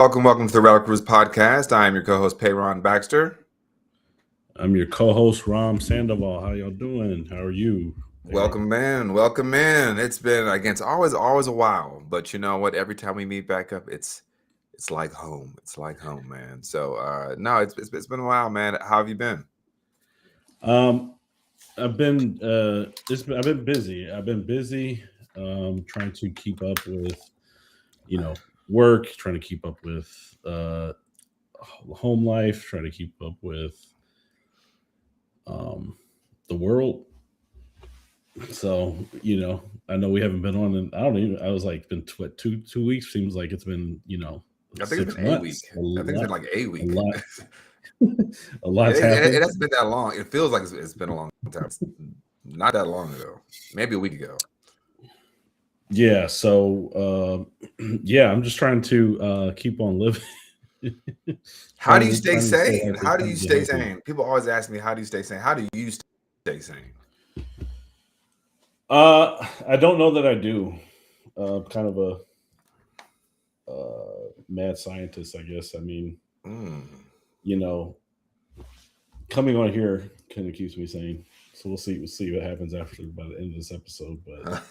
Welcome to the Radical Cruise podcast. I am your co-host, Payron Baxter. I'm your co-host, Ram Sandoval. How y'all doing? How are you? Welcome in. It's been again. It's always a while, but you know what? Every time we meet back up, it's like home. It's like home, man. So no, it's been a while, man. How have you been? Um, I've been I've been busy. Trying to keep up with work, trying to keep up with home life, trying to keep up with um the world. So I know we haven't been on, and I don't even. I was like, been what, 2 weeks. Seems like it's been I think it's 6 been a week. months. I think it's been like a A week. lot, a Yeah, lot's it happened. hasn't been that long. It feels like it's been a long time. It's not that long ago. Maybe a week ago. Yeah, so yeah, I'm just trying to keep on living. How do you stay trying to stay sane? healthy, How do trying you to get stay healthy. sane? People always ask me, how do you stay sane? How do you stay sane? I don't know that I do. Kind of a mad scientist, I guess. I mean, Mm. you know, coming on here kind of keeps me sane. So we'll see. We'll see what happens after by the end of this episode. But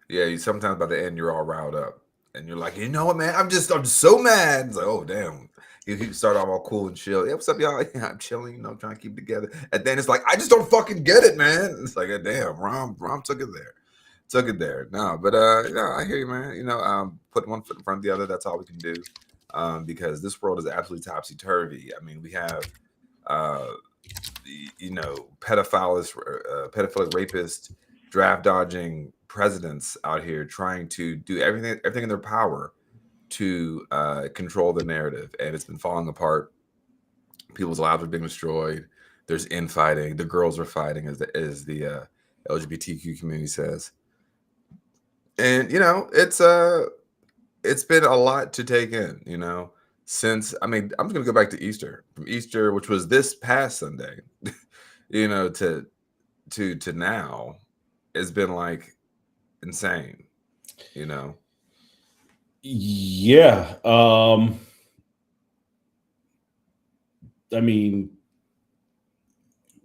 Yeah, you sometimes by the end you're all riled up, and you're like, you know what, man? I'm just so mad. It's like, oh damn. You start off all cool and chill. Yeah, what's up, y'all? Yeah, I'm chilling, trying to keep it together. And then it's like, I just don't fucking get it, man. It's like, damn, Rom took it there. Took it there. No, but I hear you, man. Put one foot in front of the other, that's all we can do. Because this world is absolutely topsy turvy. I mean, we have uh pedophilic rapist, draft dodging presidents out here trying to do everything in their power to control the narrative, and it's been falling apart. People's lives are being destroyed. There's infighting. The girls are fighting, as the LGBTQ community says, and it's been a lot to take in. Since I'm just gonna go back to Easter, from Easter, which was this past Sunday, to now, it's been like insane. You know, yeah, I mean,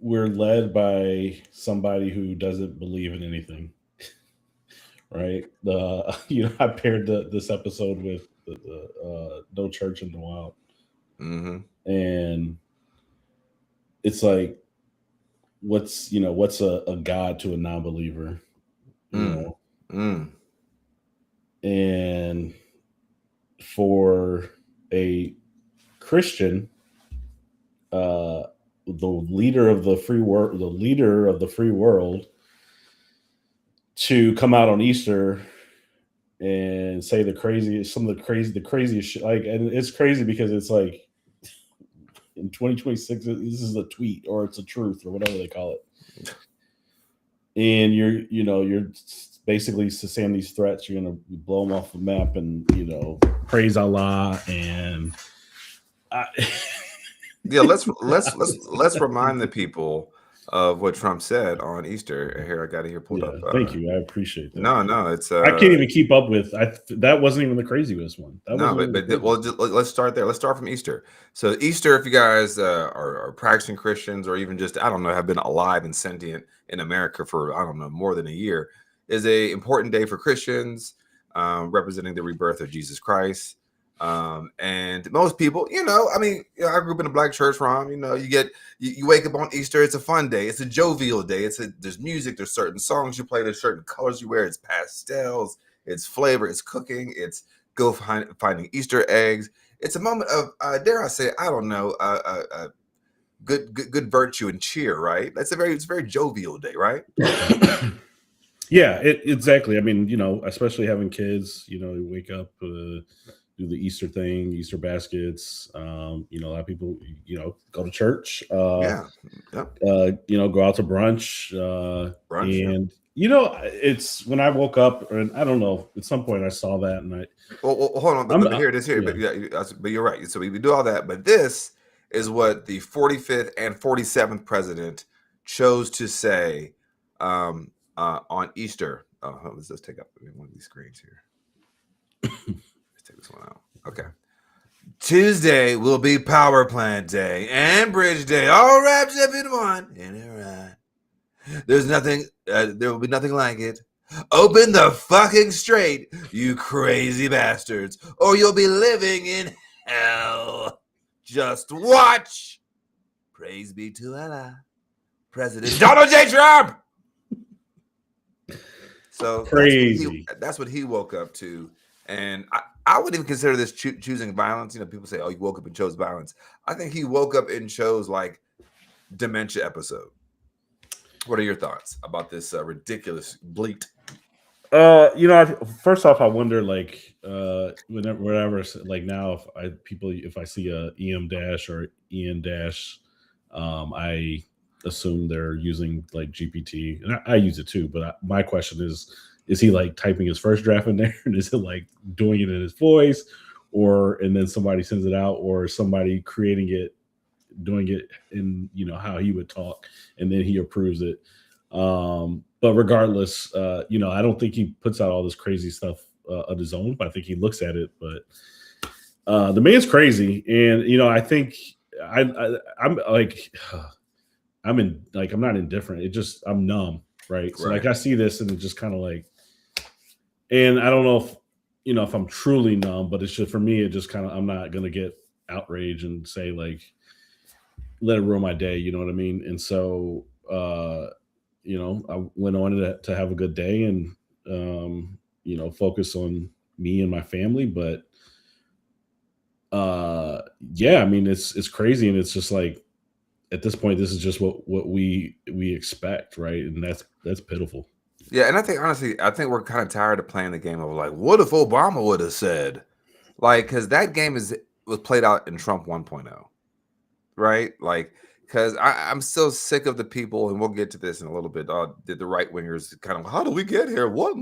we're led by somebody who doesn't believe in anything, right? I paired this episode with the No Church in the Wild, mm-hmm. and it's like, what's a god to a non-believer, you Mm. know, Mm. and for a Christian, uh, the leader of the free world, to come out on Easter and say the craziest shit. Like, and it's crazy because it's like in 2026, this is a tweet or it's a truth or whatever they call it. And you're basically saying these threats. You're gonna blow them off the map, and praise Allah. And I, Yeah, let's remind the people of what Trump said on Easter. Here, I got it here pulled yeah, up. thank you. I appreciate that. No, it's I can't even keep up with. That wasn't even the craziest one. That no, wasn't even the well, craziest. let's start there. Let's start from Easter. So Easter, if you guys are practicing Christians, or even just, I don't know, have been alive and sentient in America for, I don't know, more than a year, is a important day for Christians, representing the rebirth of Jesus Christ. And most people, I grew up in a black church, Rom. You wake up on Easter. It's a fun day. It's a jovial day. There's music. There's certain songs you play. There's certain colors you wear. It's pastels. It's flavor. It's cooking. It's finding Easter eggs. It's a moment of, dare I say, I don't know, good virtue and cheer, right? It's a very jovial day, right? Yeah, exactly. I mean, especially having kids, you wake up, do the Easter thing, Easter baskets. A lot of people, go to church, Yeah. Yep. go out to brunch. Brunch. Yeah. And, it's when I woke up, and I don't know, at some point I saw that, and Well, hold on, I'm, but here it is here. yeah. But yeah, but you're right. So we do all that, but this is what the 45th and 47th president chose to say on Easter. Let's just take up one of these screens here. Let's take this one out. Okay. Tuesday will be Power Plant Day and Bridge Day, all wrapped up in one. There's nothing. There will be nothing like it. Open the fucking straight, you crazy bastards, or you'll be living in hell. Just watch. Praise be to Allah. President Donald J. Trump. So Crazy. That's what he woke up to. And I wouldn't even consider this choosing violence. You know, people say, oh, you woke up and chose violence. I think he woke up and chose like Dementia episode. What are your thoughts about this ridiculous bleat? First off, I wonder like whenever like now if I see a EM dash or EN dash, I assume they're using like GPT, and I use it too. But my question is he like typing his first draft in there, and is it like doing it in his voice, and then somebody sends it out, or somebody creating it, doing it in how he would talk, and then he approves it. But regardless, I don't think he puts out all this crazy stuff of his own, but I think he looks at it. But the man's crazy, and I think I'm like, I'm not indifferent. It just I'm numb, right? So like I see this, and it just kind of like, and I don't know if I'm truly numb, but it's just for me, it just kind of I'm not gonna get outraged and say like, let it ruin my day. You know what I mean? And so. I went on to have a good day and, focus on me and my family. But, yeah, I mean, it's crazy. And it's just like, at this point, this is just what we expect. Right. And that's pitiful. Yeah. And I think, honestly, we're kind of tired of playing the game of like, what if Obama would have said? Like, because that game was played out in Trump 1.0. Right. Like, because I'm so sick of the people, and we'll get to this in a little bit. Did the right wingers kind of, how do we get here? What?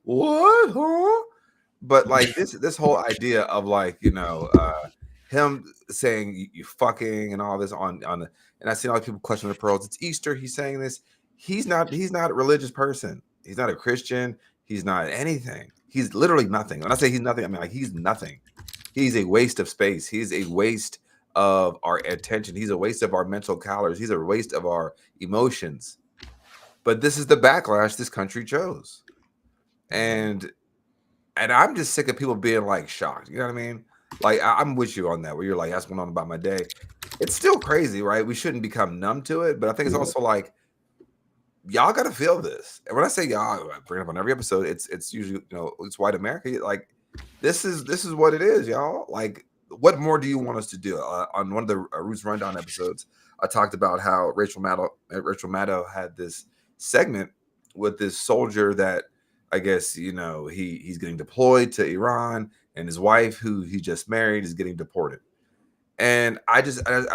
Huh? But like this whole idea of like him saying you fucking and all this on the, and I see all people question the pearls. It's Easter. He's saying this. He's not a religious person. He's not a Christian. He's not anything. He's literally nothing. When I say he's nothing, I mean like he's nothing. He's a waste of space. He's a waste of our attention. He's a waste of our mental calories. He's a waste of our emotions. But this is the backlash this country chose. And I'm just sick of people being like shocked. You know what I mean? Like I'm with you on that, where you're like, that's going on about my day. It's still crazy, right? We shouldn't become numb to it. But I think it's also like, y'all got to feel this. And when I say y'all, I bring it up on every episode, it's usually, it's white America. Like, this is what it is, y'all. Like, what more do you want us to do? On one of the Roots Rundown episodes, I talked about how Rachel Maddow had this segment with this soldier that I guess he's getting deployed to Iran, and his wife, who he just married, is getting deported. And I don't know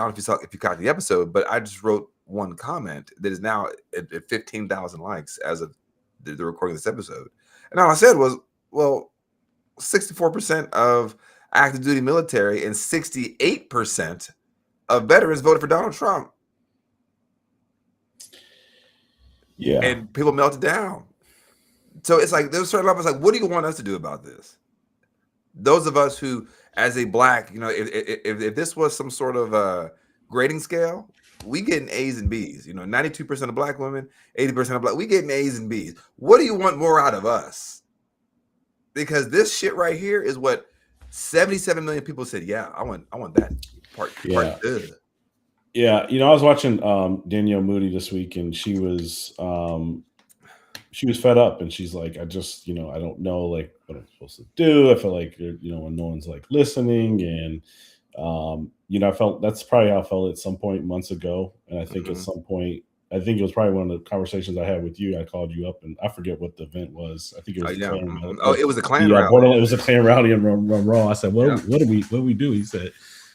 if you caught the episode, but I just wrote one comment that is now at 15,000 likes as of the recording of this episode. And all I said was, well, 64% of active duty military and 68% of veterans voted for Donald Trump. Yeah. And people melted down. So it's like there's certain levels like, what do you want us to do about this? Those of us who, as a black, if this was some sort of grading scale, we getting A's and B's. 92% of black women, 80% of black, we getting A's and B's. What do you want more out of us? Because this shit right here is what 77 million people said, yeah, I want that part. Yeah. Part good. Yeah. I was watching Danielle Moody this week, and she was fed up, and she's like, I just, I don't know like what I'm supposed to do. I feel like, when no one's like listening. And, I felt that's probably how I felt at some point months ago. And I think at some point, I think it was probably one of the conversations I had with you. I called you up, and I forget what the event was. I think it was it was a Klan rally. It was a Klan rally in Raw. I said, what do we do? He said,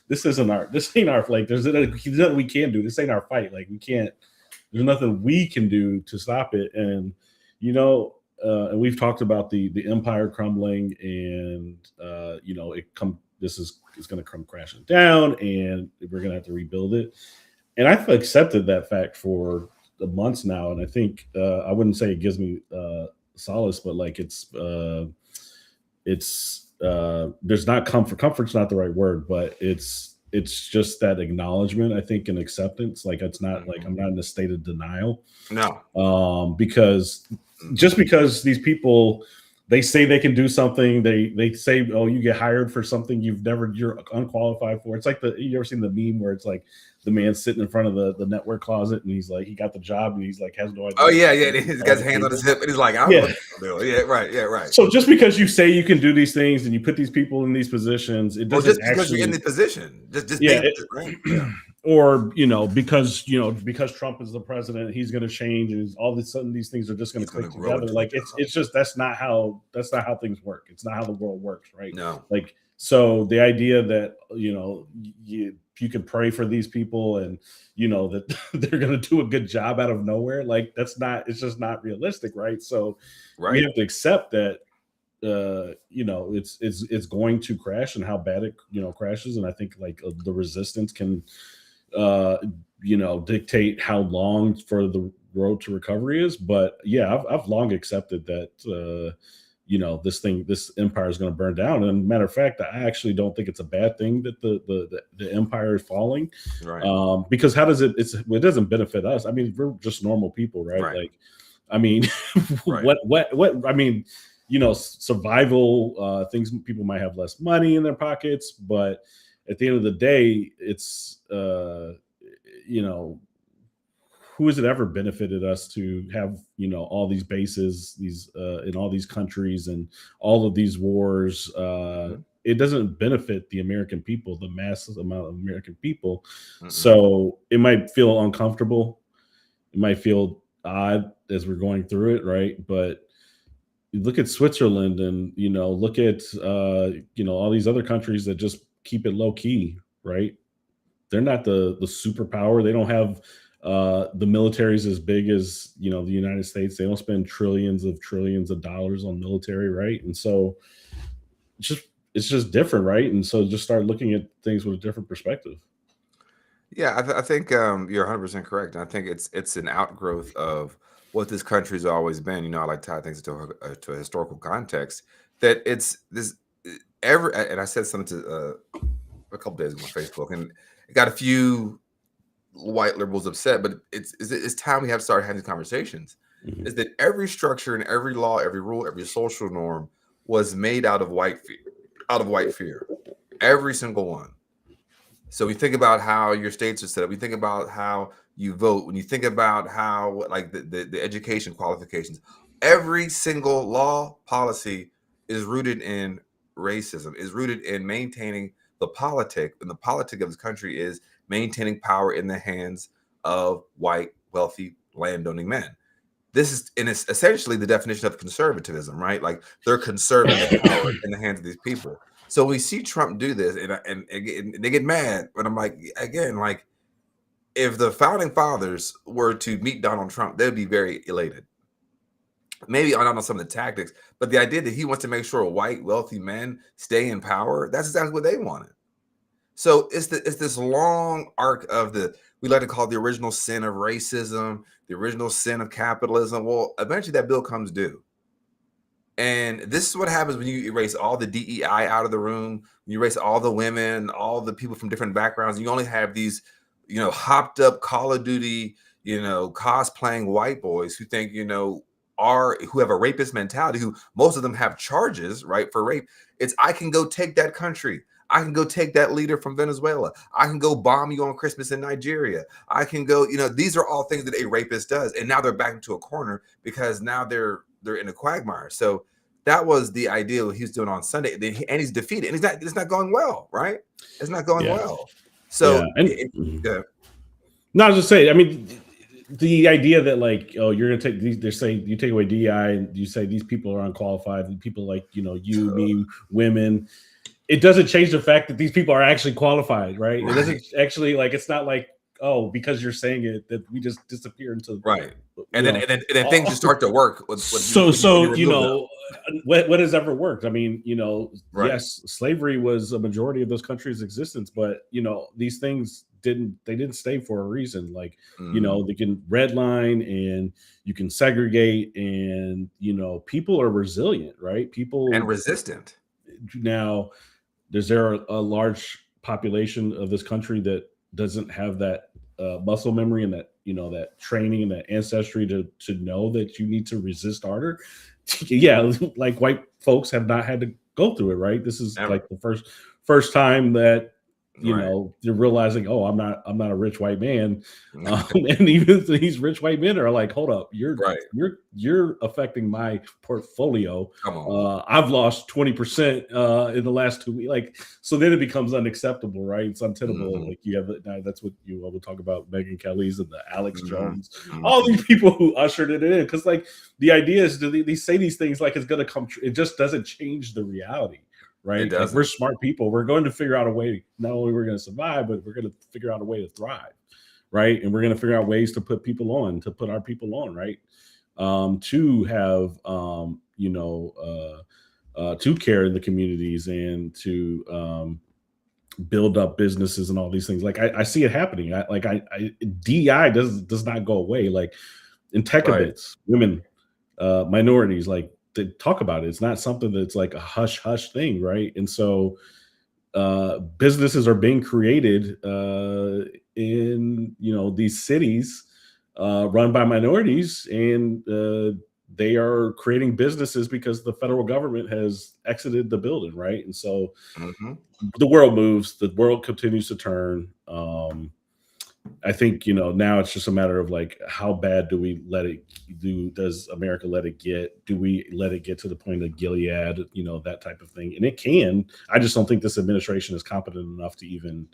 this ain't our like. There's nothing we can do. This ain't our fight. Like we can't. There's nothing we can do to stop it. And and we've talked about the empire crumbling, and it's going to come crashing down, and we're going to have to rebuild it. And I've accepted that fact for the months now. And I think I wouldn't say it gives me solace, but like it's there's not comfort. Comfort's not the right word, but it's just that acknowledgement, I think, and acceptance. Like it's not like I'm not in a state of denial. No. Because just because these people, they say they can do something, they say, oh, you get hired for something you're unqualified for. It's like you ever seen the meme where it's like the man sitting in front of the network closet and he's like, he got the job and he's like has no idea. Oh yeah. He's got his hand on his hip and he's like, I don't know what I'm doing. Yeah, right. So just because you say you can do these things and you put these people in these positions, it doesn't just because you're in the position. Right. Yeah. Or because Trump is the president, he's going to change, and all of a sudden these things are just going to click together. Like it's just that's not how things work. It's not how the world works, right? No. Like so the idea that you can pray for these people and that they're going to do a good job out of nowhere, like it's just not realistic, right? So we have to accept that it's going to crash and how bad it crashes, and I think like the resistance can dictate how long for the road to recovery is. But yeah, I've long accepted that this empire is going to burn down. And matter of fact, I actually don't think it's a bad thing that the empire is falling, right? Because how does it doesn't benefit us. I mean, we're just normal people, right? Like, I mean, what I mean, survival things. People might have less money in their pockets, but at the end of the day, it's who has it ever benefited us to have all these bases, these in all these countries and all of these wars? It doesn't benefit the American people, the massive amount of American people. So it might feel uncomfortable. It might feel odd as we're going through it, right? But look at Switzerland and look at all these other countries that just keep it low key, right? They're not the superpower. They don't have the militaries as big as the United States. They don't spend trillions of dollars on military, right? And so it's just different, right? And so just start looking at things with a different perspective. Yeah, I think you're 100% correct. And I think it's an outgrowth of what this country's always been. I like to tie things to a historical context. That it's this and I said something to a couple days ago on Facebook, and it got a few white liberals upset. But it's time we have to start having these conversations. Is that every structure and every law, every rule, every social norm was made out of white fear, every single one. So we think about how your states are set up. We think about how you vote. When you think about how like the education qualifications, every single law policy is rooted in racism, is rooted in maintaining the politic. And the politic of this country is maintaining power in the hands of white, wealthy, landowning men. This is, and it's essentially the definition of conservatism, right? Like they're conserving the power in the hands of these people. So we see Trump do this, and they get mad. But I'm like, again, like if the founding fathers were to meet Donald Trump, they'd be very elated. Maybe I don't know some of the tactics, but the idea that he wants to make sure white, wealthy men stay in power, that's exactly what they wanted. So it's this long arc of we like to call it the original sin of racism, the original sin of capitalism. Well, eventually that bill comes due. And this is what happens when you erase all the DEI out of the room, when you erase all the women, all the people from different backgrounds. You only have these, hopped up Call of Duty, cosplaying white boys who think, who have a rapist mentality, who most of them have charges, right, for rape. It's, I can go take that country. I can go take that leader from Venezuela. I can go bomb you on Christmas in Nigeria. I can go, these are all things that a rapist does. And now they're back into a corner because now they're in a quagmire. So that was the idea he was doing on Sunday. And he's defeated. And it's not going well, right? It's not going well. So no, I was just saying, I mean, the idea that like, oh, you're gonna take these, they're saying you take away DI and you say these people are unqualified, and people like me, women. It doesn't change the fact that these people are actually qualified, right? It doesn't actually, like, it's not like, oh, because you're saying it that we just disappear into and then things just start to work. What has ever worked? I mean, yes, slavery was a majority of those countries' existence, but these things didn't stay for a reason. Like, they can redline and you can segregate, and people are resilient, right? People and resistant. now, is there a large population of this country that doesn't have that muscle memory and that that training and that ancestry to know that you need to resist harder? Yeah, like white folks have not had to go through it, right? This is Ever. like the first time that Right. you're realizing, oh, I'm not a rich white man, and even these rich white men are like, hold up, Right. you're affecting my portfolio. Come on. I've lost 20% in the last 2 weeks. Like, so then it becomes unacceptable, right? It's untenable. Mhm. Like you have now, that's what you will talk about, Megan Kelly's and the Alex Mhm. Jones, all Mhm. these people who ushered it in. Because like the idea is, they say these things like it's going to come true. It just doesn't change the reality. It Right? Like, we're doesn't. smart people. We're going to figure out a way. Not only we're going to survive, but we're going to figure out a way to thrive, right? And we're going to figure out ways to put our people on, right? To have to care in the communities and to build up businesses and all these things. Like, I see it happening. DEI does not go away. Like in tech Right. events, women, minorities, like, they talk about it. It's not something that's like a hush hush thing, right? And so businesses are being created in these cities run by minorities, and they are creating businesses because the federal government has exited the building, right? And so Mhm. the world moves, the world continues to turn. I think now it's just a matter of like, how bad do we let it do? Does America let it get? Do we let it get to the point of Gilead? That type of thing, and it can. I just don't think this administration is competent enough to even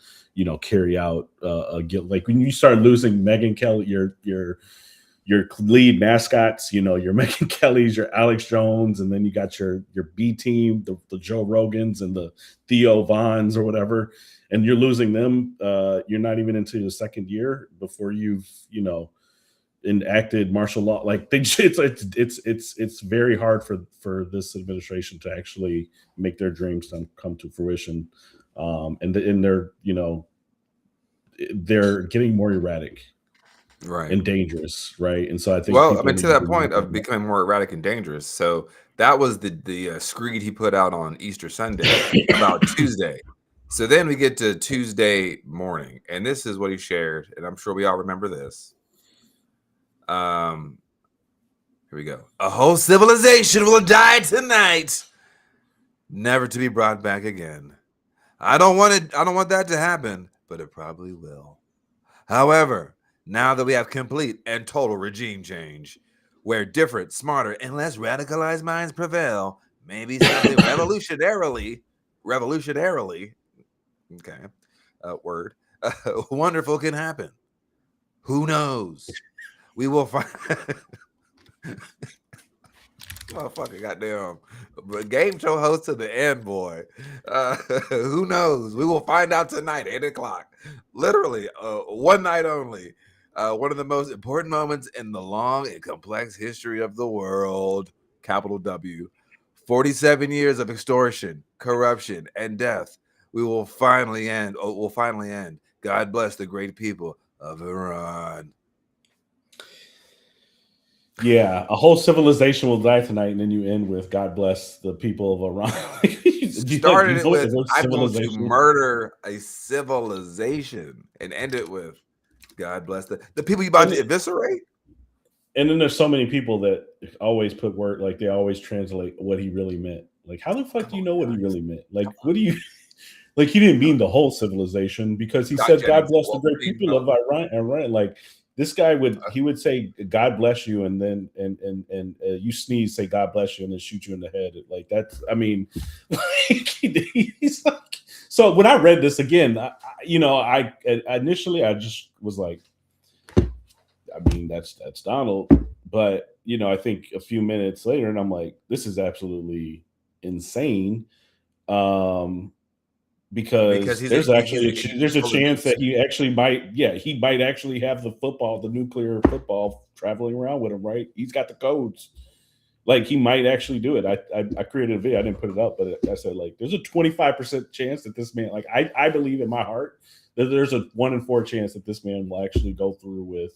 carry out a guilt. Like, when you start losing Megan Kelly, your lead mascots, your Megan Kelly's, your Alex Jones, and then you got your B team, the Joe Rogans and the Theo Vons or whatever, and you're losing them. You're not even into the second year before you've enacted martial law. Like, it's very hard for this administration to actually make their dreams come to fruition, and they're getting more erratic Right. and dangerous, right? And so I think Well, I people mean, to need to that be point of mindful becoming more erratic and dangerous. So that was the screed he put out on Easter Sunday about Tuesday. So then we get to Tuesday morning, and this is what he shared, and I'm sure we all remember this. Um, Here we go. A whole civilization will die tonight, never to be brought back again. I don't want it. I don't want that to happen, but it probably will. However, now that we have complete and total regime change, where different, smarter, and less radicalized minds prevail, maybe something revolutionarily, okay, word, wonderful can happen. Who knows? We will find. Motherfucker, goddamn, but game show host to the end, boy. Who knows? We will find out tonight, 8 o'clock. Literally, one night only. One of the most important moments in the long and complex history of the world. Capital W. 47 years of extortion, corruption, and death. We will finally end. Oh, will finally end. God bless the great people of Iran. Yeah, a whole civilization will die tonight, and then you end with "God bless the people of Iran." Do Started you it know what with the I'm going to civilization? murder a civilization and end it with God bless the people you about And to eviscerate. then there's so many people that always put word, like, they always translate what he really meant. Like, how the fuck Come do you on, know what he guys. really meant? Like, Come what on. do you like? He didn't mean the whole civilization, because he Scott said, "God Jennings, bless the welcome great to the people of development. Iran." Like, this guy would say, "God bless you," and then you sneeze, say, "God bless you," and then shoot you in the head. Like, that's, I mean, like, he's like. So when I read this again, I initially I just was like, I mean, that's Donald. But I think a few minutes later, and I'm like, this is absolutely insane. Um, Because because there's a full of chance nukes. that he might actually have the nuclear football traveling around with him, right? He's got the codes. Like, he might actually do it. I created a video. I didn't put it up, but I said, like, there's a 25% chance that this man, like, I believe in my heart that there's a 1 in 4 chance that this man will actually go through with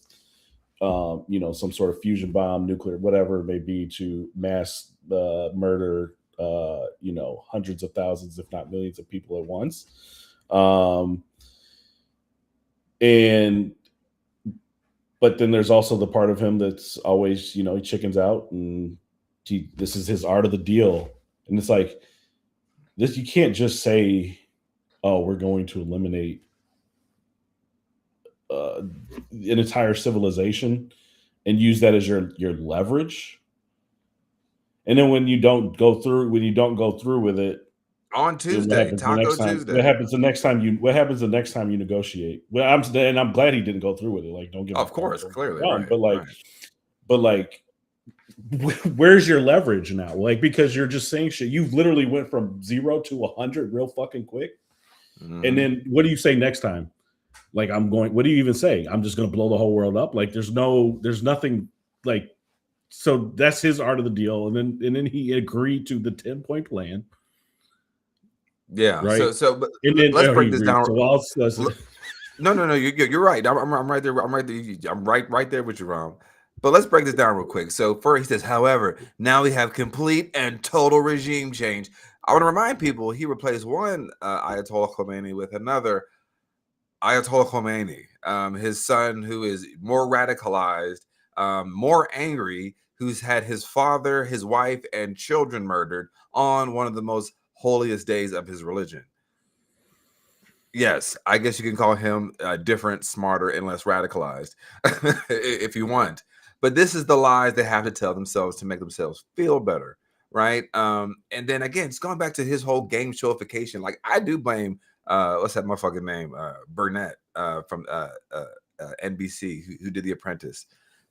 some sort of fusion bomb, nuclear, whatever it may be, to mass murder hundreds of thousands, if not millions of people at once. But then there's also the part of him that's always, he chickens out, and this is his art of the deal. And it's like this, you can't just say, oh, we're going to eliminate an entire civilization and use that as your leverage. And then when you don't go through with it on Tuesday, Taco Tuesday, what happens the next time you negotiate? Well, I'm glad he didn't go through with it. Like, don't get me of course, clearly, wrong, right, but where's your leverage now? Like, because you're just saying shit. You've literally went from 0 to 100 real fucking quick. Mm-hmm. And then what do you say next time? Like, what do you even say? I'm just going to blow the whole world up. Like, there's nothing like, so that's his art of the deal. And then he agreed to the 10-point plan. Yeah. Right. But let's break this down. No. You're right. I'm right there. I'm right there with you, Ron. But let's break this down real quick. So first he says, however, now we have complete and total regime change. I want to remind people he replaced one Ayatollah Khomeini with another Ayatollah Khomeini, his son, who is more radicalized, more angry, who's had his father, his wife, and children murdered on one of the most holiest days of his religion. Yes, I guess you can call him different, smarter, and less radicalized if you want. But this is the lies they have to tell themselves to make themselves feel better, right? And then again, it's going back to his whole game showification. Like, I do blame, what's that motherfucking name? Burnett from NBC, who did The Apprentice.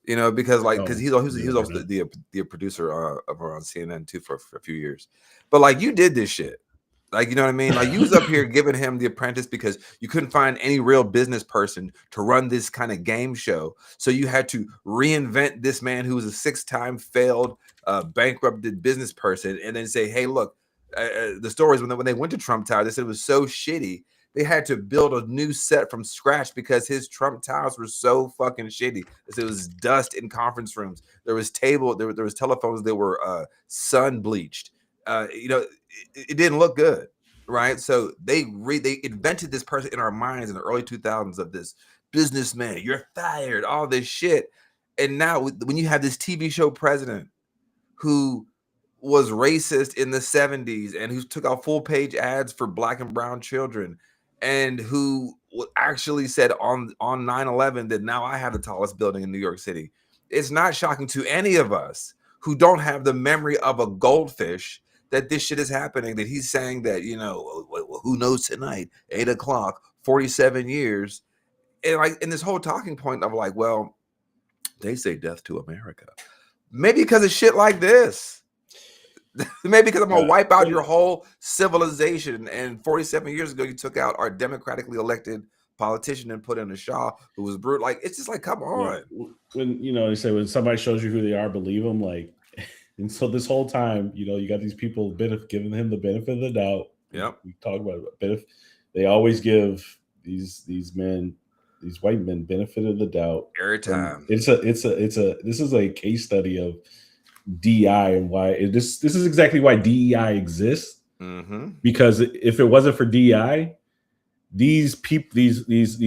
Because he was also the producer on CNN too for a few years. But like, you did this shit. Like, you know what I mean? Like, you was up here giving him The Apprentice because you couldn't find any real business person to run this kind of game show. So you had to reinvent this man who was a 6-time failed, bankrupted business person, and then say, hey, look, the stories when they went to Trump Tower, they said it was so shitty. They had to build a new set from scratch because his Trump Towers were so fucking shitty. It was dust in conference rooms. There was there was telephones that were sun bleached. It didn't look good, right? So they invented this person in our minds in the early 2000s of this businessman. You're fired, all this shit. And now when you have this TV show president who was racist in the 70s and who took out full-page ads for Black and brown children, and who actually said on 9/11 that now I have the tallest building in New York City, it's not shocking to any of us who don't have the memory of a goldfish that this shit is happening, that he's saying that, who knows tonight, 8 o'clock, 47 years. And this whole talking point of like, well, they say death to America. Maybe because of shit like this. Maybe because I'm going to wipe out your whole civilization. And 47 years ago, you took out our democratically elected politician and put in a Shah who was brutal. Like, it's just like, come on. When, they say when somebody shows you who they are, believe them. Like, and so this whole time, you got these people giving him the benefit of the doubt. Yep. We talk about it. They always give these white men benefit of the doubt every time. This is a case study of DEI and why this is exactly why DEI exists. Mm-hmm. Because if it wasn't for DEI, these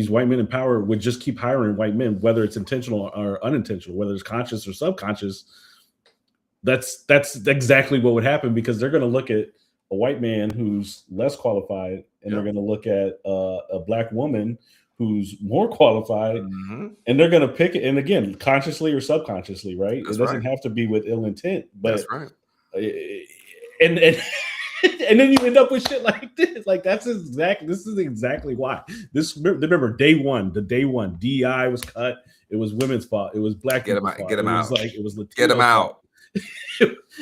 white men in power would just keep hiring white men, whether it's intentional or unintentional, whether it's conscious or subconscious. That's exactly what would happen, because they're going to look at a white man who's less qualified, and they're going to look at a Black woman who's more qualified, and they're going to pick it. And again, consciously or subconsciously, right? It doesn't have to be with ill intent, but that's right. And then you end up with shit like this. Like, this is exactly why. Remember day one, DEI was cut. It was women's fault. It was Black people's fault. Get them out. It was Latino get them out.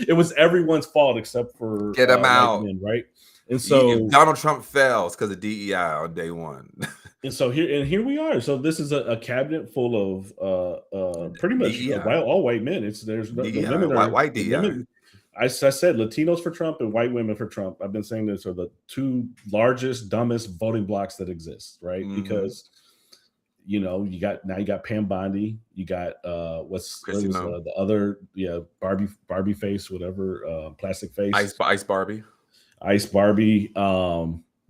It was everyone's fault except for get them out, men, right? And so if Donald Trump fails because of DEI on day one. And so here we are. So this is a cabinet full of pretty much all white men. There's the women are white DEI. Women, I said Latinos for Trump and white women for Trump. I've been saying this are the two largest, dumbest voting blocks that exist, right? Because you got Pam Bondi, you got what Chrissy was Nome. the other Barbie face, whatever, plastic face, Ice Barbie. Ice Barbie.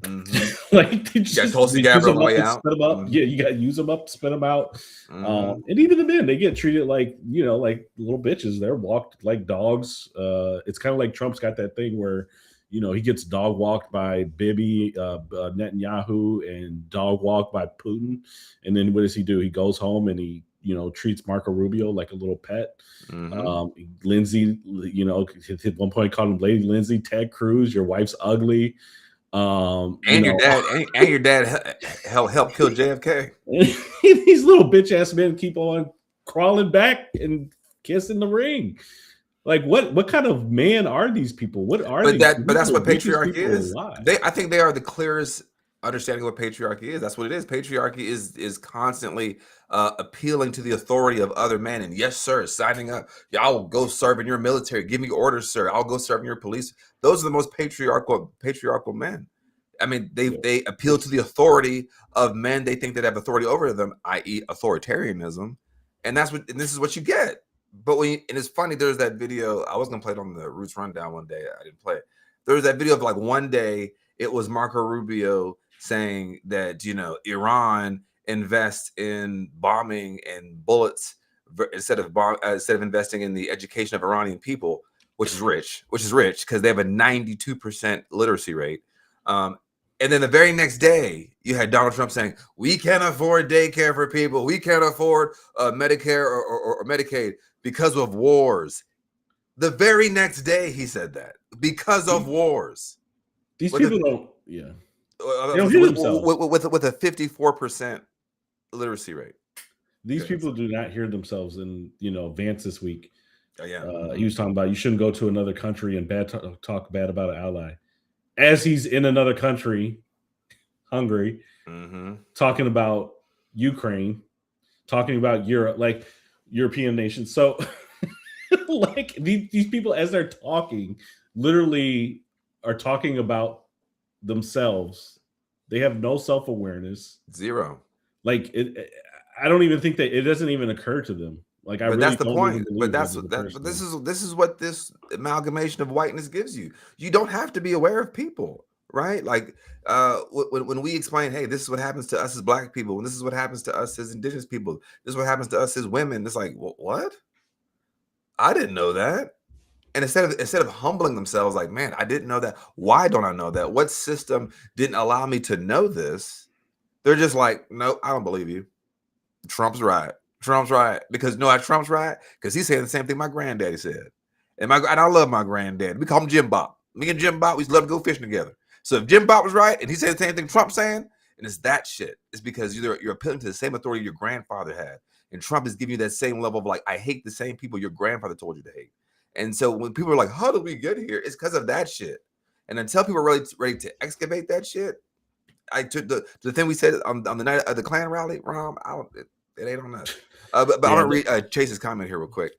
Mm-hmm. You got Tulsi they use Gabbard on them the up way and out. spit them up. Mm-hmm. Yeah, you got to use them up, spit them out. Mm-hmm. And even the men, they get treated like like little bitches. They're walked like dogs. It's kind of like Trump's got that thing where he gets dog walked by Bibi Netanyahu and dog walked by Putin, and then what does he do? He goes home and he treats Marco Rubio like a little pet. Mm-hmm. Lindsay, at one point called him Lady Lindsay. Ted Cruz, your wife's ugly. And your dad helped kill JFK. These little bitch ass men keep on crawling back and kissing the ring. Like what kind of man are these people? What are but these? but that's what patriarchy is. Alive? I think they are the clearest understanding of what patriarchy is. That's what it is. Patriarchy is constantly appealing to the authority of other men. And yes, sir, signing up. Yeah, I'll go serve in your military. Give me orders, sir. I'll go serve in your police. Those are the most patriarchal men. I mean, they appeal to the authority of men they think that have authority over them, i.e., authoritarianism, and this is what you get. But and it's funny, there's that video. I was gonna play it on the Roots Rundown one day. I didn't play it. There was that video of like one day it was Marco Rubio saying that Iran invests in bombing and bullets instead of investing in the education of Iranian people, which is rich because they have a 92% literacy rate. And then the very next day, you had Donald Trump saying, we can't afford daycare for people. We can't afford Medicare or Medicaid because of wars. The very next day, he said that because of wars. These people don't, they don't hear themselves. With a 54% literacy rate. These people do not hear themselves. And, Vance this week, yeah, he was talking about you shouldn't go to another country and talk bad about an ally. As he's in another country, Hungary, talking about Ukraine, talking about Europe, like European nations. So, like these people, as they're talking, literally are talking about themselves. They have no self-awareness. Zero. Like I don't even think that it doesn't even occur to them. Like I but really that's the don't point. Even But this is what this amalgamation of whiteness gives you. You don't have to be aware of people, right? Like when we explain, hey, this is what happens to us as Black people, and this is what happens to us as Indigenous people, this is what happens to us as women. It's like, well, what? I didn't know that. And instead of humbling themselves, like, man, I didn't know that. Why don't I know that? What system didn't allow me to know this? They're just like, no, I don't believe you. Trump's right. Trump's right. Because Trump's right? Because he's saying the same thing my granddaddy said. And I love my granddad. We call him Jim Bob. Me and Jim Bob, we used to love to go fishing together. So if Jim Bob was right and he said the same thing Trump's saying, and it's that shit, it's because you're appealing to the same authority your grandfather had. And Trump is giving you that same level of like, I hate the same people your grandfather told you to hate. And so when people are like, how did we get here? It's because of that shit. And until people are really ready to excavate that shit, I took the thing we said on the night of the Klan rally, Rom, it ain't on us. But I'm going to read Chase's comment here real quick.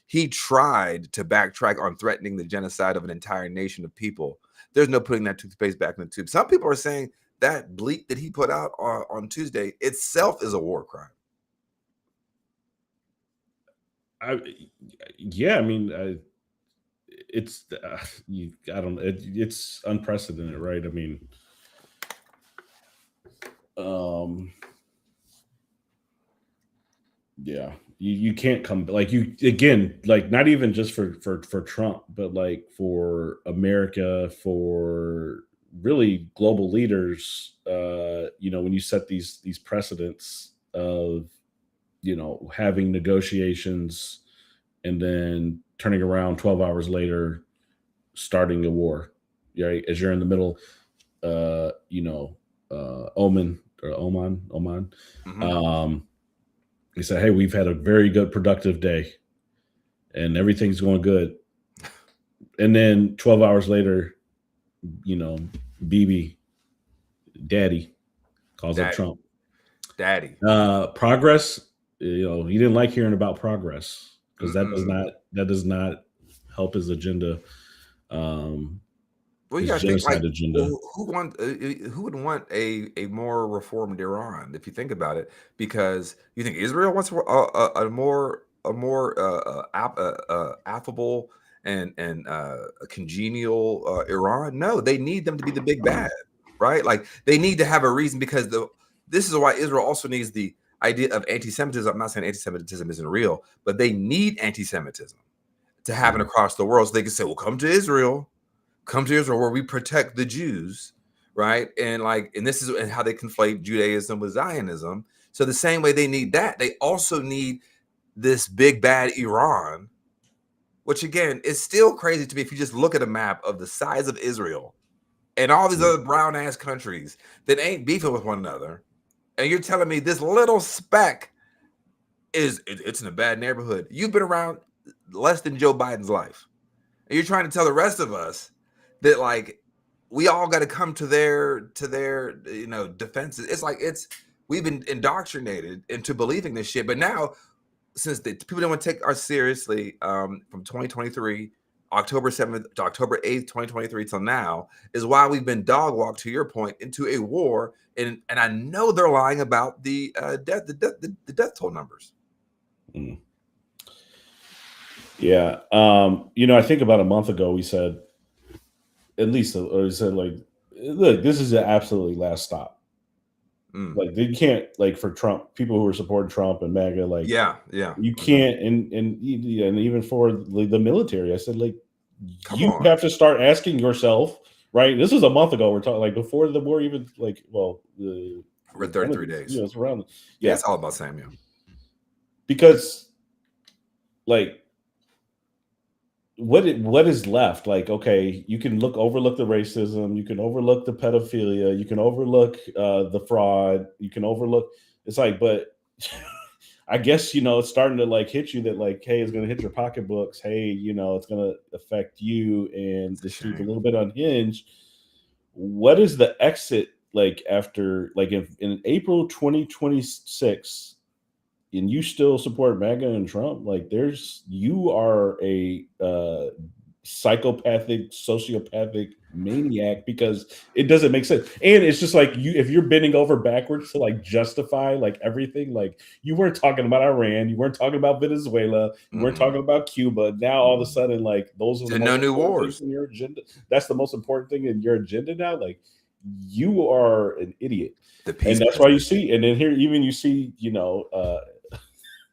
He tried to backtrack on threatening the genocide of an entire nation of people. There's no putting that toothpaste back in the tube. Some people are saying that bleat that he put out on Tuesday itself is a war crime. It's I don't know. It's unprecedented, right? I mean, yeah, you can't come like you again, like not even just for Trump, but like for America, for really global leaders. When you set these precedents of having negotiations and then turning around 12 hours later, starting a war, right? As you're in the middle, Oman. He said, hey, we've had a very good, productive day and everything's going good. And then 12 hours later, Bibi, Daddy, calls up Trump. Daddy. Progress, he didn't like hearing about progress because that does not help his agenda. Well, you his gotta think like, genocide agenda. well, who would want a more reformed Iran if you think about it? Because you think Israel wants a more affable and a congenial Iran? No, they need them to be the big bad, right? Like they need to have a reason because this is why Israel also needs the idea of anti-Semitism. I'm not saying anti-Semitism isn't real, but they need anti-Semitism to happen across the world so they can say, "Well, come to Israel." Come to Israel where we protect the Jews, right? And this is how they conflate Judaism with Zionism. So the same way they need that, they also need this big bad Iran, which again is still crazy to me if you just look at a map of the size of Israel and all these other brown ass countries that ain't beefing with one another, and you're telling me this little speck it's in a bad neighborhood. You've been around less than Joe Biden's life, and you're trying to tell the rest of us that like we all got to come to their defenses. It's like we've been indoctrinated into believing this shit. But now, since people don't want to take us seriously, from 2023, October 7th to October 8th, 2023 till now, is why we've been dog walked, to your point, into a war. And I know they're lying about the death toll numbers. Mm. Yeah. I think about a month ago we said, at least, or we said like, look, this is the absolutely last stop. Like they can't, like, for Trump, people who are supporting Trump and MAGA, like, yeah, you can't, and even for the military, I said, like, Come you on. have to start asking yourself, right? This was a month ago. We're talking like before the war, even like, well, we're 33 days. It's around. Yeah, it's all about Samuel. Because, like, what is left? Like, okay, you can overlook the racism, you can overlook the pedophilia, you can overlook the fraud, you can overlook. It's like, but I guess it's starting to like hit you that like, hey, it's going to hit your pocketbooks. Hey, it's going to affect you, and the street's a little bit unhinged. What is the exit like after, like, in April 2026? And you still support MAGA and Trump, like you are a psychopathic, sociopathic maniac, because it doesn't make sense. And it's just like, if you're bending over backwards to like justify like everything, like you weren't talking about Iran, you weren't talking about Venezuela, you weren't talking about Cuba. Now all of a sudden, like, those are the most new important wars things in your agenda. That's the most important thing in your agenda now. Like, you are an idiot. And that's why you see, and then here even you see,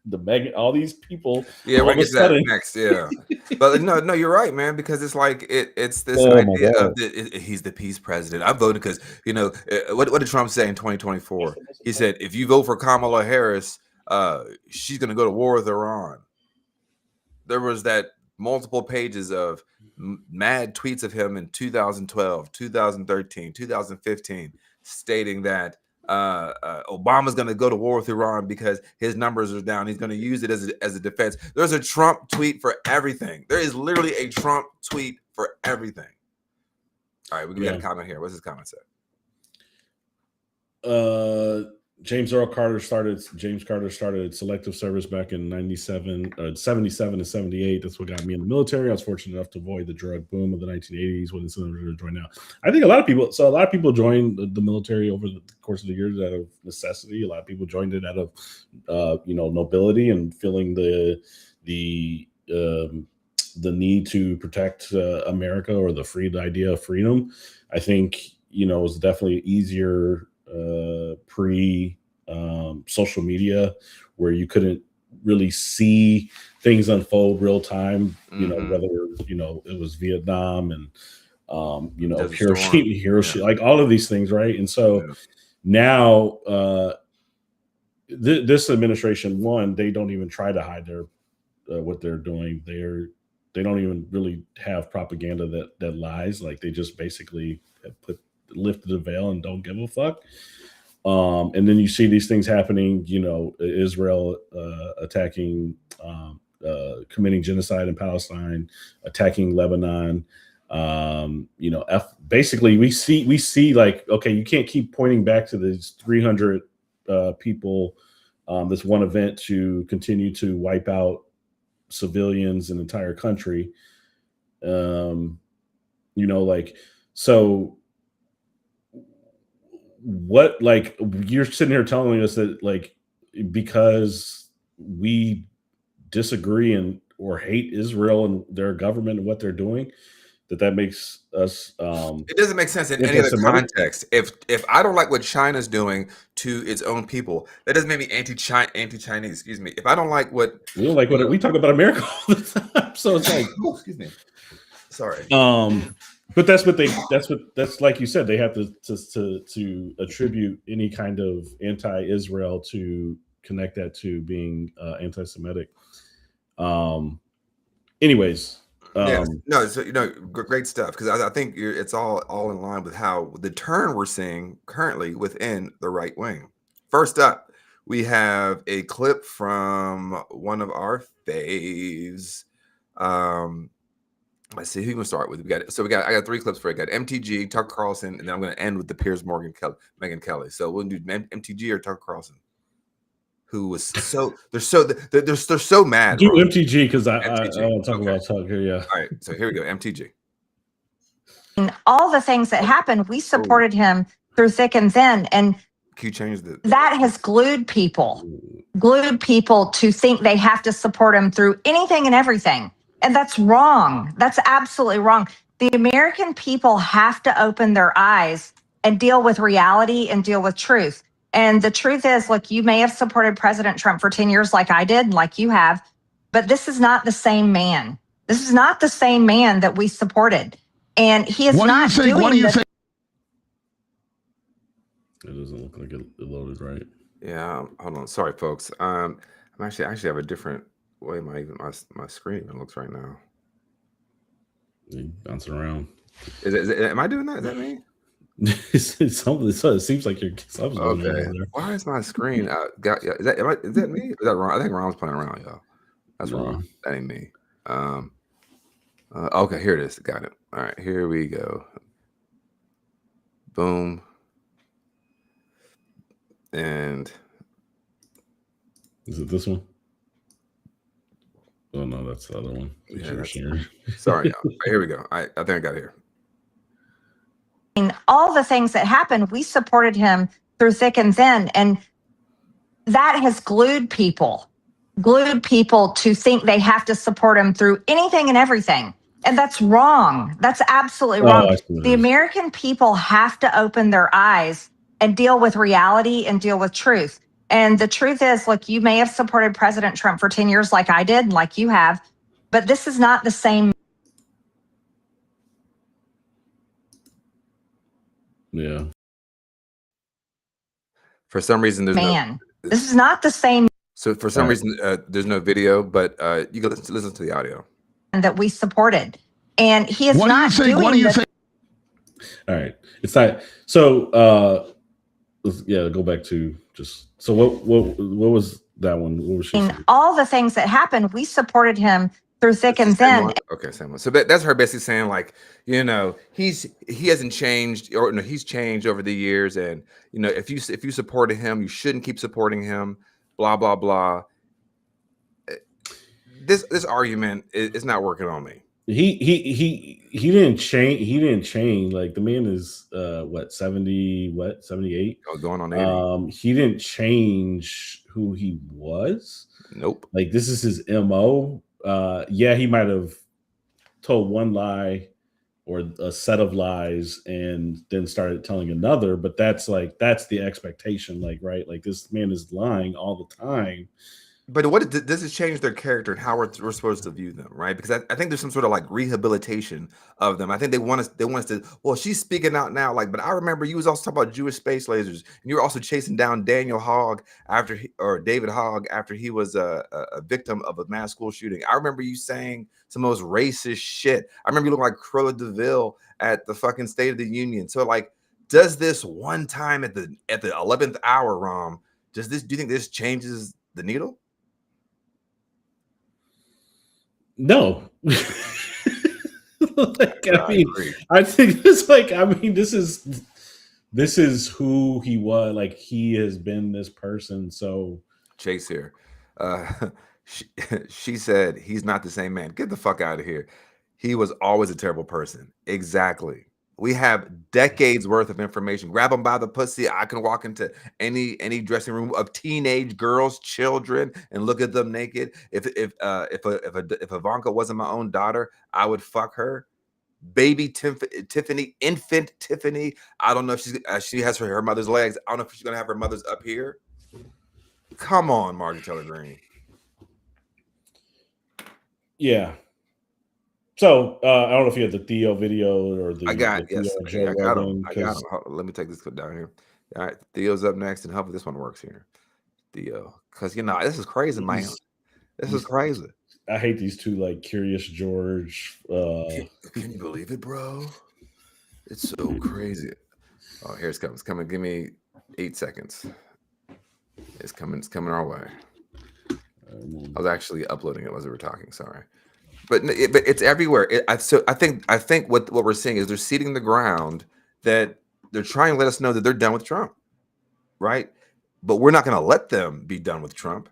the Megan, all these people. Yeah, we're gonna get to that next. Yeah, but no, you're right, man. Because it's like it's this idea of he's the peace president. I voted because what did Trump say in 2024? He said if you vote for Kamala Harris, she's gonna go to war with Iran. There was that multiple pages of mad tweets of him in 2012, 2013, 2015, stating that Obama's going to go to war with Iran because his numbers are down. He's going to use it as a defense. There's a Trump tweet for everything. There is literally a Trump tweet for everything. All right, we got a comment here. What's his comment say? James Carter started selective service back in 77 and 78. That's what got me in the military. I was fortunate enough to avoid the drug boom of the 1980s when it's to join now. I think a lot of people joined the military over the course of the years out of necessity. A lot of people joined it out of nobility and feeling the need to protect America, or the idea of freedom. I think it was definitely easier pre social media, where you couldn't really see things unfold real time, whether it was Vietnam and Hiroshima, like all of these things, right? And so now this administration, one, they don't even try to hide their what they're doing. They don't even really have propaganda that lies. Like, they just basically have lifted the veil and don't give a fuck. And then you see these things happening, Israel attacking, committing genocide in Palestine, attacking Lebanon. Basically we see like, okay, you can't keep pointing back to these 300 people, this one event, to continue to wipe out civilians in the entire country. Like, So what, like, you're sitting here telling us that, like, because we disagree and or hate Israel and their government and what they're doing, that makes us It doesn't make sense in any other anti-Semitic? context. If I don't like what China's doing to its own people, that doesn't make me anti-Chinese. Excuse me. If I don't like what We don't like what we talk about America all the time. So it's like, oh, excuse me. Sorry. but that's like you said, they have to attribute any kind of anti-Israel to connect that to being anti-Semitic. Anyways, Yes. No, so great stuff, because I think it's all in line with how the turn we're seeing currently within the right wing. First up, we have a clip from one of our faves. Let's see who you want to start with. I got 3 clips for you. I got MTG, Tucker Carlson, and then I'm going to end with the Piers Morgan Megyn Kelly. So we'll do MTG or Tucker Carlson, who was they're so mad. do Ron. MTG because I MTG. want to talk about Tucker. Yeah. All right, so here we go. MTG. All the things that happened, we supported him through thick and thin, and Can you change the? that has glued people to think they have to support him through anything and everything. And that's wrong. That's absolutely wrong. The American people have to open their eyes and deal with reality and deal with truth. And the truth is, look, you may have supported President Trump for 10 years like I did, like you have, but this is not the same man. This is not the same man that we supported. And he is not doing what do you think? It doesn't look like it loaded right. Yeah, hold on. Sorry, folks. I'm actually have a different way my screen even looks right now. You bouncing around. Am I doing that? Is that me? It's something. It seems like you're something's going on Okay. over there. Why is my screen? Is that me? Is that wrong? I think Ron's playing around, y'all. That's No. wrong. That ain't me. Okay, here it is. Got it. All right, here we go. Boom. And Is it this one? Oh no, that's the other one. yeah, sorry, y'all. Right, here we go. I think I got it here. All the things that happened, we supported him through thick and thin. And that has glued people to think they have to support him through anything and everything. And that's wrong. That's absolutely wrong. The American people have to open their eyes and deal with reality and deal with truth. And the truth is, look, you may have supported President Trump for 10 years like I did, like you have, but this is not the same. Yeah. For some reason, there's man. This is not the same. So for some reason, there's no video, but you can listen to the audio that we supported, and he is not doing. What do you think? All right, it's not. So, yeah, go back to just. So what was that one? What was she saying? All the things that happened, we supported him through thick and thin. Okay, same one. So that's her basically saying, like, he hasn't changed, or no, he's changed over the years, and if you supported him, you shouldn't keep supporting him. Blah blah blah. This argument is not working on me. He didn't change. He didn't change. Like, the man is 78? Oh, going on 80. He didn't change who he was. Nope. Like, this is his MO. Yeah, he might have told one lie or a set of lies and then started telling another, but that's the expectation, like, right? Like, this man is lying all the time. But what does it change their character and how we're supposed to view them, right? Because I think there's some sort of like rehabilitation of them. I think they want us to. Well, she's speaking out now, like, but I remember you was also talking about Jewish space lasers, and you were also chasing down David Hogg after he was a victim of a mass school shooting. I remember you saying some most racist shit. I remember you looking like Cruella DeVille at the fucking State of the Union. So, like, does this one time at the 11th hour, Rom? Do you think this changes the needle? No. I think this is who he was. Like, he has been this person. So Chase here. She said he's not the same man. Get the fuck out of here. He was always a terrible person. Exactly. We have decades worth of information. Grab them by the pussy. I can walk into any dressing room of teenage girls, children, and look at them naked. If Ivanka wasn't my own daughter, I would fuck her. Baby Tiffany, infant Tiffany. I don't know if she has her mother's legs. I don't know if she's gonna have her mother's up here. Come on, Margaret Taylor Greene. Yeah. So I don't know if you had the Theo video or the. I got the yes. Theo I got him. Rogan, I got him. Let me take this clip down here. All right, Theo's up next, and hopefully this one works here. Theo, because this is crazy, man. This is crazy. I hate these two, like Curious George. Can you believe it, bro? It's so crazy. Oh, here it comes. It's coming. Give me 8 seconds. It's coming. It's coming our way. I was actually uploading it as we were talking. Sorry, but it's everywhere. I think what we're seeing is they're seeding the ground that they're trying to let us know that they're done with Trump, right? But we're not going to let them be done with Trump.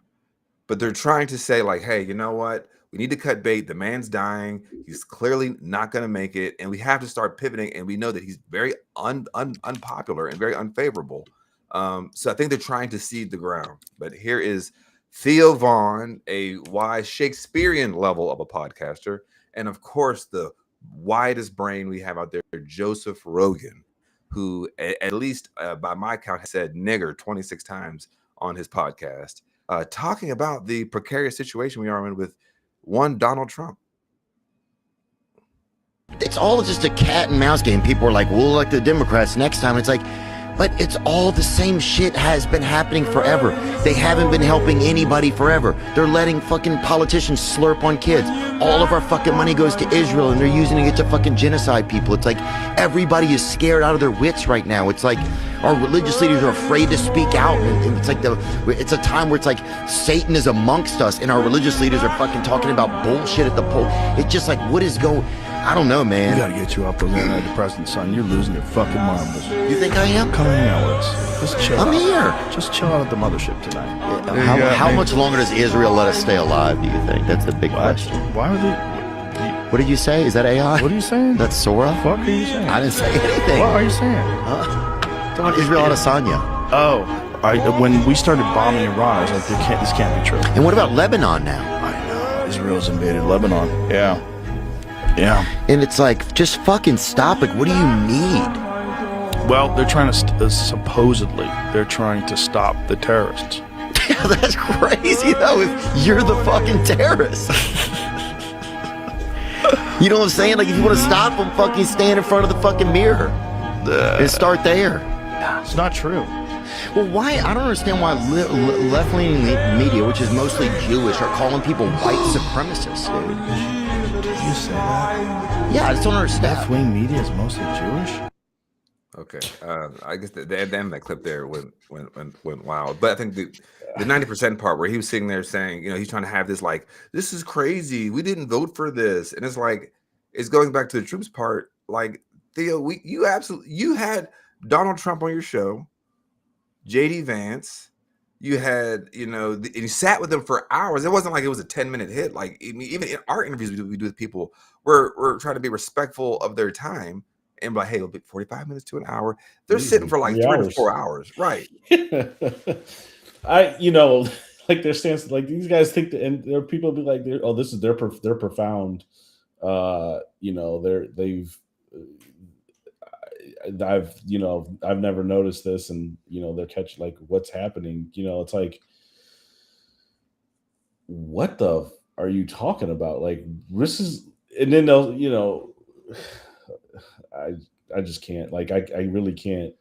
But they're trying to say, like, hey, you know what? We need to cut bait. The man's dying. He's clearly not going to make it. And we have to start pivoting. And we know that he's very unpopular and very unfavorable. So I think they're trying to seed the ground. But here is Theo Vaughn, a wise Shakespearean level of a podcaster. And, of course, the widest brain we have out there, Joseph Rogan, who at least by my count has said nigger 26 times on his podcast. Talking about the precarious situation we are in with one Donald Trump. It's all just a cat and mouse game. People are like, we'll elect the Democrats next time. It's like, but it's all the same shit has been happening forever. They haven't been helping anybody forever. They're letting fucking politicians slurp on kids. All of our fucking money goes to Israel and they're using it to fucking genocide people. It's like everybody is scared out of their wits right now. It's like our religious leaders are afraid to speak out. And it's like it's a time where it's like Satan is amongst us and our religious leaders are fucking talking about bullshit at the poll. It's just like, what is going... I don't know, man. We gotta get you off those antidepressants, son. You're losing your fucking marbles. You think I am? Come hang out with us. Just chill out. I'm here. Just chill out at the mothership tonight. How much longer does Israel let us stay alive, do you think? That's the big question. Why are they... What did you say? Is that AI? What are you saying? That's Sora? What are you saying? I didn't say anything. What are you saying? Talking about Israel Adesanya. Oh. When we started bombing Iran, I was like, this can't be true. And what about Lebanon now? I know. Israel's invaded Lebanon. Yeah. Yeah. And it's like, just fucking stop. Like, what do you need? Well, they're trying to, supposedly, they're trying to stop the terrorists. Yeah, that's crazy, though, if you're the fucking terrorist. You know what I'm saying? Like, if you want to stop them, fucking stand in front of the fucking mirror and start there. It's not true. Well, why? I don't understand why left-leaning media, which is mostly Jewish, are calling people white supremacists, dude. Did you say that? Yeah, I just don't understand. Left-wing media is mostly Jewish? Okay. I guess the end of that clip there went wild. But I think the 90% part where he was sitting there saying, he's trying to have this like, this is crazy. We didn't vote for this. And it's like, it's going back to the troops part. Like, Theo, you had Donald Trump on your show, JD Vance. You had, and you sat with them for hours. It wasn't like it was a 10-minute hit. Like, even in our interviews we do with people, we're trying to be respectful of their time and be like, hey, it'll be 45 minutes to an hour. They're sitting for like 3 to 4 hours. Right. Like their stance, like these guys think that, and there are people be like, this is they're profound. I've never noticed this, and they're catching like what's happening. It's like, what the are you talking about? Like this is, and then they'll, I just can't. Like I really can't.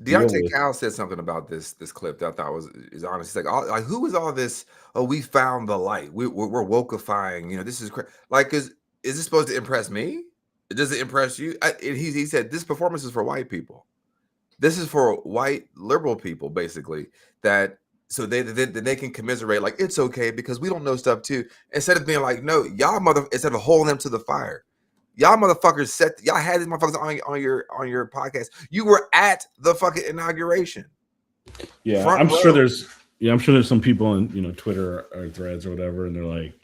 Deontay Cal said something about this clip that I thought is honest. He's like, who is all this? Oh, we found the light. We're wokeifying. This is like, is this supposed to impress me? Does it impress you? He said this performance is for white people. This is for white liberal people, basically. That so they can commiserate, like it's okay because we don't know stuff too. Instead of being like, no, y'all instead of holding them to the fire, y'all motherfuckers y'all had these motherfuckers on your podcast. You were at the fucking inauguration. Yeah, I'm sure there's some people on Twitter or Threads or whatever, and they're like,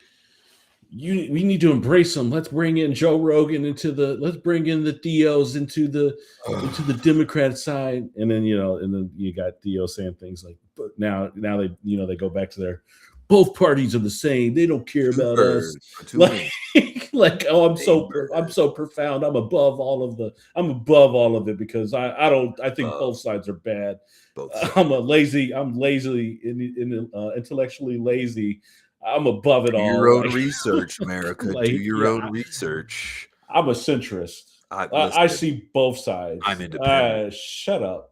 we need to embrace them. Let's bring in Joe Rogan let's bring in the Theos into the Democrat side. And then, and then you got Theo saying things like, but now they, they go back to their, both parties are the same. They don't care about us. Like, oh, I'm so profound. I'm above all of it because I think both sides are bad. I'm lazily intellectually lazy. I'm above it all. Do your own research, America. Do your own research. I'm a centrist. I see both sides. I'm independent. Shut up.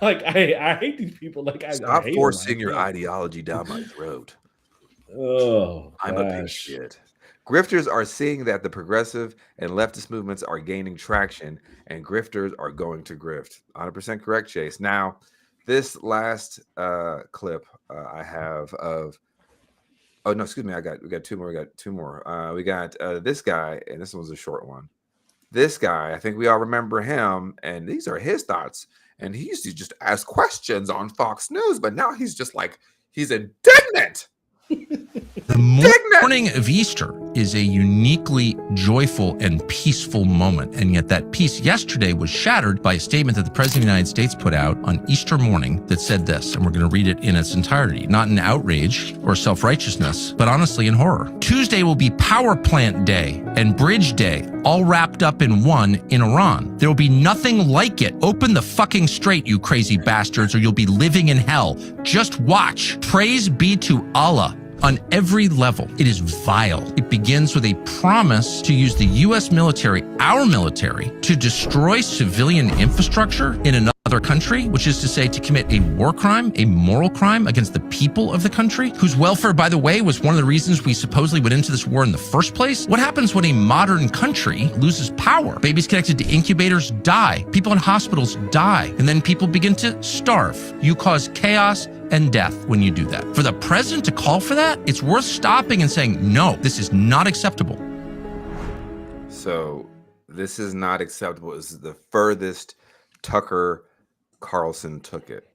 Like I hate these people. Like stop forcing your ideology down my throat. Oh, I'm a big shit. Grifters are seeing that the progressive and leftist movements are gaining traction, and grifters are going to grift. 100% correct, Chase. Now, this last clip I have of. Oh no, excuse me. We got two more. We got this guy, and this one's a short one. This guy, I think we all remember him, and these are his thoughts. And he used to just ask questions on Fox News, but now he's just like he's indignant. The morning of Easter is a uniquely joyful and peaceful moment. And yet that peace yesterday was shattered by a statement that the President of the United States put out on Easter morning that said this, and we're going to read it in its entirety, not in outrage or self-righteousness, but honestly in horror. Tuesday will be Power Plant Day and Bridge Day, all wrapped up in one in Iran. There will be nothing like it. Open the fucking straight, you crazy bastards, or you'll be living in hell. Just watch. Praise be to Allah. On every level, it is vile. It begins with a promise to use the U.S. military, our military, to destroy civilian infrastructure in another country, which is to say to commit a war crime, a moral crime against the people of the country, whose welfare, by the way, was one of the reasons we supposedly went into this war in the first place. What happens when a modern country loses power? Babies connected to incubators die. People in hospitals die. And then people begin to starve. You cause chaos and death when you do that. For the president to call for that, it's worth stopping and saying, no, this is not acceptable. So this is not acceptable. This is the furthest Tucker Carlson took it.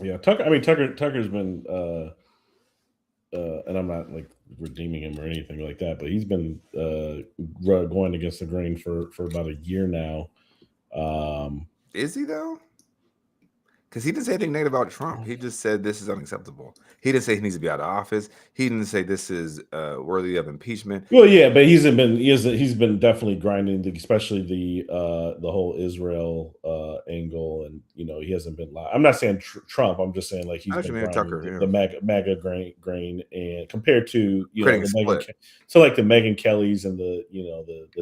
Yeah, Tucker's been and I'm not like redeeming him or anything like that, but he's been going against the grain for about a year now. Is he though? Because he didn't say anything negative about Trump. He just said this is unacceptable. He didn't say he needs to be out of office. He didn't say this is worthy of impeachment. Well, yeah, but he's been definitely grinding, especially the whole Israel angle, and he hasn't been. I'm not saying Trump. I'm just saying like he's been grinding Tucker, the MAGA grain, and compared to the Megyn Kellys and the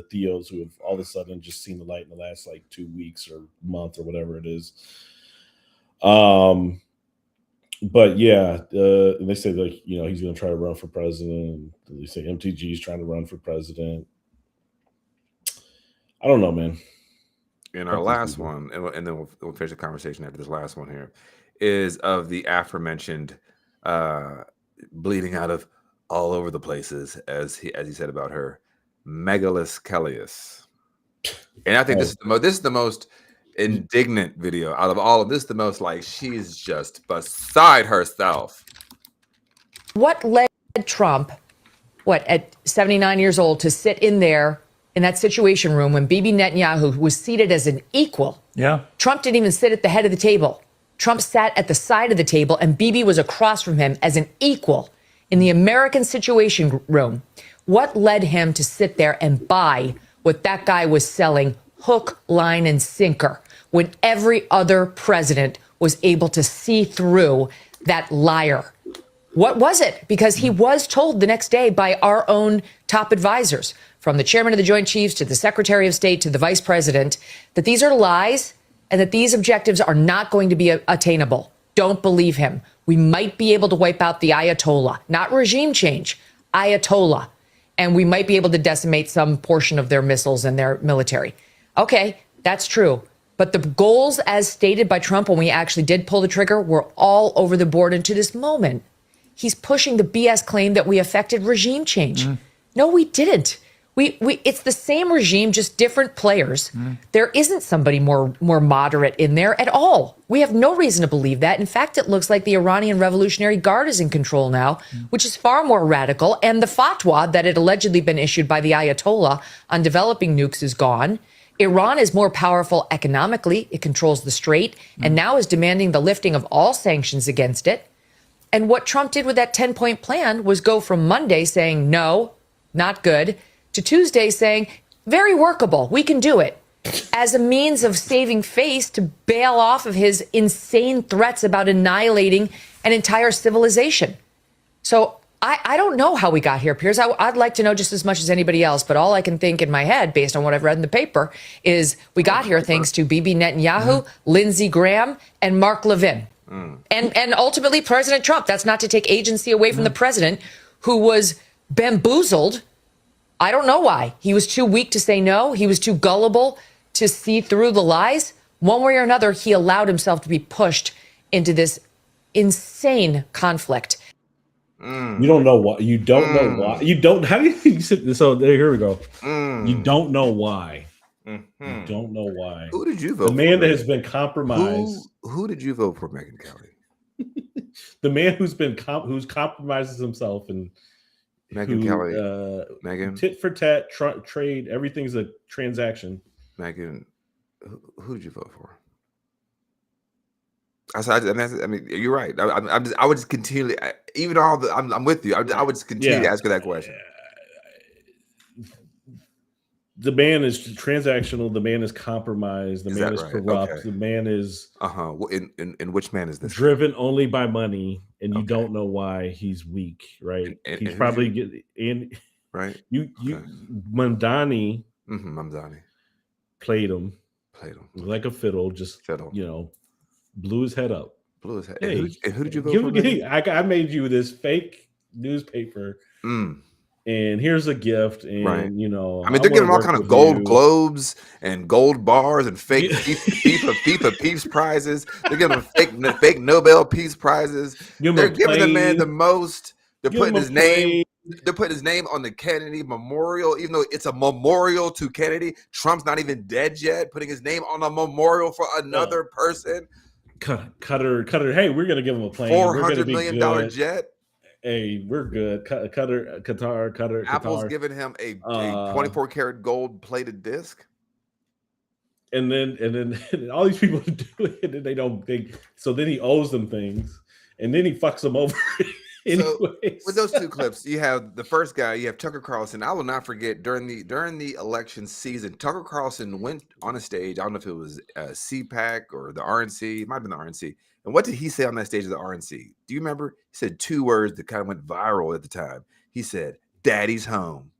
Theos who have all of a sudden just seen the light in the last like 2 weeks or month or whatever it is. But yeah, they say like he's going to try to run for president. They say MTG is trying to run for president. I don't know, man. In our last one, and then we'll finish the conversation after this last one here, is of the aforementioned bleeding out of all over the places, as he said about her, Megalus Kellius. And I think this is the most indignant video out of all of this, the most like she's just beside herself. What led Trump, at 79 years old, to sit in there in that situation room when Bibi Netanyahu was seated as an equal? Yeah. Trump didn't even sit at the head of the table. Trump sat at the side of the table, and Bibi was across from him as an equal in the American Situation Room. What led him to sit there and buy what that guy was selling hook, line, and sinker when every other president was able to see through that liar? What was it? Because he was told the next day by our own top advisors, from the chairman of the Joint Chiefs to the Secretary of State to the vice president, that these are lies and that these objectives are not going to be attainable. Don't believe him. We might be able to wipe out the Ayatollah, not regime change, Ayatollah. And we might be able to decimate some portion of their missiles and their military. Okay, that's true. But the goals as stated by Trump when we actually did pull the trigger were all over the board. And to this moment, he's pushing the BS claim that we affected regime change. No, we didn't. it's the same regime, just different players. There isn't somebody more moderate in there at all. We have no reason to believe that. In fact, it looks like the Iranian Revolutionary Guard is in control now, which is far more radical. And the fatwa that had allegedly been issued by the Ayatollah on developing nukes is gone. Iran is more powerful economically. It controls the strait and now is demanding the lifting of all sanctions against it. And what Trump did with that 10-point plan was go from Monday saying, no, not good, to Tuesday saying, very workable, we can do it, as a means of saving face to bail off of his insane threats about annihilating an entire civilization. So I don't know how we got here, Piers. I'd like to know just as much as anybody else, but all I can think in my head, based on what I've read in the paper, is we got here thanks to Bibi Netanyahu, Lindsey Graham, and Mark Levin. And ultimately President Trump. That's not to take agency away from the president, who was bamboozled. I don't know why. He was too weak to say no. He was too gullible to see through the lies. One way or another, he allowed himself to be pushed into this insane conflict. You don't know why. You don't know why. You don't. How do you sit? So here we go. You don't know why. You don't know why. Who did you vote for? The man that has been compromised. Who did you vote for, Megyn Kelly? The man who's compromises himself and Megyn Kelly. Megyn. Tit for tat, trade. Everything's a transaction. Megyn, who did you vote for? I mean, you're right. I would just continually, even all the. I'm with you. I would just continue to ask you that question. The man is transactional. The man is compromised. The man is corrupt. Okay. The man is And which man is this? Driven only by money, and you don't know why he's weak, right? And he's probably getting right. Mamdani. Mamdani played him like a fiddle. Just blew his head up. Hey, and who did you vote for? I made you this fake newspaper. And here's a gift, and I mean, they're giving all kind of gold globes and gold bars and fake FIFA Peace prizes. They're giving him fake Nobel Peace prizes. They're giving the man the most. They're putting his name. They're putting his name on the Kennedy Memorial, even though it's a memorial to Kennedy. Trump's not even dead yet. Putting his name on a memorial for another person. Cutter. Hey, we're gonna give him a plane. $400 million jet. Hey, we're good. Qatar. Apple's giving him a 24 karat gold plated disc. And then all these people do it, and then they don't think. So then he owes them things, and then he fucks them over. So with those two clips, you have the first guy, you have Tucker Carlson. I will not forget during the election season, Tucker Carlson went on a stage. I don't know if it was CPAC or the RNC. It might have been the RNC. And what did he say on that stage of the RNC? Do you remember? He said two words that kind of went viral at the time. He said, "Daddy's home."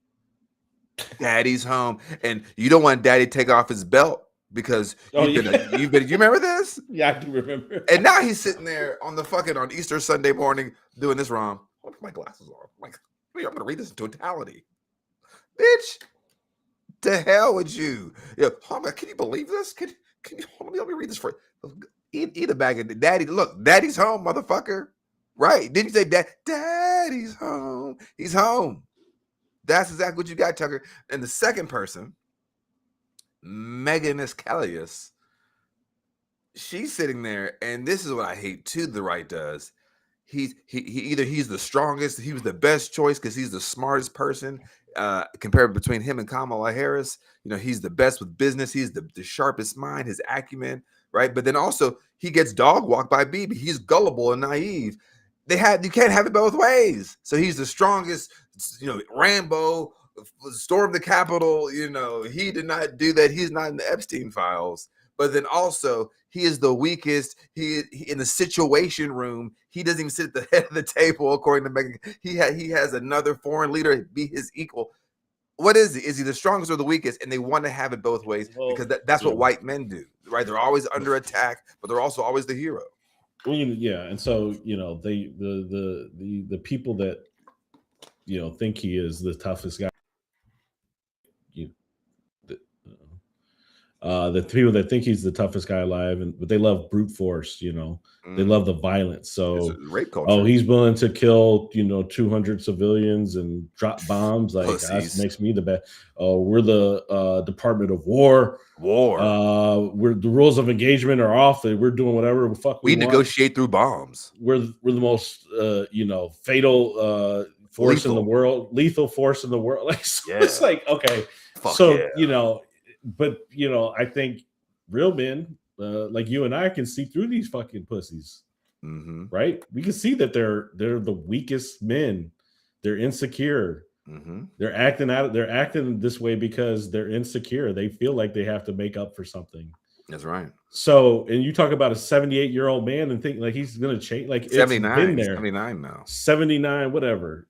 Daddy's home. And you don't want Daddy to take off his belt because you remember this? Yeah, I do remember. And now he's sitting there on Easter Sunday morning doing this wrong. I'll put my glasses on. I'm going to read this in totality. Bitch, to hell with you. Can you believe this? Can you let me read this for you? Eat a bag of daddy. Look, Daddy's home, motherfucker. Right? Didn't you say Daddy's home? He's home. That's exactly what you got, Tucker. And the second person, Megan Escalius, she's sitting there, and this is what I hate too. The right does. He's the strongest. He was the best choice because he's the smartest person. Compared between him and Kamala Harris, he's the best with business. He's the sharpest mind. His acumen. Right, but then also he gets dog walked by Bibi. He's gullible and naive. You can't have it both ways. So he's the strongest. Rambo stormed the Capitol. He did not do that. He's not in the Epstein files. But then also he is the weakest. He in the situation room. He doesn't even sit at the head of the table, according to Megan. He has another foreign leader be his equal. What is he? Is he the strongest or the weakest? And they want to have it both ways because that's what white men do, right? They're always under attack, but they're also always the hero. Well, and so the people that think he is the toughest guy. The people that think he's the toughest guy alive, but they love brute force. You know, they love the violence. It's So, rape culture. oh, he's willing to kill 200 civilians and drop bombs. Like Pussies. that makes me the best. Oh, we're the Department of War. We're the rules of engagement are off. And we're doing whatever the fuck we want. negotiate through bombs. We're the most fatal force in the world, lethal force in the world. Like it's like okay, but I think real men like you and I can see through these fucking pussies, right? We can see that they're the weakest men. They're insecure. They're acting this way because they're insecure. They feel like they have to make up for something. That's right. So, and you talk about a 78-year-old man and think like he's going to change. Like 79, it's been there. 79 now. 79, whatever.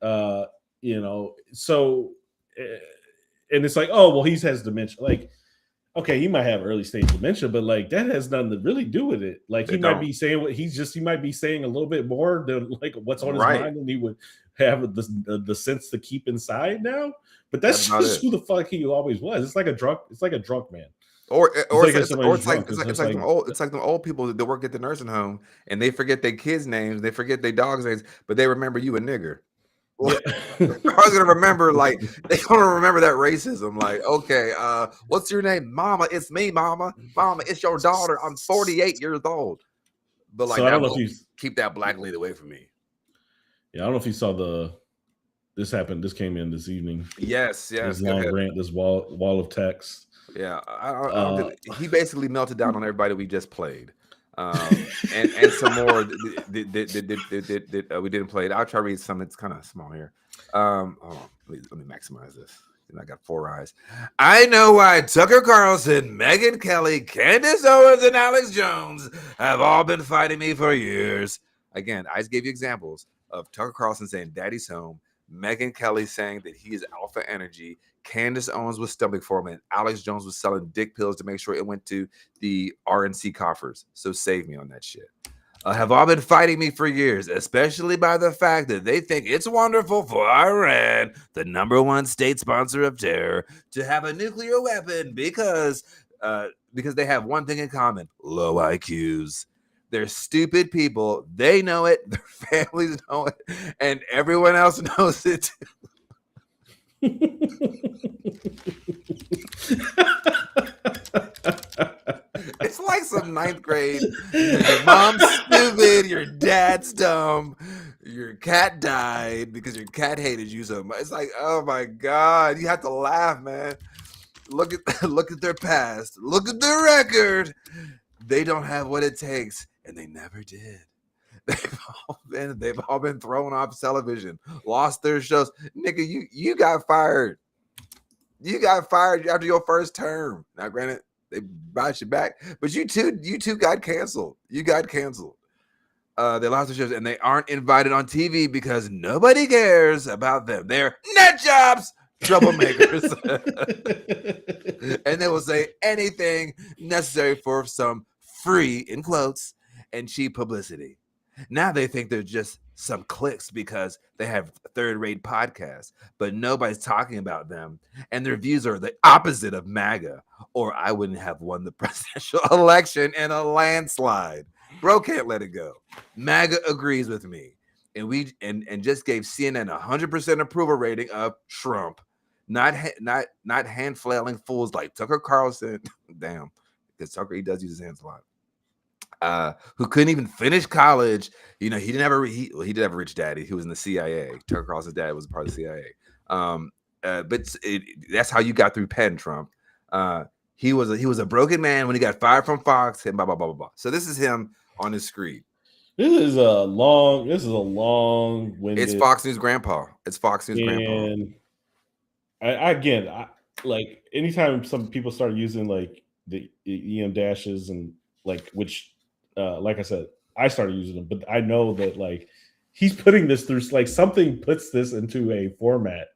So, and it's like, oh, well, he has dementia. Like, okay, he might have early stage dementia, but like that has nothing to really do with it. Like he might be saying he might be saying a little bit more than like what's on his mind than he would have the sense to keep inside now. But that's just who the fuck he always was. It's like a drunk man. It's like the old people that work at the nursing home and they forget their kids' names, they forget their dogs' names, but they remember you a nigger. Well, I was gonna remember, like they gonna remember that racism. Like, okay, what's your name, Mama? It's me, Mama. Mama, it's your daughter. I'm 48 years old. But like, so I don't know if you keep that black lady away from me. Yeah, I don't know if you saw this happened. This came in this evening. Yes. This long rant, this wall of text. Yeah, he basically melted down on everybody we just played, and some more we didn't play it. I'll try to read some. It's kind of small here. Hold on, let me maximize this. And I got 4 eyes. I know why Tucker Carlson, Megyn Kelly, Candace Owens, and Alex Jones have all been fighting me for years. Again, I just gave you examples of Tucker Carlson saying "Daddy's home," Megyn Kelly saying that he is alpha energy. Candace Owens was stumbling for him, and Alex Jones was selling dick pills to make sure it went to the RNC coffers. So save me on that shit. Have all been fighting me for years, especially by the fact that they think it's wonderful for Iran, the #1 state sponsor of terror, to have a nuclear weapon because they have one thing in common: low IQs. They're stupid people. They know it. Their families know it, and everyone else knows it too. It's like some 9th grade. Your mom's stupid, your dad's dumb, your cat died because your cat hated you so much. It's like, oh my God, you have to laugh, man. Look at their past. Look at their record. They don't have what it takes, and they never did. They've all been thrown off television, lost their shows. Nigga, you got fired. You got fired after your first term. Now, granted, they brought you back, but you two got canceled. You got canceled. They lost their shows, and they aren't invited on TV because nobody cares about them. They're net jobs, troublemakers, and they will say anything necessary for some free, in quotes, and cheap publicity. Now they think they're just some clicks because they have third-rate podcasts, but nobody's talking about them, and their views are the opposite of MAGA, or I wouldn't have won the presidential election in a landslide. Bro can't let it go. MAGA agrees with me, and just gave CNN 100% approval rating of Trump, not hand-flailing fools like Tucker Carlson. Damn, because Tucker, he does use his hands a lot. Who couldn't even finish college. He didn't have he did have a rich daddy. He was in the CIA. Tucker Carlson's dad was a part of the CIA. But that's how you got through Penn, Trump. He was a broken man when he got fired from Fox and blah blah blah blah blah. So this is him on his screen. This is a long winded. It's Fox News Grandpa. It's Fox News Grandpa. And I like anytime some people start using like the EM dashes and like which. Like I said, I started using them, but I know that like he's putting this through like something puts this into a format.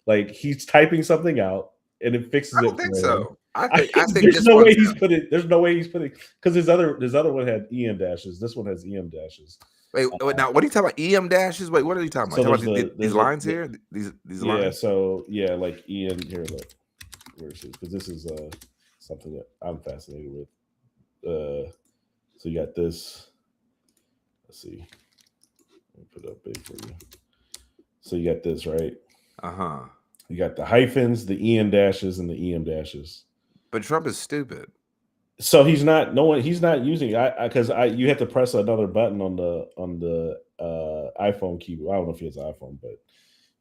Like he's typing something out and it fixes it. I don't think so. I think there's no way he's putting. There's no way he's putting because his other one had EM dashes. This one has EM dashes. Wait, now what are you talking about? EM dashes? Wait, what are you talking about? So these lines here? These lines? Yeah. So yeah, like EM here. Look, where is it? Because this is something that I'm fascinated with. So you got this. Let's see. Let me put it up big for you. So you got this, right? You got the hyphens, the EM dashes, and the EM dashes. But Trump is stupid. So he's not using because you have to press another button on the iPhone keyboard. I don't know if he has an iPhone, but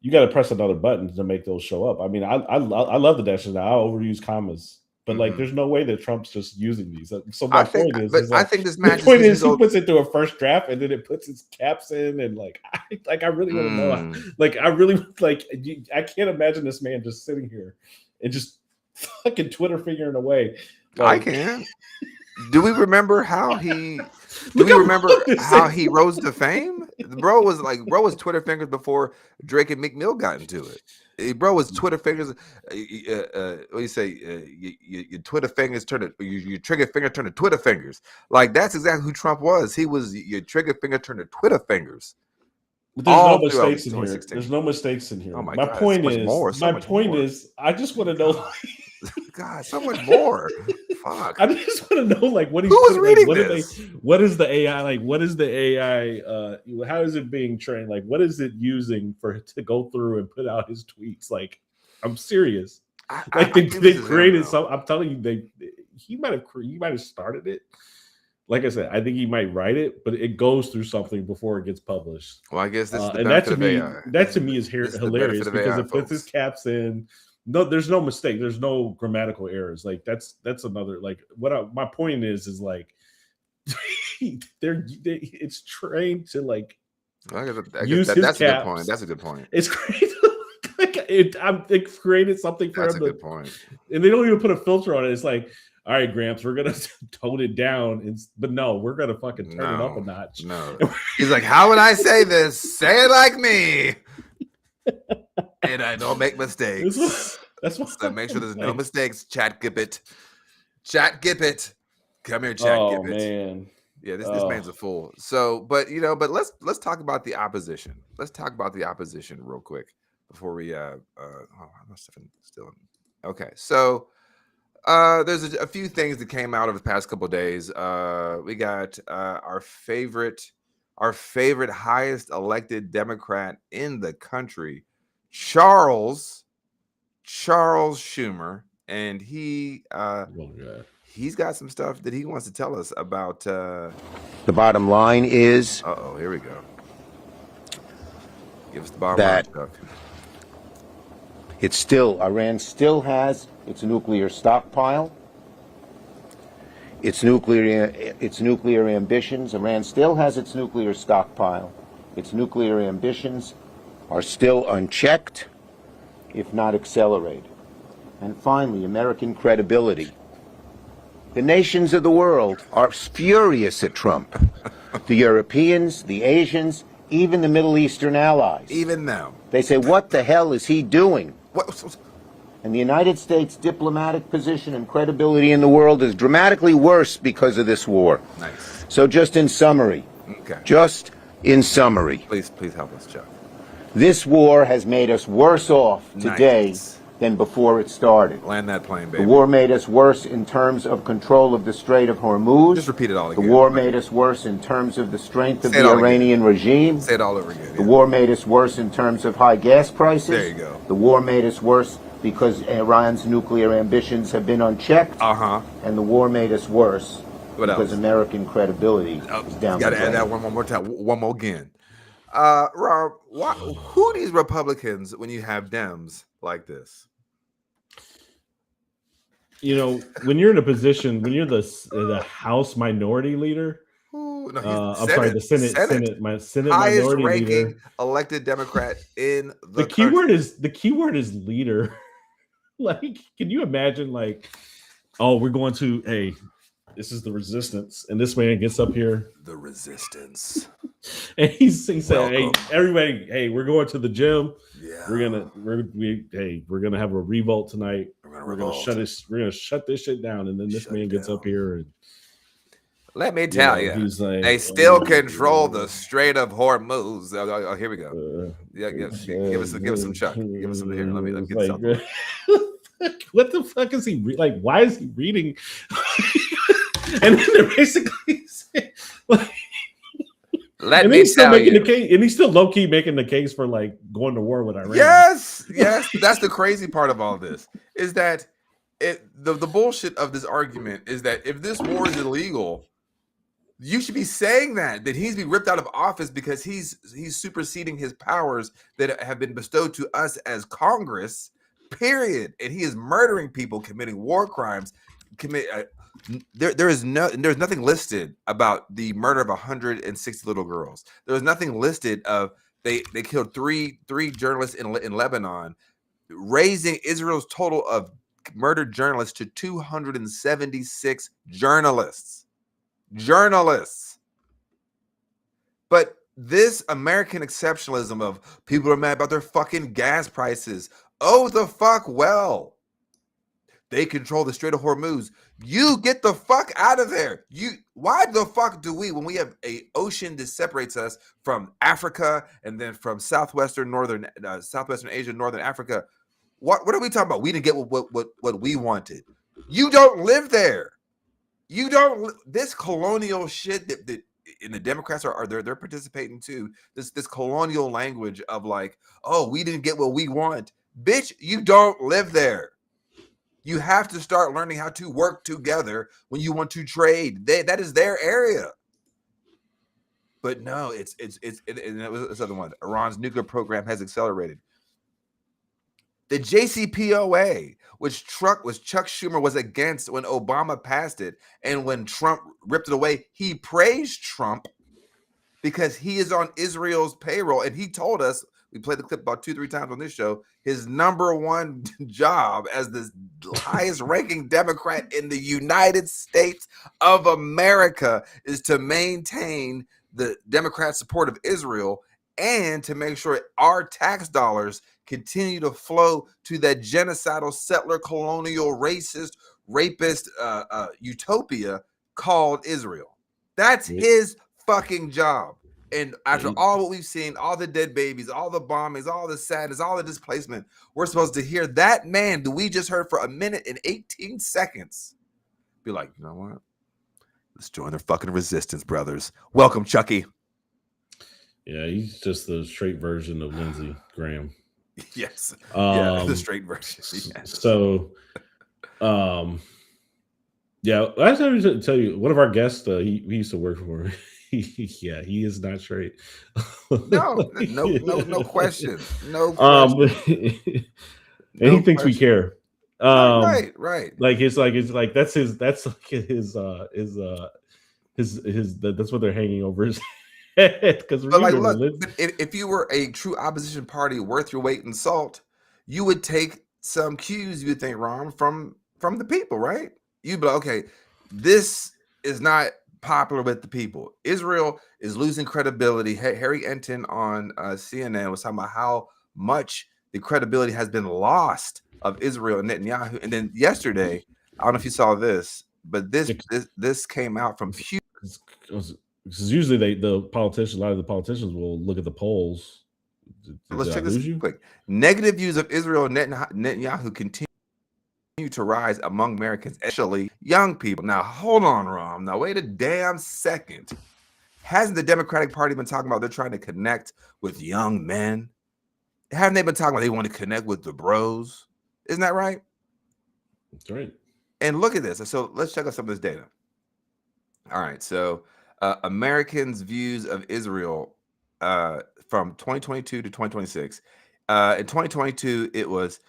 you got to press another button to make those show up. I mean, I love the dashes now. I overuse commas, but like, there's no way that Trump's just using these. So my point is, I think this match. The point is, he puts it through a first draft, and then it puts its caps in, and I really want to know. Like, I really like. I can't imagine this man just sitting here and just fucking Twitter fingering away. I can. Do we remember how he? Do we remember how he rose to fame? Bro was Twitter fingers before Drake and Meek Mill got into it. Bro was Twitter fingers. What do you say? Your Twitter fingers turn to your trigger finger turn to Twitter fingers. Like, that's exactly who Trump was. He was your trigger finger turned to Twitter fingers. But there's no mistakes in here. There's no mistakes in here. Oh my point is, I just want to know. God, so much more. Fuck. I just want to know, like, what he's Who was reading this? What is the AI like? What is the AI? How is it being trained? Like, what is it using to go through and put out his tweets? Like, I'm serious. They created some. I'm telling you, he might have started it. Like I said, I think he might write it, but it goes through something before it gets published. Well, I guess this is the and that to me is hilarious because it puts his caps in. No, there's no mistake. There's no grammatical errors. Like, that's another, like, my point is like it's trained to like use his that's caps. A good point. That's a good point. It's crazy. It created something for that's him. That's a good point. And they don't even put a filter on it. It's like, all right, Gramps, we're gonna tone it down, but no, we're gonna fucking turn it up a notch. No, he's like, how would I say this? Say it like me. And I don't make mistakes. That's what. So make sure there's no mistakes. Chat Gibbet. Come here, Chat Gibbet. Oh man. Yeah, this man's a fool. So, but let's talk about the opposition. Let's talk about the opposition real quick before we I must have been still. Okay, so there's a few things that came out over the past couple of days. We got our favorite highest elected Democrat in the country, Charles Schumer, and he's got some stuff that he wants to tell us about. The bottom line is, here we go. Give us the bottom line, Chuck. Iran still has its nuclear stockpile, its nuclear ambitions. Iran still has its nuclear stockpile. Its nuclear ambitions are still unchecked, if not accelerated. And finally, American credibility. The nations of the world are furious at Trump. The Europeans, the Asians, even the Middle Eastern allies. Even them. They say, what the hell is he doing? What? And the United States' diplomatic position and credibility in the world is dramatically worse because of this war. Nice. So just in summary. Okay. Just in summary. Please help us, Chuck. This war has made us worse off today than before it started. Land that plane, baby. The war made us worse in terms of control of the Strait of Hormuz. Just repeat it all again. The war made us worse in terms of the strength of the Iranian regime. Say it all over again. The war made us worse in terms of high gas prices. There you go. The war made us worse because Iran's nuclear ambitions have been unchecked. And the war made us worse because American credibility is down the drain. Got to add that one more time. One more again. Rob, who are these Republicans when you have Dems like this? You know, when you're in a position, when you're the House Minority Leader, the Senate highest Minority ranking Leader, elected Democrat in the keyword is leader. Like, can you imagine? Like, we're going to this is the resistance, and this man gets up here, the resistance, and he said, "Hey, everybody, we're going to the gym. Yeah, we're gonna have a revolt tonight. We're gonna shut this shit down." And then this man gets up here and let me tell you, he's like, they still control the Strait of Hormuz. Here we go. Give us some Chuck. Give us some here. Let me get something. What the fuck is he like? Why is he reading? And then they're basically saying, like, Let and me he's still tell making you. the case, and he's still low key making the case for like going to war with Iran. Yes. That's the crazy part of all this is that the bullshit of this argument is that if this war is illegal, you should be saying that he's be ripped out of office because he's superseding his powers that have been bestowed to us as Congress. Period. And he is murdering people, committing war crimes. There's nothing listed about the murder of 160 little girls. There was nothing listed of they killed three journalists in Lebanon, raising Israel's total of murdered journalists to 276 journalists. But this American exceptionalism of people are mad about their fucking gas prices. Oh, the fuck well. They control the Strait of Hormuz. You get the fuck out of there. Why the fuck do we, when we have a ocean that separates us from Africa and then from southwestern Asia, northern Africa? What are we talking about? We didn't get what we wanted. You don't live there. You don't. This colonial shit that and the Democrats are they're participating too. This colonial language of like, oh, we didn't get what we want. Bitch, you don't live there. You have to start learning how to work together when you want to trade. That is their area. But no, it's and it was this other one. Iran's nuclear program has accelerated. The JCPOA, which Chuck Schumer was against when Obama passed it, and when Trump ripped it away, he praised Trump because he is on Israel's payroll, and he told us, we played the clip about 2-3 times on this show, his number one job as the highest ranking Democrat in the United States of America is to maintain the Democrat support of Israel and to make sure our tax dollars continue to flow to that genocidal, settler, colonial, racist, rapist utopia called Israel. That's his fucking job. And after all what we've seen, all the dead babies, all the bombings, all the sadness, all the displacement, we're supposed to hear that man that we just heard for 1 minute and 18 seconds be like, you know what? Let's join the fucking resistance, brothers. Welcome, Chucky. Yeah, he's just the straight version of Lindsey Graham. Yes. The straight version. Yes. So, yeah, I have to tell you, one of our guests, he used to work for. Yeah, he is not straight. No question. No question. And he thinks we care. Right. Like it's like that's like his that's what they're hanging over his head. Because if you were a true opposition party worth your weight in salt, you would take some cues, you would think, Ron, from the people, right? You'd be like, okay, this is not popular with the people. Israel is losing credibility. Harry Enton on CNN was talking about how much the credibility has been lost of Israel and Netanyahu. And then yesterday, I don't know if you saw this, but this came out from Pew. Because usually a lot of the politicians will look at the polls. Let's check this quick. Negative views of Israel and Netanyahu continue to rise among Americans, especially young people. Now, hold on, Rom. Now, wait a damn second. Hasn't the Democratic Party been talking about they're trying to connect with young men? Haven't they been talking about they want to connect with the bros? Isn't that right? That's right. And look at this. So let's check out some of this data. All right. So Americans' views of Israel from 2022 to 2026. In 2022, it was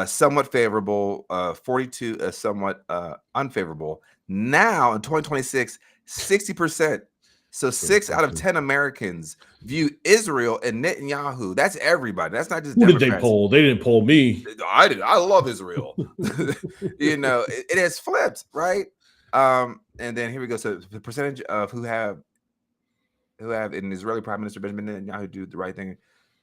somewhat favorable, 42 somewhat unfavorable. Now in 2026, 60%. So 6 out of 10 Americans view Israel and Netanyahu. That's everybody. That's not just Who Democrats. did they poll? They didn't poll me. I did. I love Israel. You know, it has flipped, right? And then here we go. So the percentage of who have an Israeli Prime Minister Benjamin Netanyahu do the right thing.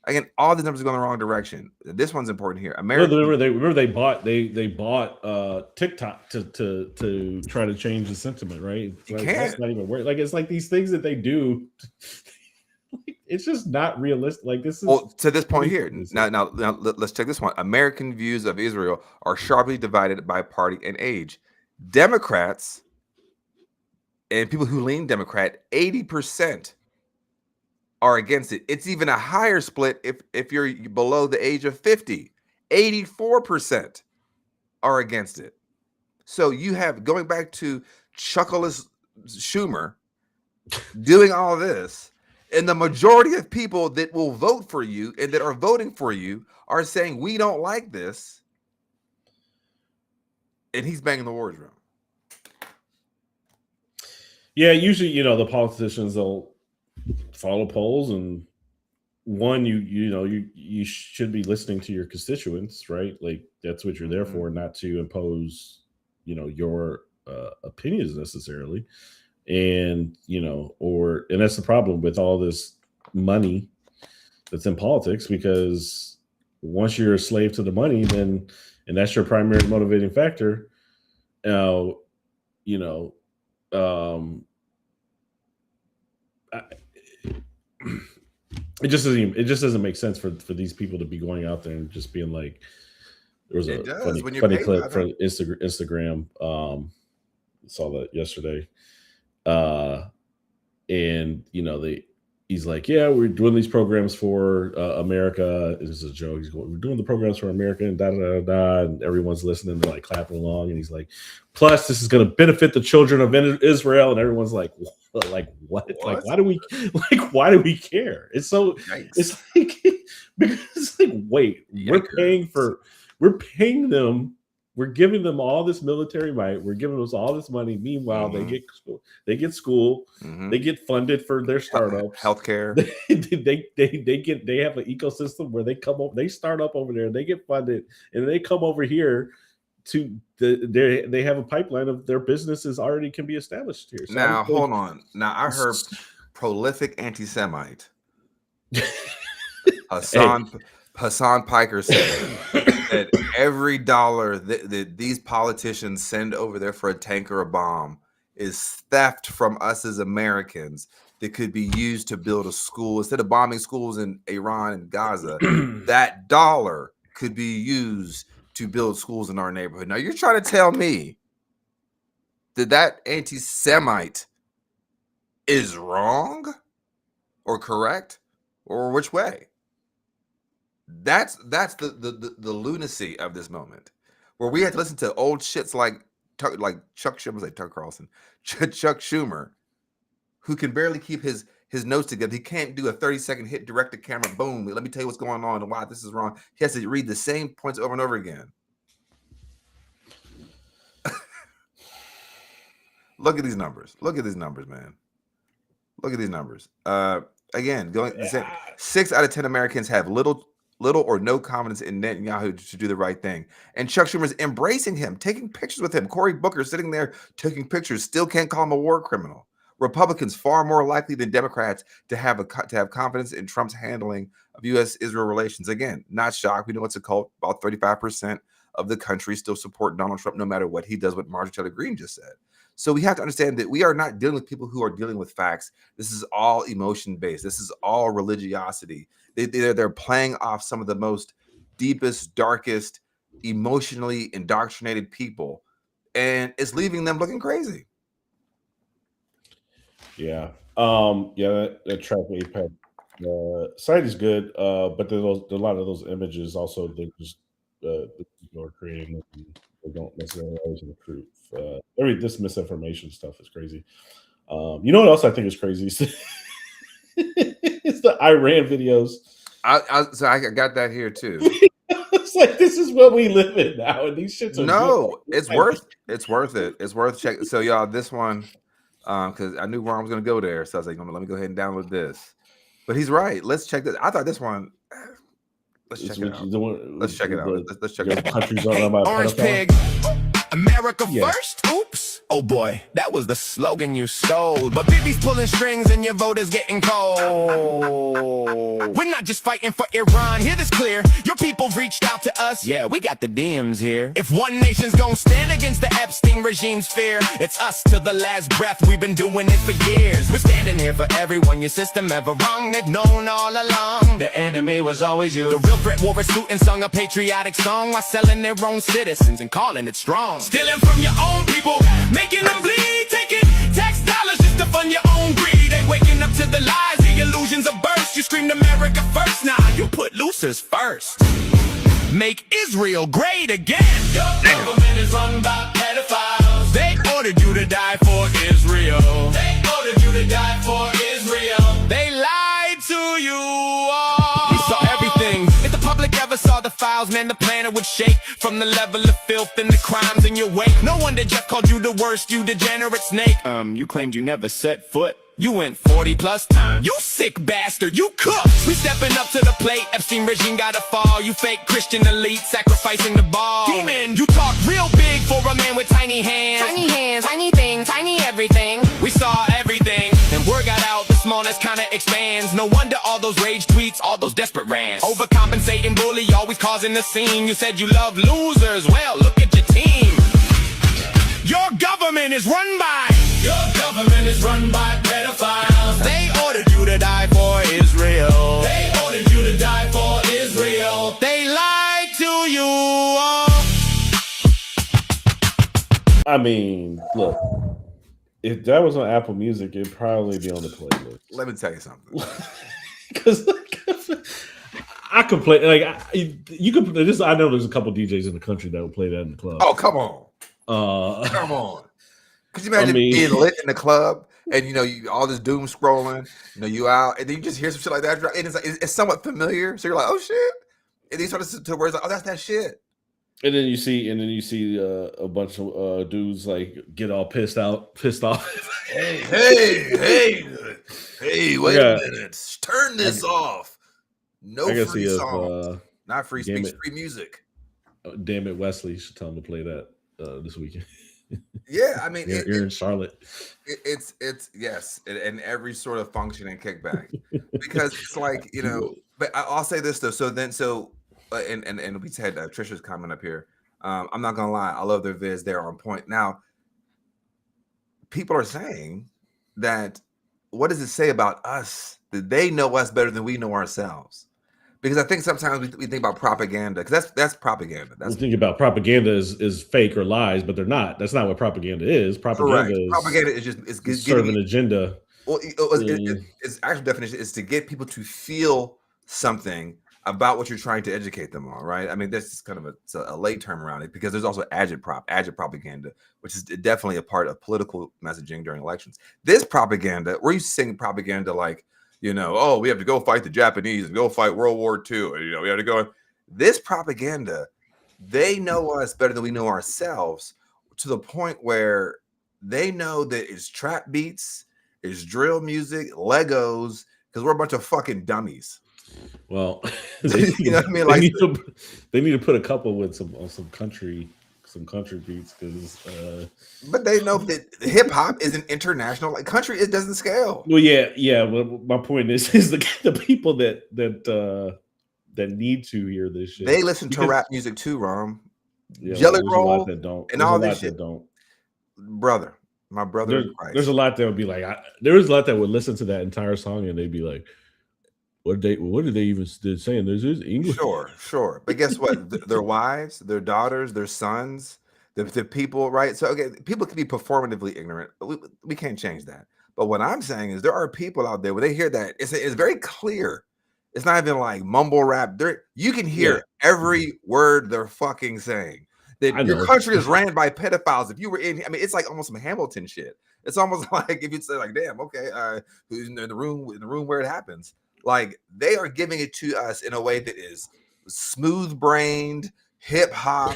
Again, all the numbers are going the wrong direction. This one's important here. Remember they bought TikTok to try to change the sentiment, right? You like, can't. That's not even work. Like it's like these things that they do. it's just not realistic. Like this is well, to this point here. ridiculous. Now, let's check this one. American views of Israel are sharply divided by party and age. Democrats and people who lean Democrat, 80% are against it. It's even a higher split if you're below the age of 50. 84% are against it. So you have, going back to Chuckleless Schumer doing all this, and the majority of people that will vote for you and that are voting for you are saying we don't like this, and he's banging the war drum. Yeah, usually, the politicians, they'll follow polls, and one, you should be listening to your constituents, right? Like that's what you're there for, not to impose, your opinions necessarily. And, and that's the problem with all this money that's in politics, because once you're a slave to the money, then, and that's your primary motivating factor, it just doesn't make sense for these people to be going out there and just being like, there was a funny clip from Instagram. Saw that yesterday. And he's like, yeah, we're doing these programs for America. This is a joke. He's going, we're doing the programs for America, and and everyone's listening. They're like clapping along, and he's like, plus this is going to benefit the children of Israel, and everyone's like what? Like why do we care? It's so Yikes. It's like because it's like, wait, Yikers. we're paying them. We're giving them all this military might. We're giving us all this money. Meanwhile, they get school. They get funded for their startups, healthcare. They have an ecosystem where they come up. They start up over there. They get funded, and they come over here to they have a pipeline of their businesses already can be established here. So now hold on. Now I heard prolific anti-Semite Hassan Piker said that every dollar that these politicians send over there for a tank or a bomb is theft from us as Americans that could be used to build a school. Instead of bombing schools in Iran and Gaza, that dollar could be used to build schools in our neighborhood. Now you're trying to tell me that anti-Semite is wrong or correct, or which way? That's the lunacy of this moment, where we have to listen to old shits like Chuck Schumer, like Tucker Carlson, Chuck Schumer, who can barely keep his notes together. He can't do a 30-second hit, direct to camera, boom. Let me tell you what's going on and why this is wrong. He has to read the same points over and over again. Look at these numbers. Look at these numbers, man. Look at these numbers. Again, 6 out of 10 Americans have little or no confidence in Netanyahu to do the right thing. And Chuck Schumer's embracing him, taking pictures with him. Cory Booker sitting there taking pictures, still can't call him a war criminal. Republicans far more likely than Democrats to have confidence in Trump's handling of U.S.-Israel relations. Again, not shocked. We know it's a cult. About 35% of the country still support Donald Trump, no matter what he does, what Marjorie Taylor Greene just said. So we have to understand that we are not dealing with people who are dealing with facts. This is all emotion-based. This is all religiosity. They're playing off some of the most deepest, darkest, emotionally indoctrinated people, and it's leaving them looking crazy. Yeah. That track APEC site is good, but there's a lot of those images also that just the people are creating, they don't necessarily always the truth. This misinformation stuff is crazy. You know what else I think is crazy? It's the Iran videos. So I got that here too. It's like, this is what we live in now, and these shits are good. It's worth it. It's worth checking. So y'all, this one, because I knew where I was gonna go there, so I was like, let me go ahead and download this. But he's right. Let's check this. I thought this one. Let's check it out. Let's check it out. Let's check it out. Countries on my Orange pig. America first. Oops. Oh boy, that was the slogan you stole. But Bibi's pulling strings and your vote is getting cold. We're not just fighting for Iran, hear this clear. Your people reached out to us, yeah, we got the DMs here. If one nation's gonna stand against the Epstein regime's fear, it's us till the last breath, we've been doing it for years. We're standing here for everyone your system ever wrong. They've known all along, the enemy was always you. The real threat wore a suit and sung a patriotic song while selling their own citizens and calling it strong. Stealing from your own people, making them bleed, taking tax dollars just to fund your own greed. They waking up to the lies, the illusions of burst. You screamed America first, nah, you put losers first. Make Israel great again. Your government is run by pedophiles. They ordered you to die for Israel. They ordered you to die for Israel. They lied to you all. We saw everything. If the public ever saw the files, man, the planet would shake from the level of filth and the crimes in your wake. No wonder Jeff called you the worst, you degenerate snake. You claimed you never set foot. You went 40 plus times. You sick bastard, you cooked. We stepping up to the plate. Epstein regime gotta fall. You fake Christian elite sacrificing the ball. Demon, you talk real big for a man with tiny hands. Tiny hands, tiny things, tiny everything. We saw everything, and word got out. The smallness kinda expands. No wonder all those rage tweets, all those desperate rants. Overcompensating bully, always causing the scene. You said you love losers. Well, look at your team. Your government is run by. Your government is run by pedophiles. They ordered you to die for Israel. They ordered you to die for Israel. They lied to you all. I mean, look, if that was on Apple Music, it'd probably be on the playlist. Let me tell you something. Because I could play, like, you could. This, I know there's a couple DJs in the country that would play that in the club. Oh, come on. Come on. Could you imagine being lit in the club and you all this doom scrolling, you out, and then you just hear some shit like that, and it's somewhat familiar, so you're like, oh shit, and then you start to words like, oh, that's that shit. And then you see a bunch of dudes like get all pissed off. Hey, wait a minute, turn this off. No free songs, not free speech, free music. Damn it, Wesley, you should tell him to play that this weekend. Yeah, I mean, you're in Charlotte. It's yes, and every sort of function and kickback, because it's like But I'll say this though. And we had Trisha's comment up here. I'm not gonna lie, I love their vids. They're on point. Now, people are saying that. What does it say about us that they know us better than we know ourselves? Because I think sometimes we think about propaganda, because that's propaganda. We think about propaganda is fake or lies, but they're not. That's not what propaganda is. Propaganda is just serve an agenda. Well, its actual definition is to get people to feel something about what you're trying to educate them on, right? I mean, this is kind of a late term around it, because there's also agit propaganda, which is definitely a part of political messaging during elections. This propaganda, we're used to saying propaganda like, oh, we have to go fight the Japanese and go fight World War II. And, we have to go. This propaganda, they know us better than we know ourselves, to the point where they know that it's trap beats, it's drill music, Legos, because we're a bunch of fucking dummies. Well, you know what I mean? Like they need to put a couple with some country beats, because but they know that hip hop is an international, like, country. It doesn't scale. Well, yeah. Well, my point is the people that need to hear this shit. They listen to rap music too, Rom. Yeah, Jelly Roll that don't, and all this shit. Brother, my brother. There's a lot that would be like. There was a lot that would listen to that entire song and they'd be like, What did they even saying? There's English. Sure. But guess what? Their wives, their daughters, their sons, the people, right? So, okay, people can be performatively ignorant. We can't change that. But what I'm saying is there are people out there, when they hear that, it's very clear. It's not even like mumble rap. You can hear every word they're fucking saying. That your country is ran by pedophiles. If you were in, I mean, it's like almost some Hamilton shit. It's almost like if you'd say like, damn, okay, who's in the room where it happens. Like, they are giving it to us in a way that is smooth-brained, hip-hop,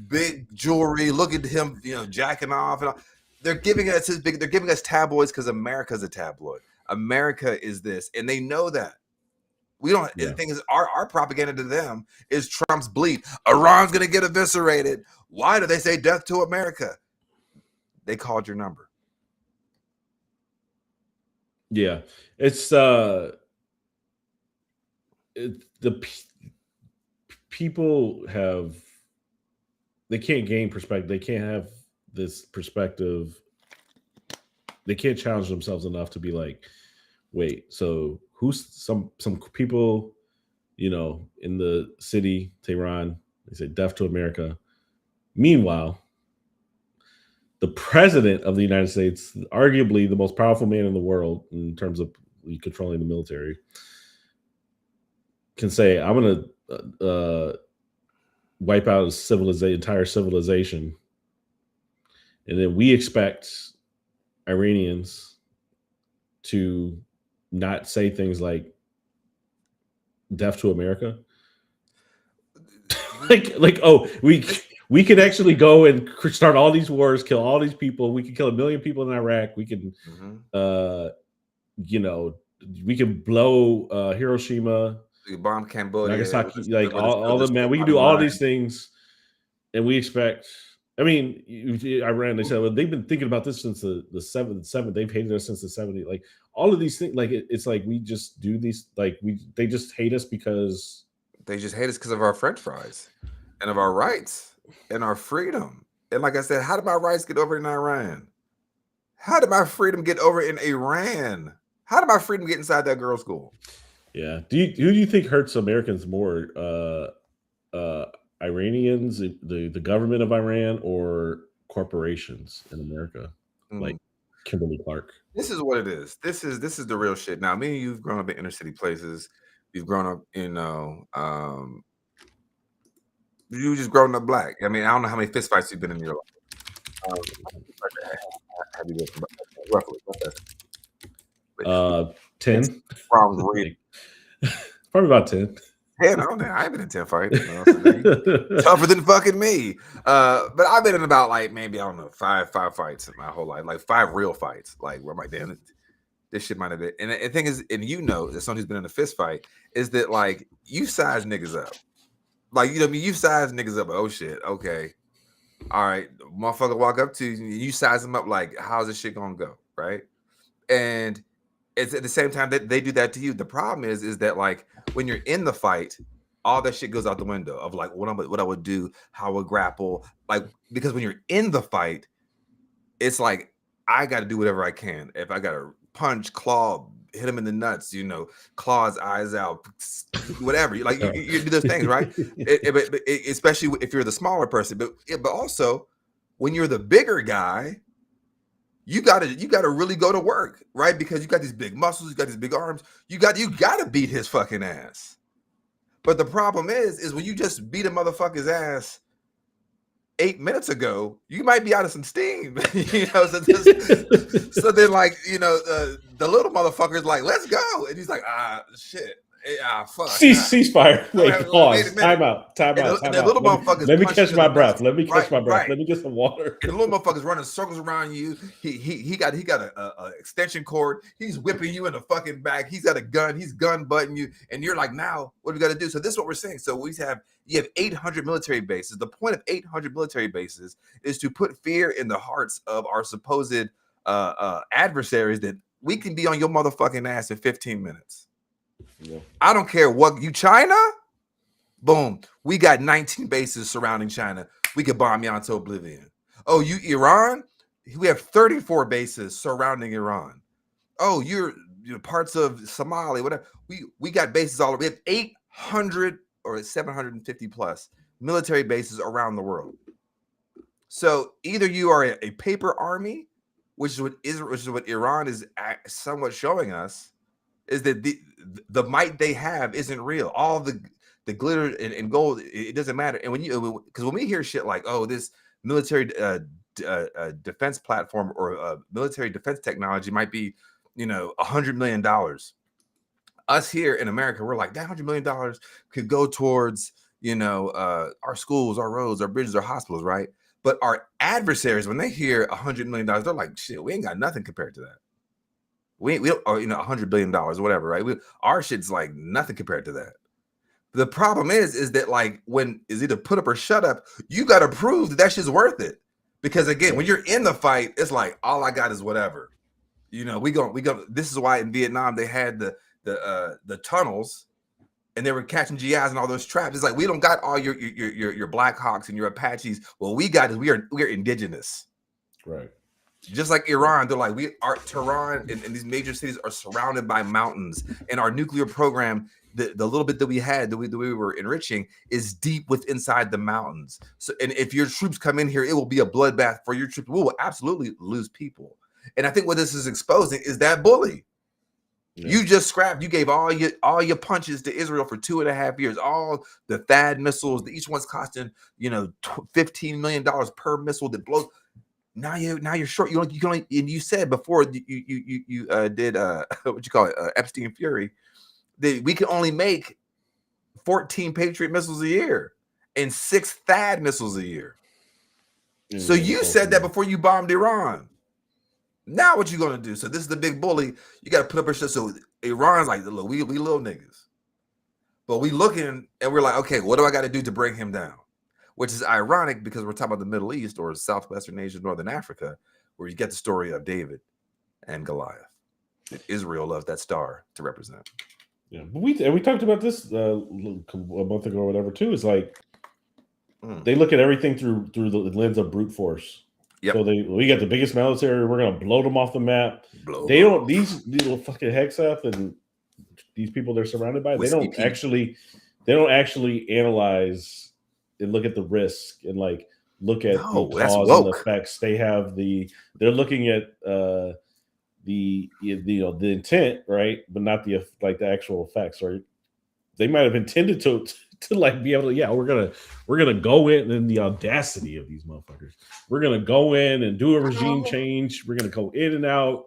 big jewelry. Look at him, jacking off. And all. They're giving us they're giving us tabloids because America's a tabloid. America is this, and they know that. We don't. The thing is, our propaganda to them is Trump's bleep. Iran's gonna get eviscerated. Why do they say death to America? they called your number. Yeah, it's people have, they can't gain perspective. They can't have this perspective. They can't challenge themselves enough to be like, wait, so who's some people, you know, in the city, Tehran, they say death to America. Meanwhile, the president of the United States, arguably the most powerful man in the world in terms of controlling the military, can say, I'm going to wipe out entire civilization. And then we expect Iranians to not say things like death to America. like, oh, we could actually go and start all these wars, kill all these people. We could kill 1 million people in Iraq. We can, you know, we can blow Hiroshima, bomb Cambodia, Nagasaki, like all the man. We can do all these things, and we expect. I mean, Iran. They said, well, they've been thinking about this since the 7th. They've hated us since the 70s. Like all of these things. Like it's like we just do these. Like they just hate us because of our French fries and of our rights and our freedom. And like I said, how did my rights get over in Iran? How did my freedom get over in Iran? How did my freedom get inside that girls' school? Yeah. Who do you think hurts Americans more? Iranians, the government of Iran, or corporations in America, like Kimberly Clark? This is what it is. This is the real shit. Now, me and you've grown up in inner city places. You've grown up, you know, you just grown up black. I mean, I don't know how many fist fights you've been in your life. Have you been roughly? 10. Probably about 10. 10, I don't know. I ain't been in 10 fights. You know, tougher than fucking me. But I've been in about like maybe, I don't know, five fights in my whole life. Like 5 real fights. Like where I'm like, damn, this shit might have been. And the thing is, and you know, as someone who's been in a fist fight, is that like you size niggas up. Like, you know what I mean? You size niggas up. Oh shit, okay. All right. Motherfucker walk up to you, you size them up like, how's this shit gonna go? Right. And it's at the same time that they do that to you. The problem is that like when you're in the fight, all that shit goes out the window of like what I would do, how I would grapple. Like, because when you're in the fight, it's like I got to do whatever I can. If I got to punch, claw, hit him in the nuts, you know, claw his eyes out, whatever. Like you do those things, right? Especially if you're the smaller person, but also when you're the bigger guy, you gotta really go to work, right? Because you got these big muscles, you got these big arms, you gotta beat his fucking ass. But the problem is when you just beat a motherfucker's ass 8 minutes ago, you might be out of some steam, you know. So then, like, you know, the little motherfucker's like, "Let's go," and he's like, shit, fuck." Ceasefire. Wait, pause. Time out. Little motherfuckers. Let me catch my breath. Let me catch my breath. Let me get some water. And the little motherfucker's running circles around you. He got a extension cord. He's whipping you in the fucking back. He's got a gun. He's gun butting you, and you're like, now what do we got to do? So this is what we're saying. So you have 800 military bases. The point of 800 military bases is to put fear in the hearts of our supposed adversaries that we can be on your motherfucking ass in 15 minutes. Yeah. I don't care what you, China, boom, we got 19 bases surrounding China. We could bomb you into oblivion. Oh, you Iran, we have 34 bases surrounding Iran. Oh, you're parts of Somalia, whatever. We got bases all over. We have 800 or 750 plus military bases around the world. So either you are a paper army, which is what Iran is somewhat showing us, is that the might they have isn't real. All the glitter and gold, it doesn't matter. And because when we hear shit like, oh, this military defense platform or military defense technology might be, you know, $100 million. Us here in America, we're like, that $100 million could go towards, you know, our schools, our roads, our bridges, our hospitals, right? But our adversaries, when they hear $100 million, they're like, shit, we ain't got nothing compared to that. We don't, or, you know, $100 billion or whatever, right? Our shit's like nothing compared to that. The problem is that like when is either put up or shut up, you got to prove that shit's worth it. Because again, when you're in the fight, it's like all I got is whatever. You know, we go. This is why in Vietnam they had the tunnels, and they were catching GIs and all those traps. It's like we don't got all your Black Hawks and your Apaches. What we got is we're indigenous, right? Just like Iran, they're like Tehran and these major cities are surrounded by mountains, and our nuclear program, the little bit that we had, that we were enriching, is deep inside the mountains. So, and if your troops come in here, it will be a bloodbath for your troops. We will absolutely lose people. And I think what this is exposing is that bully. Yeah. You just scrapped. You gave all your punches to Israel for 2.5 years. All the THAAD missiles, each one's costing $15 million per missile that blows. Now you're short. You can only, and you said before you did what you call it, Epstein Fury, that we can only make 14 Patriot missiles a year and 6 THAAD missiles a year. So you said that before you bombed Iran. Now what you gonna do? So this is the big bully. You got to put up a shit. So Iran's like, look, we little niggas, but we looking and we're like, okay, what do I got to do to bring him down? Which is ironic because we're talking about the Middle East or Southwestern Asia, Northern Africa, where you get the story of David and Goliath. And Israel loves that star to represent. Yeah, but we talked about this a month ago or whatever too. It's like they look at everything through the lens of brute force. Yep. So we got the biggest military. We're gonna blow them off the map. These little fucking Hexath and these people they're surrounded by. They don't actually analyze and look at the risk and like look at the cause and the effects. They're looking at the intent, right, but not the actual effects, right? They might have intended to like be able to, we're gonna go in, and the audacity of these motherfuckers. We're gonna go in and do a regime change. We're gonna go in and out,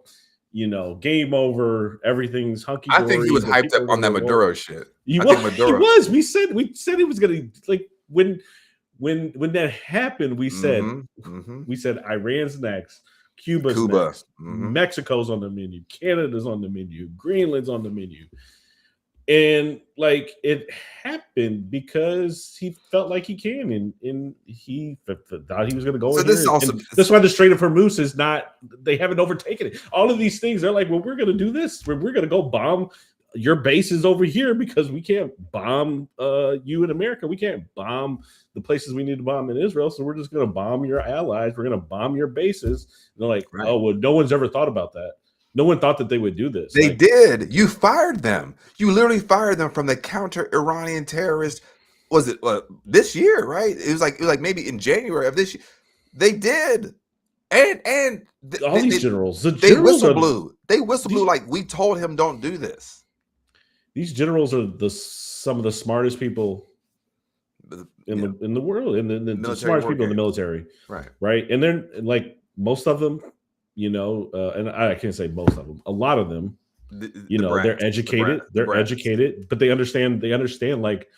game over, everything's hunky dory. I think he was hyped up on that Maduro shit. He was. We said he was gonna, like, when that happened, we said Iran's next, Cuba's next, Mexico's on the menu, Canada's on the menu, Greenland's on the menu. And like it happened because he felt like he can, and he thought he was going to go. So in this here. Also, that's why the Strait of Hormuz is not. They haven't overtaken it. All of these things, they're like, well, we're going to do this. We're going to go bomb your bases over here because we can't bomb you in America. We can't bomb the places we need to bomb in Israel. So we're just going to bomb your allies. We're going to bomb your bases. And they're like, oh well, no one's ever thought about that. No one thought that they would do this. They did. You fired them. You literally fired them from the counter-Iranian terrorist. Was it this year? Right? It was like maybe in January of this year. They did, and all these generals. They whistle blew. They whistle blew like we told him don't do this. These generals are some of the smartest people in the world, in the smartest people in the military. Right, and they're like most of them. And I can't say most of them. A lot of them, they're educated. They're educated, but they understand like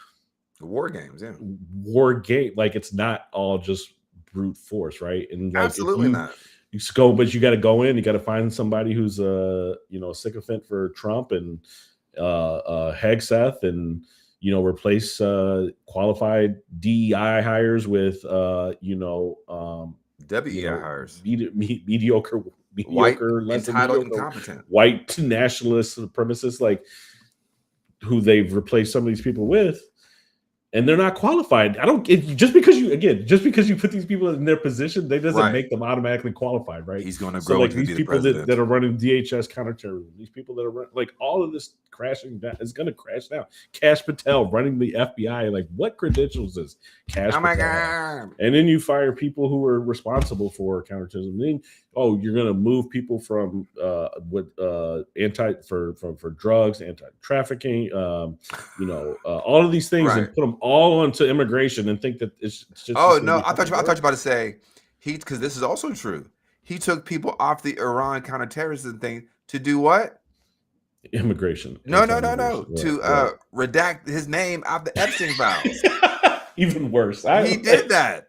the war games. Yeah, war game. Like it's not all just brute force, right? And like, absolutely not. You go, but you got to go in. You got to find somebody who's a sycophant for Trump and Hegseth, and replace qualified DEI hires with WEI hires, mediocre, white, less entitled, incompetent, white nationalist supremacists, like who they've replaced some of these people with, and they're not qualified. Just because you put these people in their position, they doesn't make them automatically qualified, right? He's going to grow. Like these people that are running DHS counterterrorism, these people that are like all of this crashing down is going to crash down. Kash Patel running the FBI, like what credentials is Kash Patel? My God! And then you fire people who are responsible for counterterrorism. Then you're going to move people from for drugs, anti-trafficking, all of these things, and put them all onto immigration and think that it's just. Oh no! I thought you were about to say because this is also true. He took people off the Iran counterterrorism thing to do what? Immigration. No. To redact his name out the Epstein files. Even worse. He did that.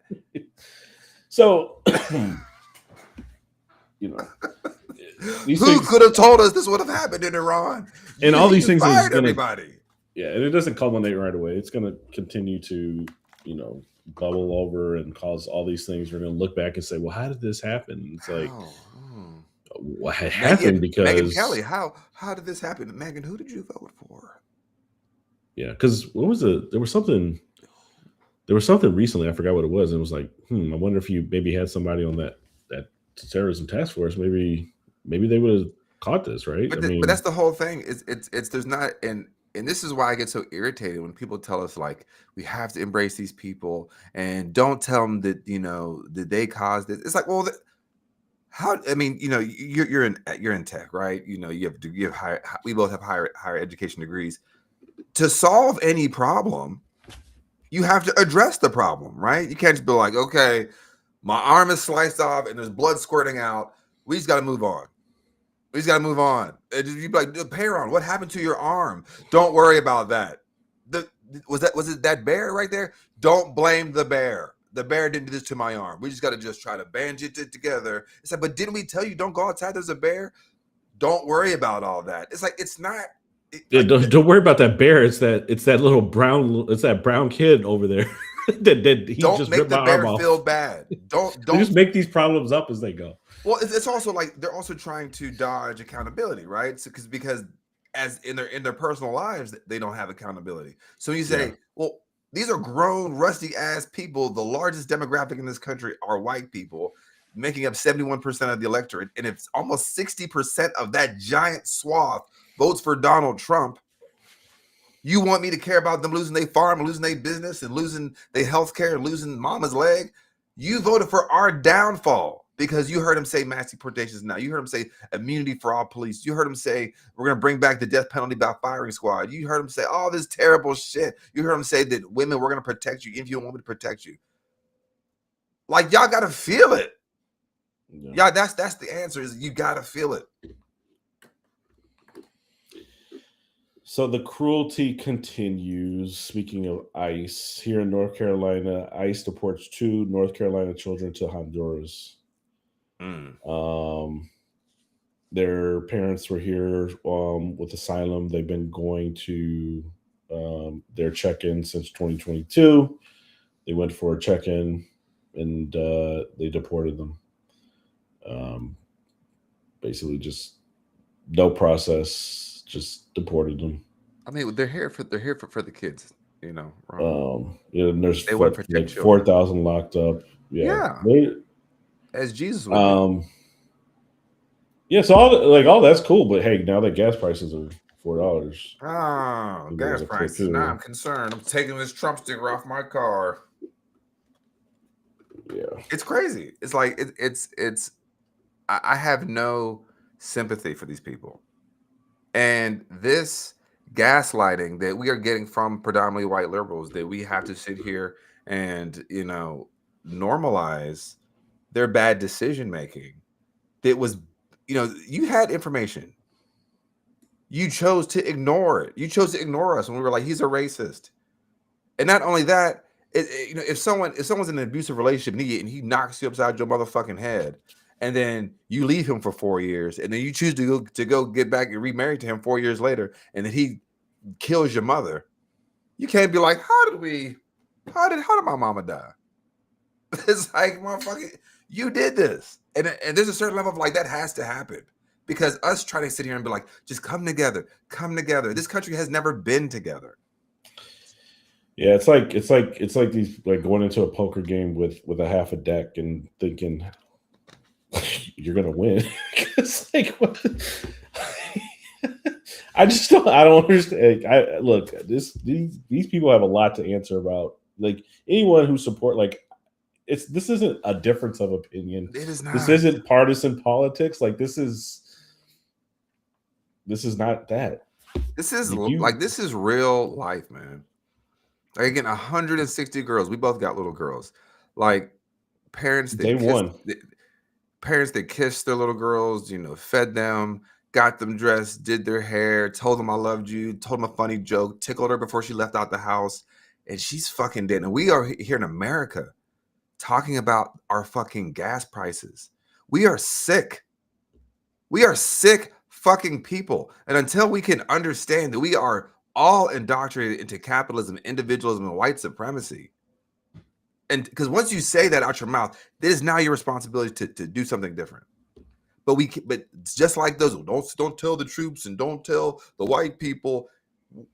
So, who could have told us this would have happened in Iran? And all these things fired everybody. Yeah, and it doesn't culminate right away. It's going to continue to, bubble over and cause all these things, we're going to look back and say, well, how did this happen? It's like, what happened? Because Megyn Kelly, how did this happen? Megan, who did you vote for? Yeah, because what was it? There was something recently. I forgot what it was. And it was like, I wonder if you maybe had somebody on that terrorism task force. Maybe they would have caught this, right? But that's the whole thing. It's there's not, and this is why I get so irritated when people tell us like we have to embrace these people and don't tell them that that they caused it. It's like, well, how? I mean, you're in tech, right? You have higher. We both have higher education degrees. To solve any problem, you have to address the problem, right? You can't just be like, okay, my arm is sliced off and there's blood squirting out. We just got to move on. We just got to move on. You'd be like, Perron, what happened to your arm? Don't worry about that. Was it that bear right there? Don't blame the bear. The bear didn't do this to my arm. We just got to just try to bandage it together. It's like, but didn't we tell you don't go outside? There's a bear. Don't worry about all that. It's like, it's not. Don't worry about that bear. It's that little brown. It's that brown kid over there. that he don't just make ripped the my bear arm feel off. bad. Don't just make these problems up as they go. Well, it's also like they're also trying to dodge accountability, right? So because as in their personal lives, they don't have accountability. So you say, well, these are grown, rusty ass people. The largest demographic in this country are white people, making up 71% of the electorate, and it's almost 60% of that giant swath votes for Donald Trump. You want me to care about them losing their farm and losing their business and losing their health care and losing mama's leg? You voted for our downfall because you heard him say mass deportations now. You heard him say immunity for all police. You heard him say we're going to bring back the death penalty by firing squad. You heard him say all this terrible shit. You heard him say that women, we're going to protect you if you want me to protect you. Like, y'all got to feel it. Yeah, that's the answer is you got to feel it. So the cruelty continues. Speaking of ICE, here in North Carolina, ICE deports 2 North Carolina children to Honduras. Their parents were here with asylum. They've been going to their check-in since 2022. They went for a check-in and they deported them. Basically, just no process, just deported them. I mean, they're here for the kids, And there's they want to protect 4,000 locked up. Yeah. As Jesus would do. So all that's cool, but hey, now that gas prices are $4. Oh, gas prices. Now I'm concerned. I'm taking this Trump sticker off my car. Yeah, it's crazy. It's like it's. I have no sympathy for these people, and this gaslighting that we are getting from predominantly white liberals, that we have to sit here and normalize their bad decision making. That was, you had information. You chose to ignore it. You chose to ignore us when we were like, he's a racist. And not only that, if someone's in an abusive relationship and he knocks you upside your motherfucking head, and then you leave him for 4 years, and then you choose to go get back and remarry to him 4 years later, and then he kills your mother, you can't be like, how did my mama die? It's like, motherfucker, you did this. And there's a certain level of like that has to happen. Because us trying to sit here and be like, just come together. This country has never been together. Yeah, it's like these, like, going into a poker game with a half a deck and thinking you're gonna win. It's like, what? I don't understand. Look, these people have a lot to answer about. Like, anyone who support, like, this isn't a difference of opinion. It is not. This isn't partisan politics. Like, this is not that. This is this is real life, man. Like, again, 160 girls. We both got little girls. Like, parents that kissed their little girls, fed them, got them dressed, did their hair, told them I loved you, told them a funny joke, tickled her before she left out the house, and she's fucking dead. And we are here in America talking about our fucking gas prices. We are sick. We are sick fucking people. And until we can understand that we are all indoctrinated into capitalism, individualism, and white supremacy, And because once you say that out your mouth, it is now your responsibility to do something different. But it's just like those, don't tell the troops and don't tell the white people.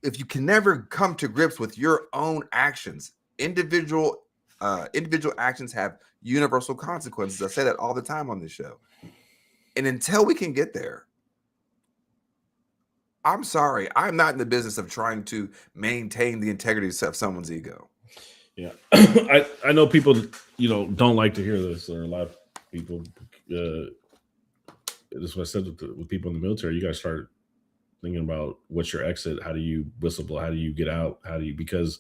If you can never come to grips with your own actions, individual actions have universal consequences. I say that all the time on this show. And until we can get there, I'm sorry, I'm not in the business of trying to maintain the integrity of someone's ego. Yeah, I know people, don't like to hear this, or a lot of people. This is what I said with people in the military. You guys start thinking about what's your exit. How do you whistleblow? How do you get out? Because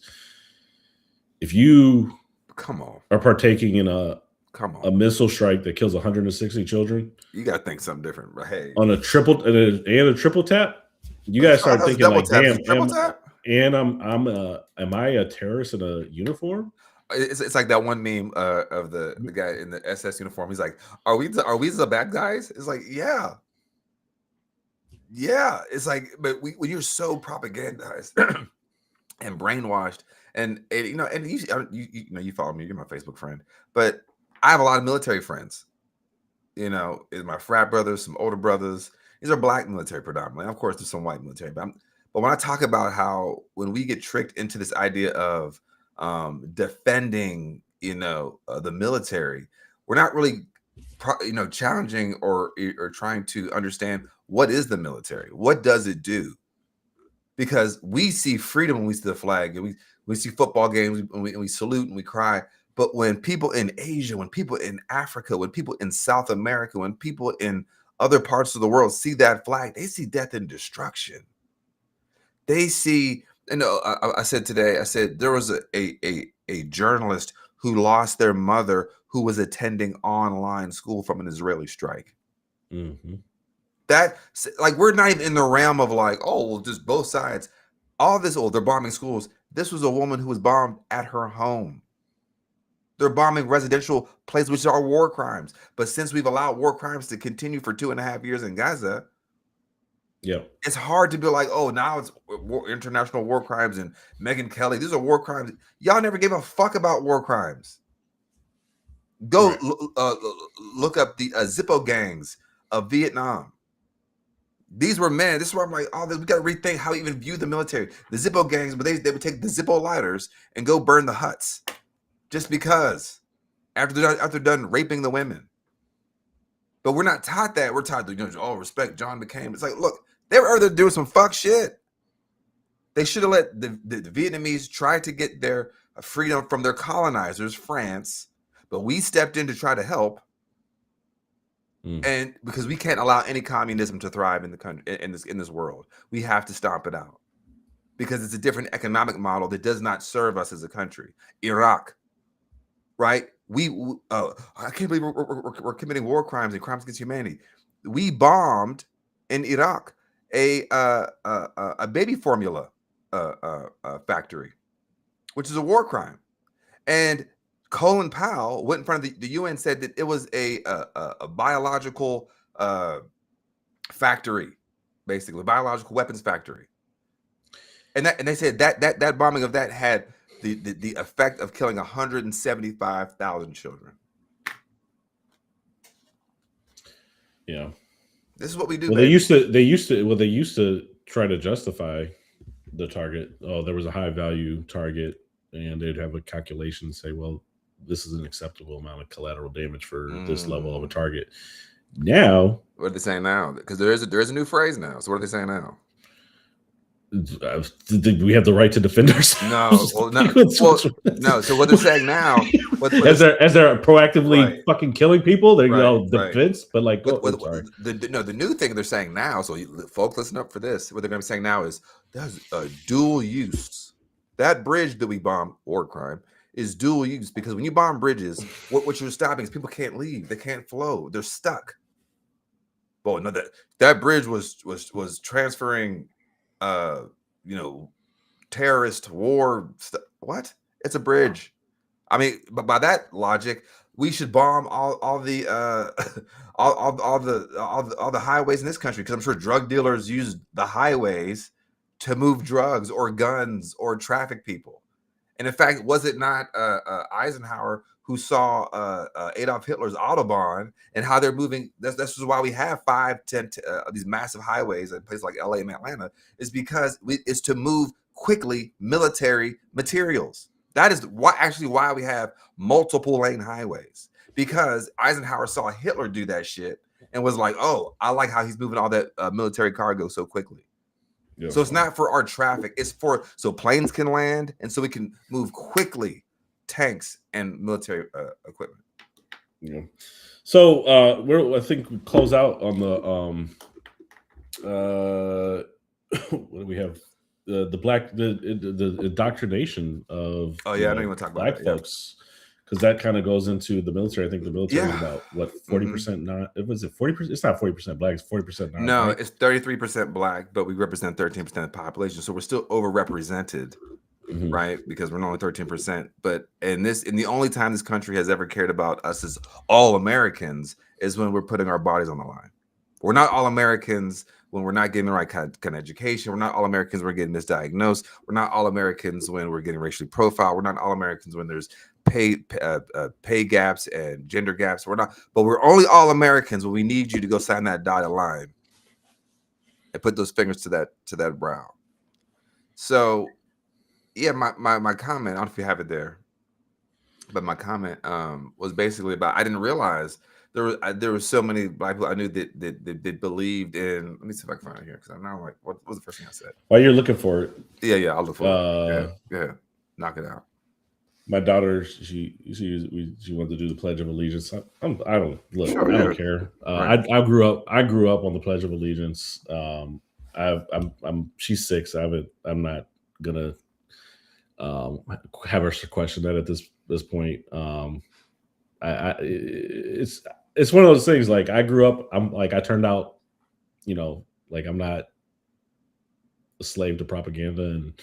if you are partaking in a missile strike that kills 160 children, you got to think something different. But hey, on a triple tap, you guys start thinking like, damn, and am I a terrorist in a uniform? It's like that one meme of the guy in the SS uniform. He's like, are we the bad guys? It's like, yeah. It's like, but when you're so propagandized and brainwashed, and you follow me, you're my Facebook friend, but I have a lot of military friends. My frat brothers, some older brothers. These are black military predominantly. Of course, there's some white military, but when I talk about how when we get tricked into this idea of defending, the military, we're not really, challenging or trying to understand what is the military, what does it do? Because we see freedom when we see the flag, and we see football games, and we salute and we cry. But when people in Asia, when people in Africa, when people in South America, when people in other parts of the world see that flag, they see death and destruction. They see, I said today, there was a journalist who lost their mother who was attending online school from an Israeli strike. Mm-hmm. That, like, we're not even in the realm of like, just both sides. All this, they're bombing schools. This was a woman who was bombed at her home. They're bombing residential places, which are war crimes. But since we've allowed war crimes to continue for 2.5 years in Gaza, it's hard to be like, now it's international war crimes and Megyn Kelly. These are war crimes. Y'all never gave a fuck about war crimes. Go look up the Zippo gangs of Vietnam. These were men. This is where I'm like, we got to rethink how we even view the military. The Zippo gangs, but they would take the Zippo lighters and go burn the huts. Just because, after they're done raping the women. But we're not taught that. We're taught to, respect John McCain. It's like, look, they were over there doing some fuck shit. They should have let the Vietnamese try to get their freedom from their colonizers, France. But we stepped in to try to help. And because we can't allow any communism to thrive in the country, in this world, we have to stomp it out. Because it's a different economic model that does not serve us as a country. Iraq. Right? I can't believe we're committing war crimes and crimes against humanity. We bombed in Iraq a baby formula factory, which is a war crime. And Colin Powell went in front of the UN, said that it was a biological factory, basically, biological weapons factory. And they said that bombing of that had the effect of killing 175,000 children. Yeah, this is what we do. Well, they used to try to justify the target. There was a high value target, and they'd have a calculation and say, well, this is an acceptable amount of collateral damage for this level of a target. Now, what are they saying now? Because there is a new phrase now. So what are they saying now? We have the right to defend ourselves. No. So what they're saying now, as they're proactively fucking killing people, they're defense. But like, the new thing they're saying now. So folks, listen up for this. What they're going to be saying now is there's a dual use. That bridge that we bombed, war crime, is dual use, because when you bomb bridges, what you're stopping is people can't leave, they can't flow, they're stuck. Well, no, that bridge was transferring. Terrorist war stuff. What? It's a bridge. I mean, but by that logic, we should bomb all the highways in this country, because I'm sure drug dealers use the highways to move drugs or guns or traffic people. And in fact, was it not Eisenhower who saw Adolf Hitler's Autobahn and how they're moving? This is why we have 5, 10 these massive highways in places like LA and Atlanta, is because it's to move quickly military materials. That is why we have multiple lane highways, because Eisenhower saw Hitler do that shit and was like, oh, I like how he's moving all that military cargo so quickly. Yeah. So it's not for our traffic. It's for so planes can land and so we can move quickly, tanks and military equipment. Yeah. So I think we close out on the what do we have? The indoctrination of I don't even want to talk about black that, folks, because that kind of goes into the military. I think the military is Yeah. about what 40% not. Was it 40%? It's not 40% black. It's 40% not. No, right? it's 33% black, but we represent 13% of the population, so we're still overrepresented, Mhm. right? Because we're only 13%. But the only time this country has ever cared about us as all Americans is when we're putting our bodies on the line. We're not all Americans when we're not getting the right kind of education. We're not all Americans when we're getting misdiagnosed. We're not all Americans when we're getting racially profiled. We're not all Americans when there's pay gaps and gender gaps. But we're only all Americans when we need you to go sign that dotted line and put those fingers to that brow. So yeah, my comment, I don't know if you have it there, but my comment was basically about, I didn't realize there were so many black people I knew that believed in. Let me see if I can find it here, because I'm now like, what was the first thing I said? While you're looking for it, Yeah, I'll look for it. Yeah, knock it out. my daughter, she wanted to do the Pledge of Allegiance. I don't care. Right. I grew up on the Pledge of Allegiance. She's 6. I'm not gonna have her question that at this point. It's one of those things. Like, I grew up. I turned out, like, I'm not a slave to propaganda and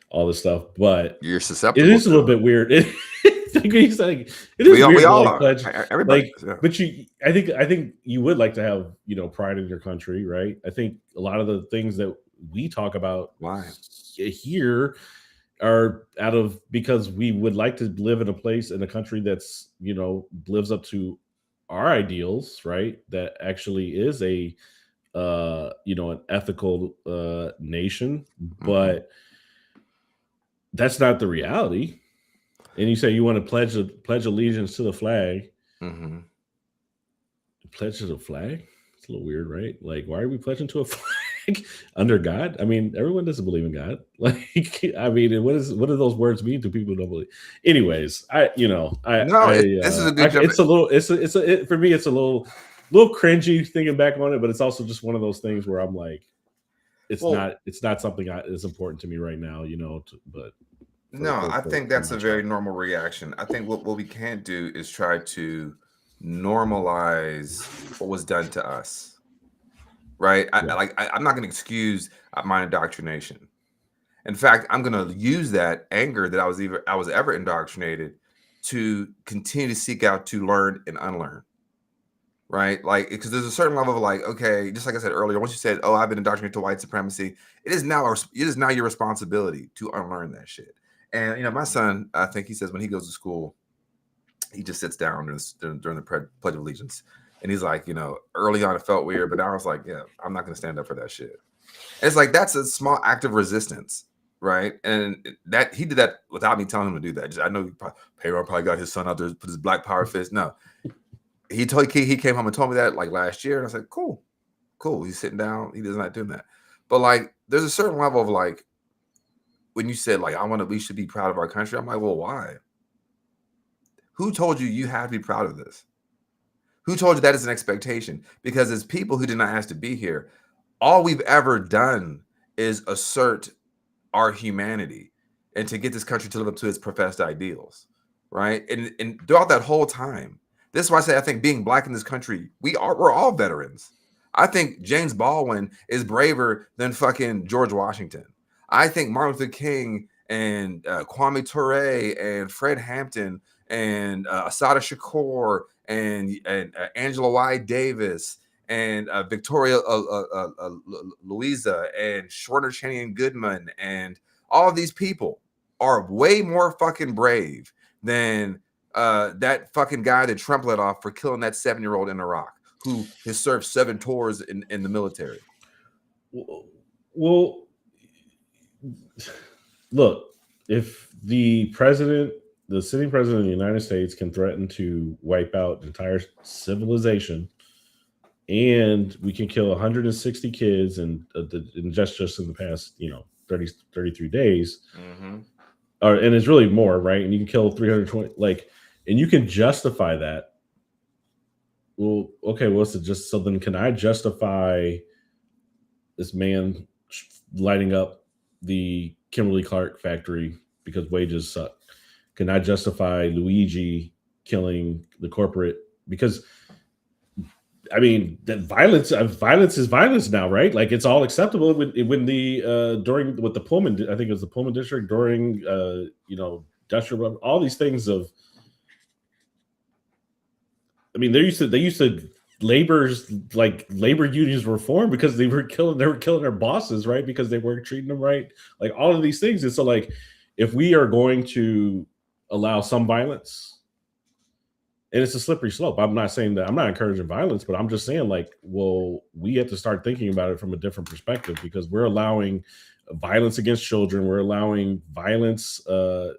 all this stuff, but You're susceptible. it is a little bit weird. It is weird. We all like, are. pledge, Everybody. like, but I think you would like to have, pride in your country, right? I think a lot of the things that we talk about here are because we would like to live in a place, in a country that's, lives up to our ideals, right? That actually is an ethical nation, but that's not the reality. And you say you want to pledge allegiance to the flag. Mm-hmm. Pledge to the flag? It's a little weird, right? Like, why are we pledging to a flag under God? I mean, everyone doesn't believe in God. Like, I mean, what do those words mean to people who don't believe? Anyways, this is a good. It's a little. For me, it's a little cringy thinking back on it, but it's also just one of those things where I'm like, it's not something that's important to me right now, but. I think that's a very normal reaction. I think what we can't do is try to normalize what was done to us, right? I'm not going to excuse my indoctrination. In fact, I'm going to use that anger that I was ever indoctrinated to continue to seek out to learn and unlearn, right? Like, because there's a certain level of, like, okay, just like I said earlier, once you said, oh, I've been indoctrinated to white supremacy, it is now your responsibility to unlearn that shit. And my son, I think he says when he goes to school, he just sits down during the Pledge of Allegiance, and he's like, early on it felt weird, but now I was like, yeah, I'm not going to stand up for that shit. And it's like, that's a small act of resistance, right? And that he did that without me telling him to do that. I know Payroll probably got his son out there to put his black power fist. No, he came home and told me that like last year, and I said, cool. He's sitting down. He does not do that. But like, there's a certain level of, like, when you said, like, we should be proud of our country, I'm like, well, why? Who told you have to be proud of this? Who told you that is an expectation? Because as people who did not ask to be here, all we've ever done is assert our humanity and to get this country to live up to its professed ideals, right? And throughout that whole time, this is why I say I think being black in this country, we're all veterans. I think James Baldwin is braver than fucking George Washington. I think Martin Luther King and Kwame Ture and Fred Hampton and Assata Shakur and Angela Y. Davis and Victoria Louisa and Shorter Channing Goodman and all of these people, are way more fucking brave than that fucking guy that Trump let off for killing that 7-year-old in Iraq who has served 7 tours in the military. Well, look, if the sitting president of the United States can threaten to wipe out entire civilization, and we can kill 160 kids and just in the past, 33 days, and it's really more, right? And you can kill 320, and you can justify that. Well, okay, so then can I justify this man lighting up the Kimberly-Clark factory because wages suck? Can I justify Luigi killing the corporate? Because I mean, that violence is violence now, right? Like, it's all acceptable when the during with the Pullman, I think it was the Pullman district during industrial, all these things of. I mean, they used to labor unions were formed because they were killing their bosses, right? Because they weren't treating them right. Like, all of these things. And so, like, if we are going to allow some violence, and it's a slippery slope. I'm not saying that I'm not encouraging violence, but I'm just saying, like, well, we have to start thinking about it from a different perspective, because we're allowing violence against children. We're allowing violence, we're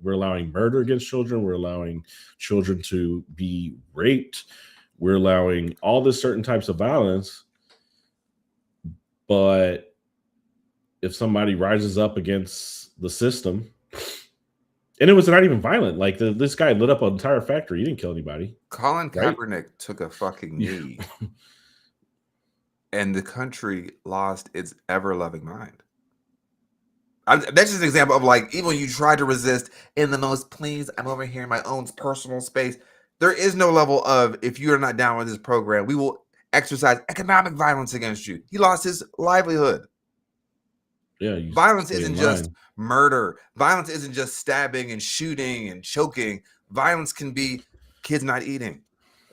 allowing murder against children. We're allowing children to be raped. We're allowing all this certain types of violence. But if somebody rises up against the system, and it was not even violent. Like, this guy lit up an entire factory. He didn't kill anybody. Colin Kaepernick took a fucking knee, and the country lost its ever-loving mind. That's just an example of, like, even when you try to resist in the most, please, I'm over here in my own personal space. There is no level of, if you're not down with this program, we will exercise economic violence against you. He lost his livelihood. Yeah, violence isn't just murder. Violence isn't just stabbing and shooting and choking. Violence can be kids not eating.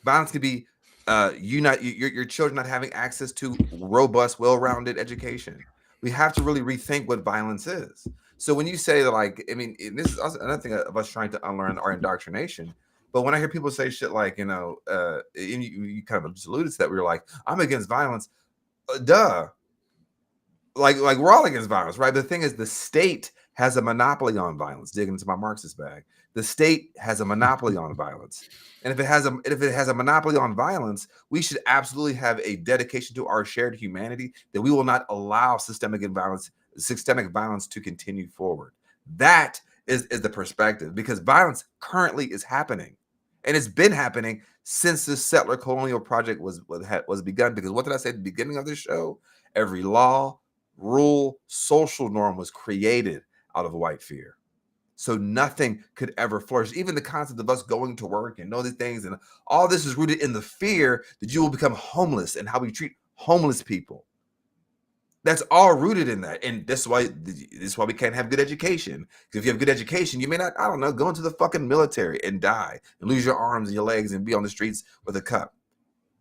Violence can be your children not having access to robust, well-rounded education. We have to really rethink what violence is. So when you say that, like, I mean, this is also another thing of us trying to unlearn our indoctrination. But when I hear people say shit like, and you kind of just alluded to that, we were like, I'm against violence. Duh. Like we're all against violence, right? But the thing is, the state has a monopoly on violence. Digging into my Marxist bag, the state has a monopoly on violence, and if it has a monopoly on violence, we should absolutely have a dedication to our shared humanity that we will not allow systemic violence to continue forward. That is the perspective, because violence currently is happening, and it's been happening since the settler colonial project was begun. Because what did I say at the beginning of this show? Every law, rule, social norm was created out of white fear. So nothing could ever flourish. Even the concept of us going to work and know these things, and all this is rooted in the fear that you will become homeless and how we treat homeless people. That's all rooted in that. And that's why we can't have good education. Because if you have good education, you may not, I don't know, go into the fucking military and die and lose your arms and your legs and be on the streets with a cup.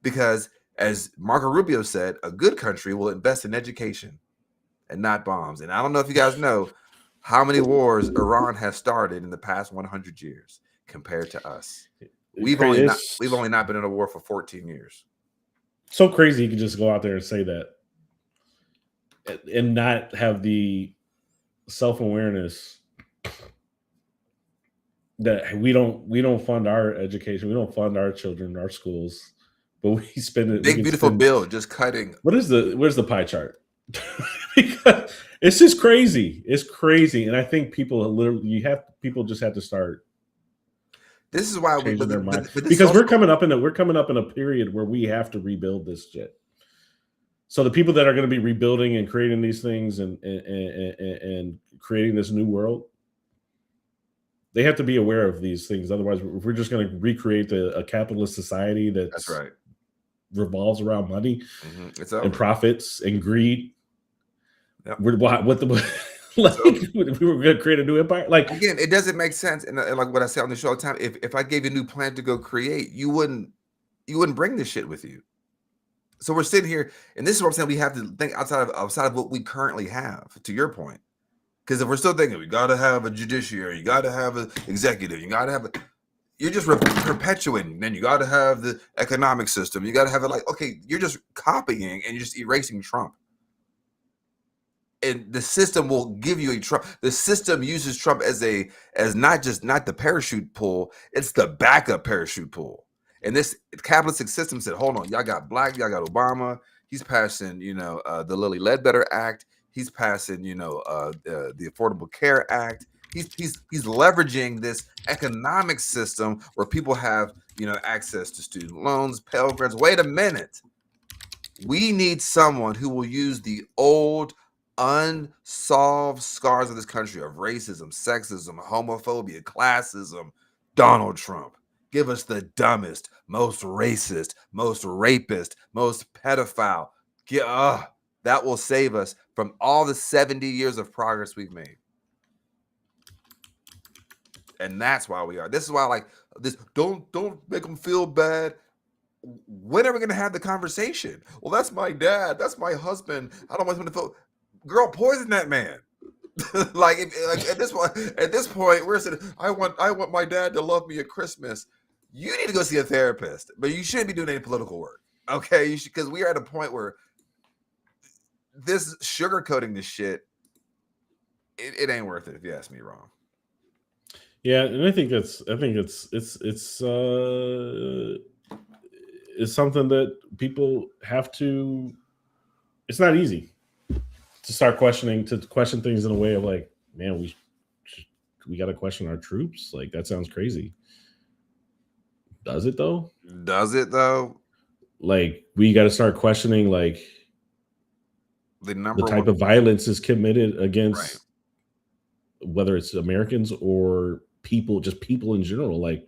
Because as Marco Rubio said, a good country will invest in education and not bombs. And I don't know if you guys know how many wars Iran has started in the past 100 years compared to us. We've only not been in a war for 14 years. So crazy you can just go out there and say that and not have the self-awareness that we don't fund our education, we don't fund our children, our schools, but we spend it. Big beautiful bill just cutting. Where's the pie chart? Because it's just crazy. It's crazy, and I think people just have to start. This is why changing their mind, because we're coming up in a period where we have to rebuild this shit. So the people that are going to be rebuilding and creating these things and creating this new world, they have to be aware of these things. Otherwise, if we're just going to recreate a capitalist society that's right, revolves around money and profits and greed. Yep. We were going to create a new empire. Like, again, it doesn't make sense. And like what I say on the show all the time, if I gave you a new plan to go create, you wouldn't bring this shit with you. So we're sitting here, and this is what I'm saying. We have to think outside of what we currently have. To your point, Because if we're still thinking we got to have a judiciary, you got to have an executive, you got to have a, you're just perpetuating. Then you got to have the economic system. You got to have it like, okay, you're just copying and you're just erasing Trump. And the system will give you a Trump. The system uses Trump as not the parachute pull, it's the backup parachute pull. And this capitalistic system said, hold on, y'all got black, y'all got Obama. He's passing, the Lilly Ledbetter Act. He's passing, the Affordable Care Act. He's leveraging this economic system where people have, access to student loans, Pell Grants. Wait a minute. We need someone who will use the old unsolved scars of this country of racism, sexism, homophobia, classism. Donald Trump. Give us the dumbest, most racist, most rapist, most pedophile. That will save us from all the 70 years of progress we've made. And that's why we are. This is why, like, this. Don't make them feel bad. When are we going to have the conversation? Well, that's my dad. That's my husband. I don't want him to feel. Girl, poison that man. like at this point, we're saying, I want my dad to love me at Christmas. You need to go see a therapist, but you shouldn't be doing any political work. Okay, because we are at a point where this sugarcoating this shit, it ain't worth it if you ask me, wrong. Yeah, and I think it's something that people have to. It's not easy to question things in a way of like, man, we got to question our troops. Like, that sounds crazy. Does it though? Like, we got to start questioning like the type of violence is committed against, whether it's Americans or people in general. Like,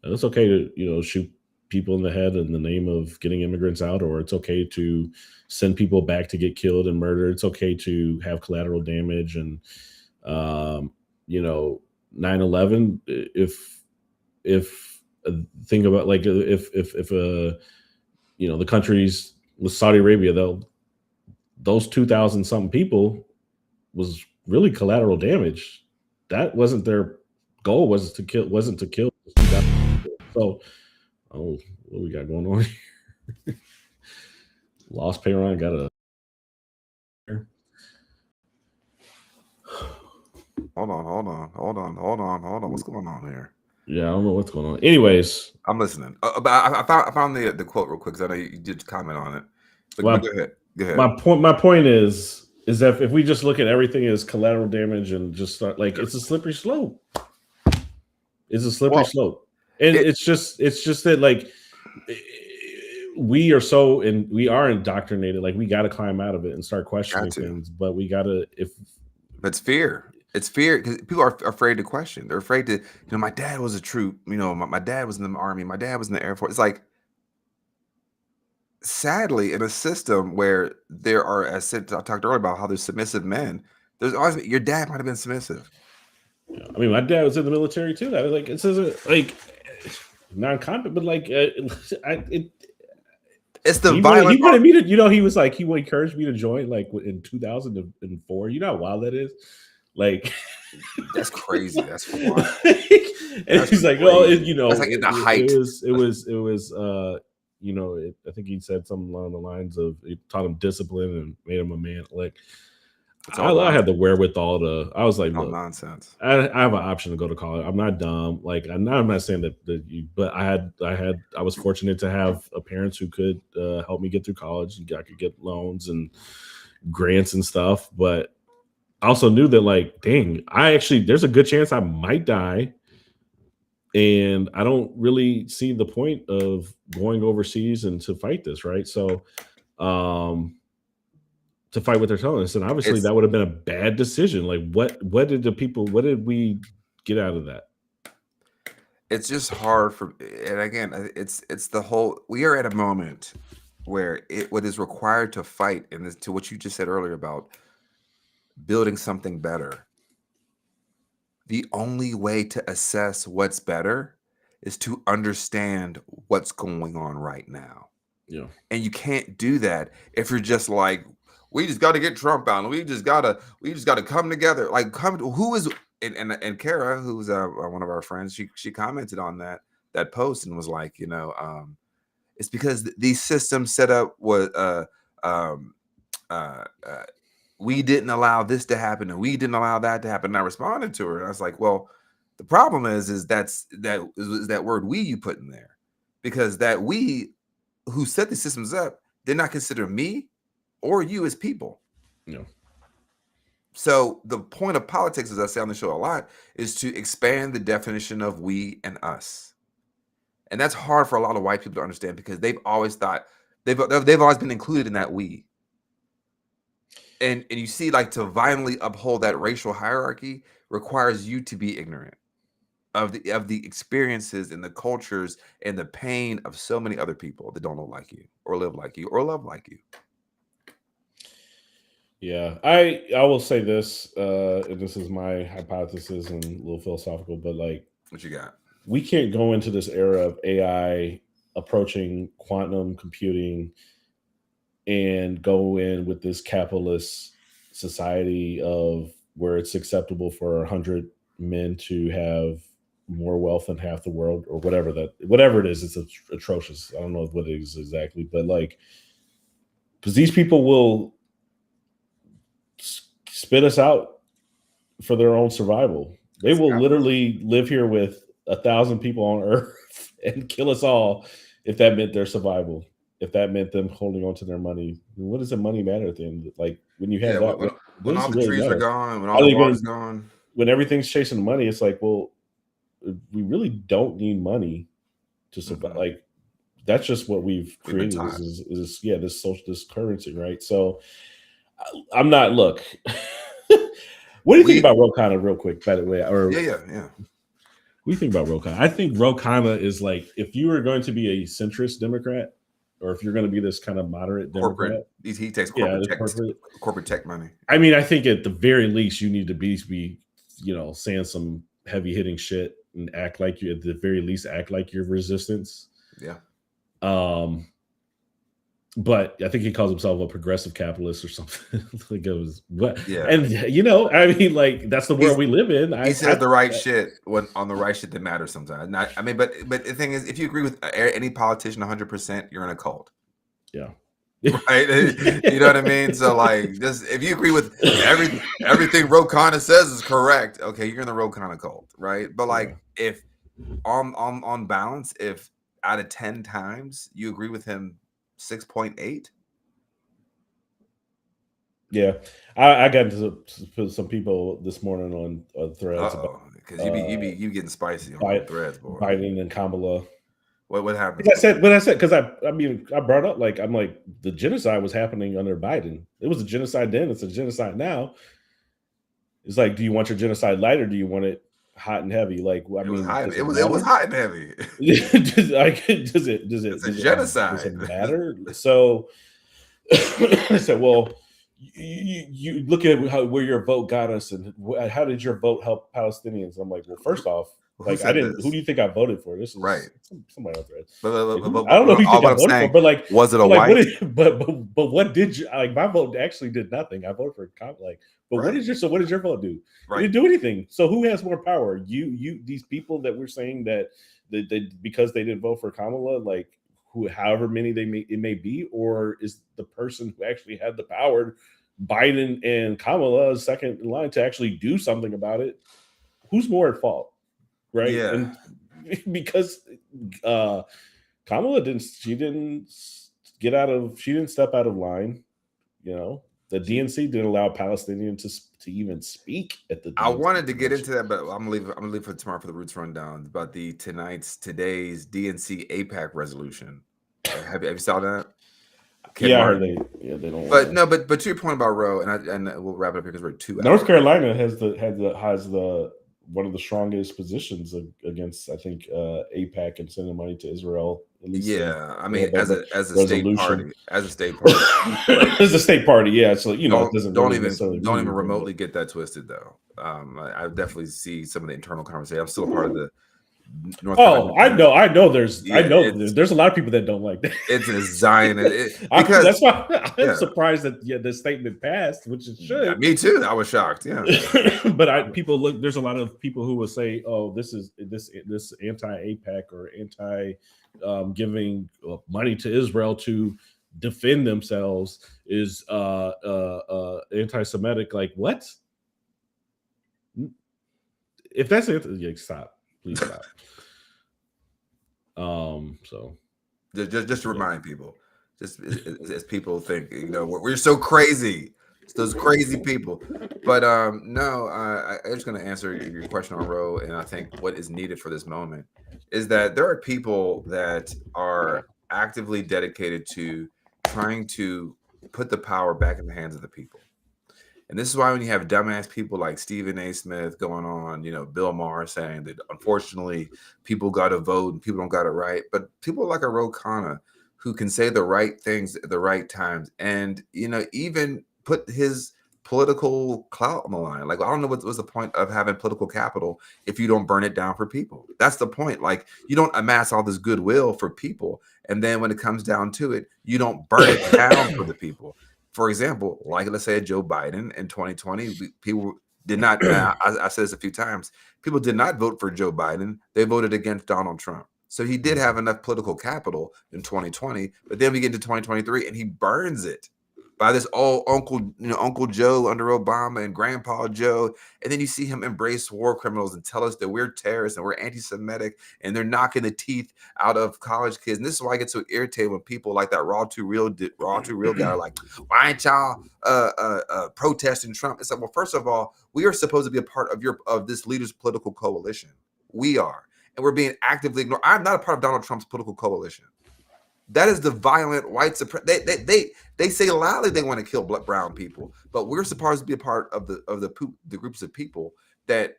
it's okay to shoot people in the head in the name of getting immigrants out, or it's okay to send people back to get killed and murdered. It's okay to have collateral damage. And 9/11, if think about like if the countries with Saudi Arabia, those 2,000 something people was really collateral damage. That wasn't their goal. Wasn't to kill. So, what we got going on here? Lost Payron got a. Hold on. What's going on here? Yeah, I don't know what's going on. Anyways, I'm listening. But I found the quote real quick because I know you did comment on it. But go ahead. My point is that if we just look at everything as collateral damage and just start like, it's a slippery slope. Slope, and it's just that like we are indoctrinated. Like, we got to climb out of it and start questioning things. But we got to It's fear. It's fear because people are afraid to question. They're afraid to, my dad was a troop. My dad was in the Army. My dad was in the Air Force. It's like, sadly, in a system where there are, as I talked earlier about how there's submissive men, there's always, your dad might have been submissive. I mean, my dad was in the military too. That was like, it says like non-combat, but like it's the violent. He wanted me to, he was like, he would encourage me to join like in 2004. You know how wild that is. Like, that's crazy. That's wild. And he's like, well, that's like in the height. It was. I think he said something along the lines of it taught him discipline and made him a man. Like, I had the wherewithal to. I was like, no nonsense. I have an option to go to college. I'm not dumb. Like, I'm not saying that you, but I was fortunate to have parents who could help me get through college. I could get loans and grants and stuff. But I also knew that, like, dang, there's a good chance I might die. And I don't really see the point of going overseas and to fight this, right? So, to fight what they're telling us, and obviously that would have been a bad decision. Like, what did we get out of that? It's just hard and again, it's the whole. We are at a moment where what is required to fight, and to what you just said earlier about building something better. The only way to assess what's better is to understand what's going on right now. Yeah. And you can't do that if you're just like, we just got to get Trump out, and we just gotta come together. Like, who is and Kara, who's one of our friends, she commented on that post and was like, it's because these systems set up was we didn't allow this to happen and we didn't allow that to happen. And I responded to her and I was like, well, the problem is that word "we" you put in there, because that we who set the systems up did not consider me or you as people. No. So the point of politics, as I say on the show a lot, is to expand the definition of we and us. And that's hard for a lot of white people to understand, because they've always thought they've always been included in that we. And you see, like, to violently uphold that racial hierarchy requires you to be ignorant of the experiences and the cultures and the pain of so many other people that don't look like you or live like you or love like you. Yeah, I will say this, and this is my hypothesis and a little philosophical, but like, what you got? We can't go into this era of AI approaching quantum computing and go in with this capitalist society of where it's acceptable for 100 men to have more wealth than half the world, or whatever it is. It's atrocious. I don't know what it is exactly, but like, because these people will spit us out for their own survival. They will literally live here with 1,000 people on Earth and kill us all if that meant their survival. If that meant them holding on to their money. What does the money matter at the end? Like, when you have that, when all the trees are gone, when all the water's gone, when everything's chasing money, it's like, well, we really don't need money to survive. Mm-hmm. Like, that's just what we've created. This currency, right? So, I'm not. Look, what do you think about Ro Khanna, real quick? By the way, yeah. What do you think about Ro Khanna? I think Ro Khanna is like, if you were going to be a centrist Democrat, or if you're going to be this kind of moderate Democrat, he takes corporate tech money. I mean, I think at the very least you need to be saying some heavy hitting shit and act like you, at the very least, act like you're resistance. Yeah. But I think he calls himself a progressive capitalist or something. Like, it was what? Yeah. And I mean, like, that's the world we live in. He says the right shit on the right shit that matters sometimes. But the thing is, if you agree with any politician 100%, you're in a cult. Yeah. Right? You know what I mean? So, like, just if you agree with everything Ro Khanna says is correct, okay, you're in the Ro Khanna cult, right? But like, if on balance, if out of 10 times you agree with him 6.8. Yeah, I got into some people this morning on threads because you getting spicy on threads, boy. Biden and Kamala. What happened? I said because I brought up, like, I'm like, the genocide was happening under Biden. It was a genocide then. It's a genocide now. It's like, do you want your genocide light, or do you want it hot and heavy? Like, I mean, it was hot and heavy. Does it genocide? Does it matter? So I said, well, you look at where your vote got us, and how did your vote help Palestinians? I'm like, well, first off, like, I didn't. Who do you think I voted for? This is right. Somebody else, right? But I don't know who you think I voted for, but like, was it a white? But what did you like? My vote actually did nothing. I voted for like. But what did your vote do? Right. It didn't do anything. So who has more power? You these people that we're saying that they because they didn't vote for Kamala, like, however many it may be, or is the person who actually had the power, Biden and Kamala, second in line to actually do something about it? Who's more at fault? Right? Yeah. And because Kamala didn't step out of line, The DNC didn't allow Palestinians to even speak at the DNC. I wanted to get into that, but I'm gonna leave for tomorrow for the Roots Rundown about today's DNC AIPAC resolution. Have you saw that? I heard they don't. But no, but to your point about Roe, and we'll wrap it up here because we're 2 hours. North Carolina has one of the strongest positions against, I think, AIPAC and sending money to Israel. At least I mean, as a state party, as a state party, yeah. So it doesn't don't even remotely get that twisted, though. I definitely see some of the internal conversation. I'm still a part of North Oh, Carolina. I know. There's Yeah, there's a lot of people that don't like that. It's a Zionist Because that's why I'm yeah. surprised that the statement passed, which it should. Me too. I was shocked. Yeah, but people look. There's a lot of people who will say, "Oh, this anti-APAC or anti giving money to Israel to defend themselves is anti-Semitic." Like what? If that's it, stop. Please stop. So just to remind people, just as people think, we're so crazy. It's those crazy people. But no, I'm just going to answer your question on Roe, and I think what is needed for this moment is that there are people that are actively dedicated to trying to put the power back in the hands of the people. And this is why when you have dumbass people like Stephen A. Smith going on, Bill Maher saying that unfortunately people got to vote and people don't got it right. But people like a Ro Khanna who can say the right things at the right times and, even put his political clout on the line. Like, I don't know what's the point of having political capital if you don't burn it down for people. That's the point. Like, you don't amass all this goodwill for people. And then when it comes down to it, you don't burn it down for the people. For example, like let's say Joe Biden in 2020, people did not, I said this a few times, people did not vote for Joe Biden. They voted against Donald Trump. So he did have enough political capital in 2020, but then we get into 2023 and he burns it by this Uncle Joe under Obama and Grandpa Joe. And then you see him embrace war criminals and tell us that we're terrorists and we're anti-Semitic and they're knocking the teeth out of college kids. And this is why I get so irritated when people like that Raw Too Real guy are like, why ain't y'all protesting Trump? It's like, well, first of all, we are supposed to be a part of this leader's political coalition. We are. And we're being actively ignored. I'm not a part of Donald Trump's political coalition. That is the violent white supremacy. They say loudly they want to kill brown people, but we're supposed to be a part of the groups of people that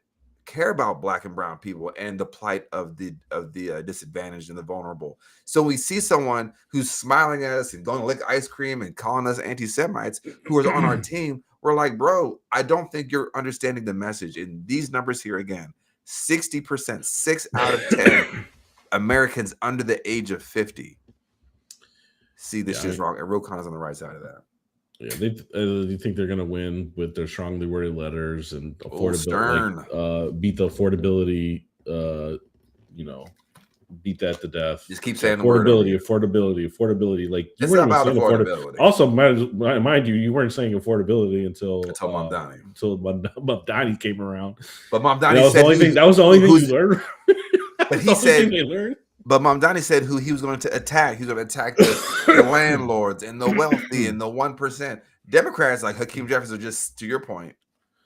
care about black and brown people and the plight of the disadvantaged and the vulnerable. So we see someone who's smiling at us and going to lick ice cream and calling us anti-Semites who are on our team. We're like, bro, I don't think you're understanding the message. And these numbers here again, 60%, 6 out of 10 Americans under the age of 50 see this shit's wrong, and Ro Khanna's on the right side of that. Yeah, they think they're gonna win with their strongly worded letters and affordability, beat the affordability, beat that to death. Just keep saying affordability. Like it's not about affordability. Also, mind you, you weren't saying affordability until Mamdani. Until Mamdani came around. But Mamdani said that was the only thing you learned. But he said they learned. But Mamdani said who he was going to attack. He was going to attack the landlords and the wealthy and the 1%. Democrats like Hakeem Jeffries are just, to your point,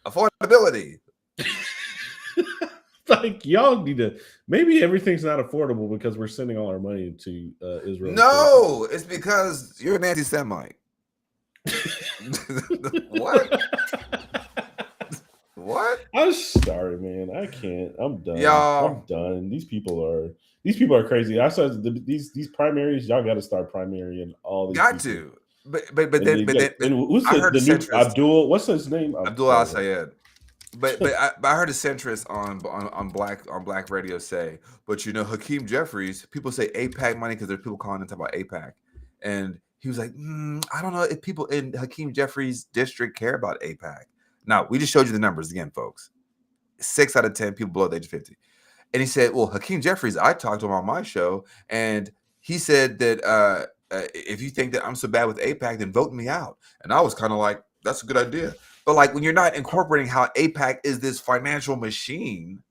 affordability. Like, y'all need to, maybe everything's not affordable because we're sending all our money to Israel. No, it's because you're an anti-Semite. What? What? I'm sorry, man. I can't. I'm done. Y'all. I'm done. These people are crazy. I said these primaries. Y'all got to start primary and all these. Got people. to. But who's the new Abdul? What's his name? Abdul Al Sayed. But I heard a centrist on black radio say, but Hakeem Jeffries, people say AIPAC money because there's people calling and talking about AIPAC, and he was like, I don't know if people in Hakeem Jeffries' district care about AIPAC. Now, we just showed you the numbers again, folks. 6 out of 10 people below the age of 50. And he said, well, Hakeem Jeffries, I talked to him on my show, and he said that if you think that I'm so bad with AIPAC, then vote me out. And I was kind of like, that's a good idea. But like when you're not incorporating how AIPAC is this financial machine,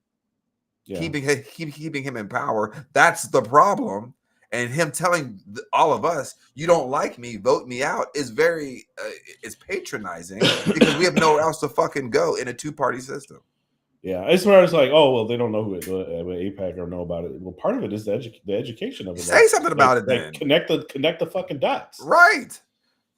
keeping him in power, that's the problem. And him telling all of us, you don't like me, vote me out, is very, it's patronizing because we have nowhere else to fucking go in a two-party system. Yeah, it's where it's like, oh, well, they don't know who AIPAC or know about it. Well, part of it is the education of it. Say something about it then. Connect the fucking dots. Right.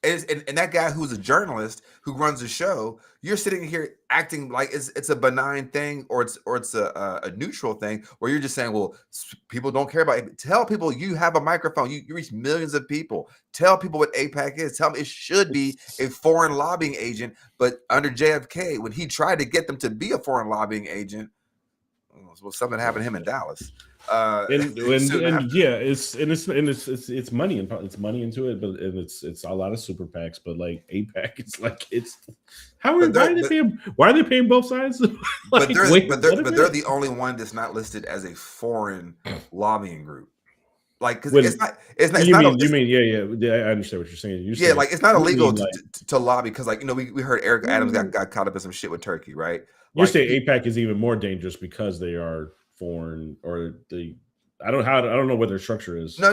And that guy who's a journalist who runs a show, you're sitting here acting like it's a benign thing or it's a neutral thing where you're just saying, well, people don't care about it. Tell people you have a microphone. You reach millions of people. Tell people what AIPAC is. Tell them it should be a foreign lobbying agent. But under JFK, when he tried to get them to be a foreign lobbying agent, Well, something happened to him in Dallas. And soon after. yeah, it's money and it's money into it, but it's a lot of super PACs. But like APAC, it's like why are they paying both sides? But they're the only one that's not listed as a foreign lobbying group. Like, because I understand what you're saying. Like, it's not illegal to lobby, because, like, we heard Eric Adams got caught up in some shit with Turkey, right? You're saying APAC is even more dangerous because they are foreign, or I don't know what their structure is. No.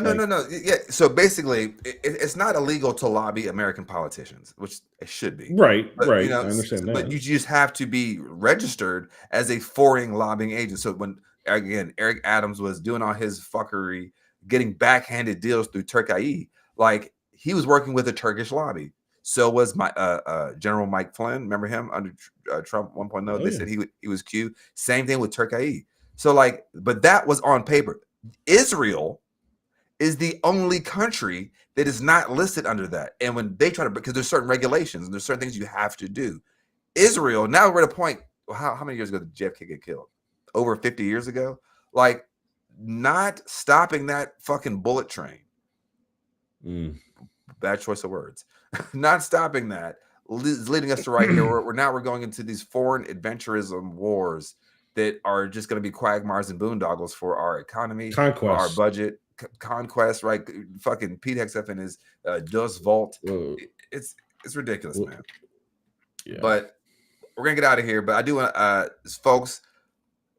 Yeah. So basically, it's not illegal to lobby American politicians, which it should be. Right. I understand that. But you just have to be registered as a foreign lobbying agent. So when, again, Eric Adams was doing all his fuckery, getting backhanded deals through Turkey, like, he was working with a Turkish lobby. So was my General Mike Flynn. Remember him under Trump 1.0? They said he was Q. Same thing with Turkey. So, like, but that was on paper. Israel is the only country that is not listed under that. And when they try to, because there's certain regulations and there's certain things you have to do. Israel, now we're at a point, how many years ago did JFK get killed? Over 50 years ago? Like, not stopping that fucking bullet train. Bad choice of words. Not stopping that is leading us to right here. We're going into these foreign adventurism wars that are just going to be quagmires and boondoggles for our economy, for our budget, conquest, right? Fucking Pete Hegseth and his Dust Vault. It's ridiculous, man. Yeah. But we're gonna get out of here. But I do want folks,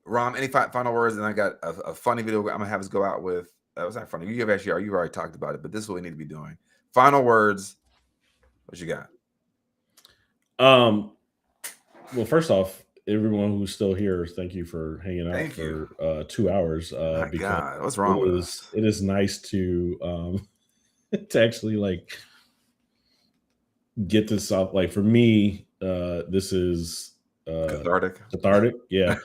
Rom, any final words? And I got a funny video I'm gonna have us go out with. It's not funny. You already talked about it, but this is what we need to be doing. Final words. What you got? Well, first off, everyone who's still here, thank you for hanging out for 2 hours. My God, what's wrong with us? It is nice to to actually, like, get this off. Like, for me, this is cathartic. Yeah.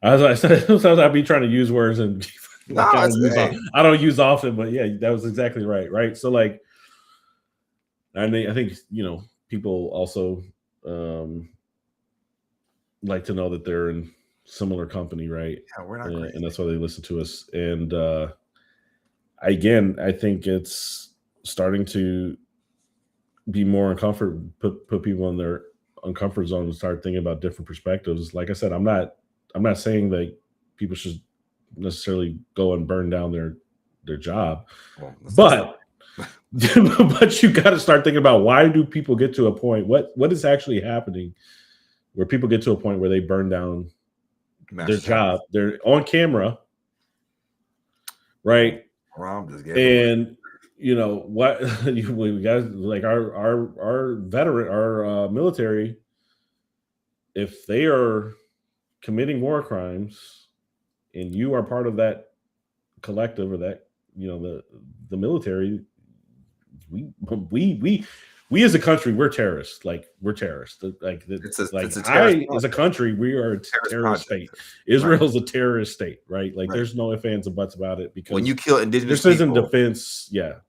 As I said, sometimes I'll be trying to use words and I don't use often, but yeah, that was exactly right. So, like, I think people also like to know that they're in similar company, right? Yeah, we're not crazy. And that's why they listen to us. And again, I think it's starting to be more uncomfortable, put people in their uncomfort zone and start thinking about different perspectives. Like I said, I'm not saying that people should necessarily go and burn down their job, but you got to start thinking about, why do people get to a point? What is actually happening where people get to a point where they burn down their job? They're on camera, right? And what we guys, like, our veteran, our military, if they are committing war crimes and you are part of that collective, or that the military, we as a country, we're terrorists. Like, we're terrorists. Like, as a country, we are a terrorist state. Israel's a terrorist state, right? Like, there's no ifs, ands, and buts about it, because when you kill indigenous this people, isn't defense. Yeah.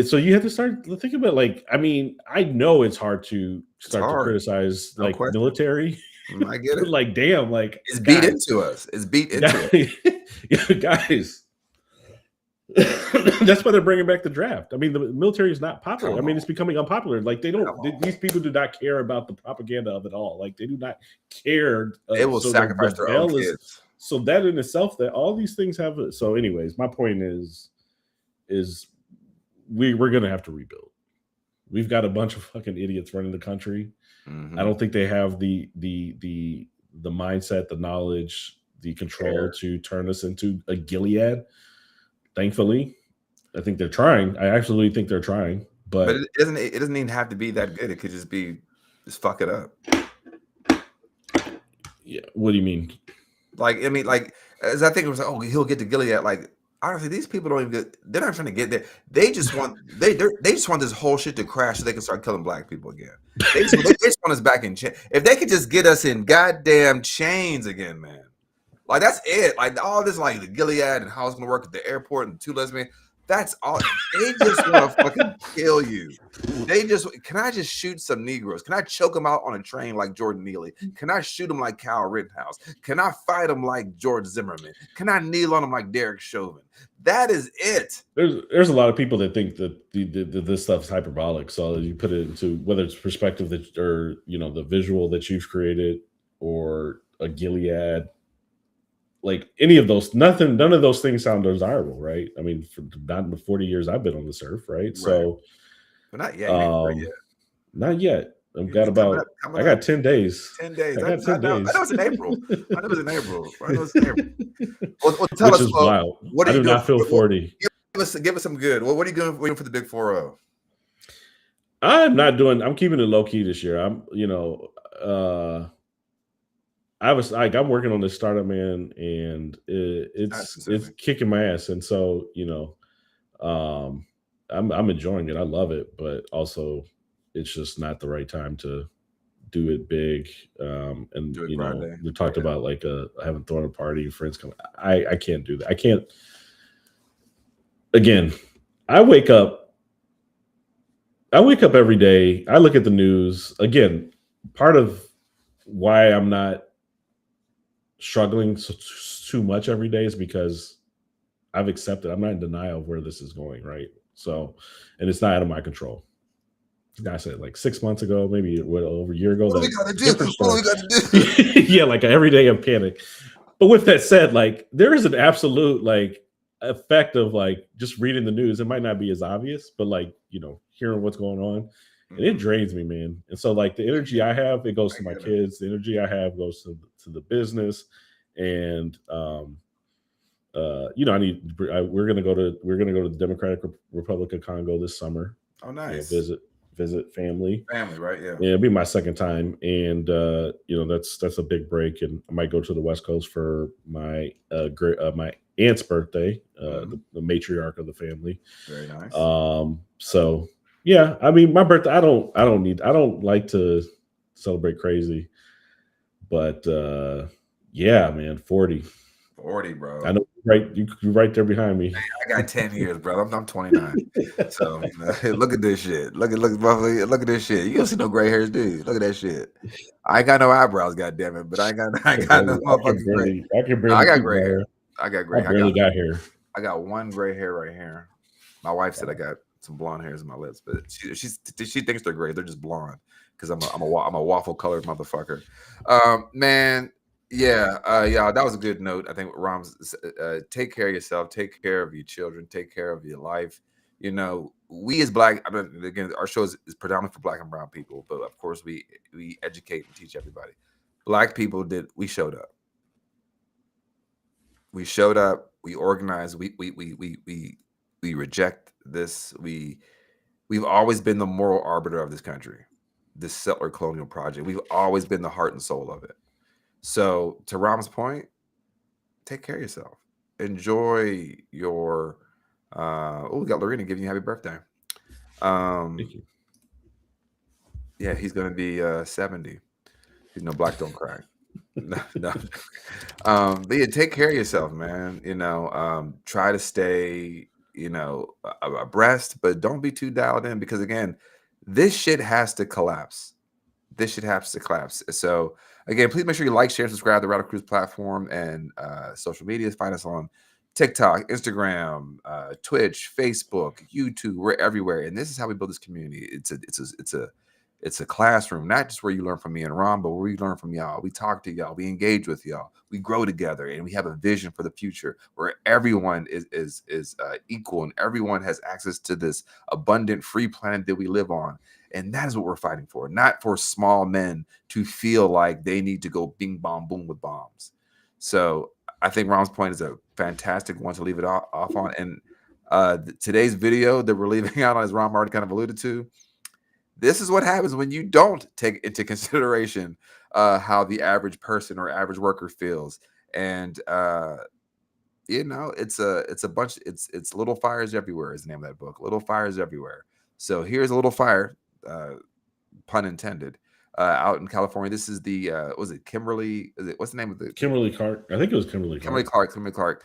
So you have to start thinking about, like, I mean, I know it's hard to start to criticize military. I get it. Like, damn, like, it's beat into us. It's beat into us. Guys. That's why they're bringing back the draft. I mean, the military is not popular. I mean, it's becoming unpopular. Like, these people do not care about the propaganda of it all. Like, they do not care. They will sacrifice their own kids. So that in itself, that all these things have. So, anyways, my point is we're gonna have to rebuild. We've got a bunch of fucking idiots running the country. I don't think they have the mindset, the knowledge, the control to turn us into a Gilead. Thankfully, I think they're trying. I actually think they're trying, but it doesn't even have to be that good. It could just fuck it up. Yeah. What do you mean? Like, I mean, like, as I think it was like, oh, he'll get to Gilead. Like, honestly, these people don't even get. They're not trying to get there. They just want they just want this whole shit to crash so they can start killing black people again. They just want us back in chains. If they could just get us in goddamn chains again, man. Like, that's it. Like, all this, like, the Gilead and how it's going to work at the airport and 2 lesbians. That's all. They just want to fucking kill you. Can I just shoot some Negroes? Can I choke them out on a train like Jordan Neely? Can I shoot them like Kyle Rittenhouse? Can I fight them like George Zimmerman? Can I kneel on them like Derek Chauvin? That is it. There's a lot of people that think that this stuff's hyperbolic. So you put it into whether it's perspective that, or the visual that you've created, or a Gilead, like any of those, none of those things sound desirable, right? I mean, for not in the 40 years I've been on this earth, right? So, but not yet. Not yet. I got 10 days. 10 days. I got 10 days. I know it's in April. Well, tell Which us, is wild. What are you do not feel 40. Give us some good. What are you doing for the big 4-0? I'm keeping it low key this year. I'm working on this startup, man, and it's kicking my ass. And so, I'm enjoying it. I love it, but also it's just not the right time to do it big. And we talked about like I haven't thrown a party, friends come. I can't do that. I can't. Again, I wake up every day. I look at the news. Again, part of why I'm not struggling too much every day is because I've accepted. I'm not in denial of where this is going, right? So, and it's not out of my control. I said like 6 months ago, maybe over a year ago. What do we got to do? Yeah, like every day I'm panic. But with that said, like there is an absolute like effect of like just reading the news. It might not be as obvious, but like hearing what's going on, and it drains me, man. And so like the energy I have, it goes to my kids. The energy I have goes to the business, and we're gonna go to the Democratic Republic of Congo this summer. Oh, nice. Visit family, right? Yeah, it'll be my second time, and that's a big break. And I might go to the West Coast for my my aunt's birthday, the matriarch of the family. Very nice. So yeah, I mean, my birthday, I don't like to celebrate crazy, but yeah, man, 40, bro. I know, right? You're right there behind me. I got 10 years, bro. I'm 29. So look at this shit. Look at this shit. You don't see no gray hairs, dude. Look at that shit. I ain't got no eyebrows, goddamn it. But I got no motherfucking gray. I got gray hair. I barely got hair. I got one gray hair right here. My wife said I got some blonde hairs in my lips, but she thinks they're gray. They're just blonde because I'm a waffle colored motherfucker. Man. Yeah, that was a good note. I think Ram's take care of yourself, take care of your children, take care of your life. We as Black, again, our show is predominantly for Black and brown people, but of course we educate and teach everybody. Black people we showed up. We showed up, we organized, we reject this. We've always been the moral arbiter of this country, this settler colonial project. We've always been the heart and soul of it. So to Ram's point, take care of yourself. Enjoy your we got Lorena giving you happy birthday. Thank you. Yeah, he's gonna be 70. Black don't cry. No. But yeah, take care of yourself, man. Try to stay, abreast, but don't be too dialed in, because again, this shit has to collapse. So again, please make sure you like, share, and subscribe to the Radical Cruz platform and social media. Find us on TikTok, Instagram, Twitch, Facebook, YouTube. We're everywhere, and this is how we build this community. It's a classroom, not just where you learn from me and Ron, but where we learn from y'all. We talk to y'all, we engage with y'all, we grow together, and we have a vision for the future where everyone is equal and everyone has access to this abundant, free planet that we live on. And that is what we're fighting for, not for small men to feel like they need to go bing, bong, boom with bombs. So I think Ram's point is a fantastic one to leave it off on. And today's video that we're leaving out on, as Ram already kind of alluded to, this is what happens when you don't take into consideration how the average person or average worker feels. And it's a bunch. It's Little Fires Everywhere is the name of that book. Little Fires Everywhere. So here's a little fire, pun intended, out in California. This is the was it Kimberly? What's the name of the Kimberly Clark? I think it was Kimberly Clark. Kimberly Clark.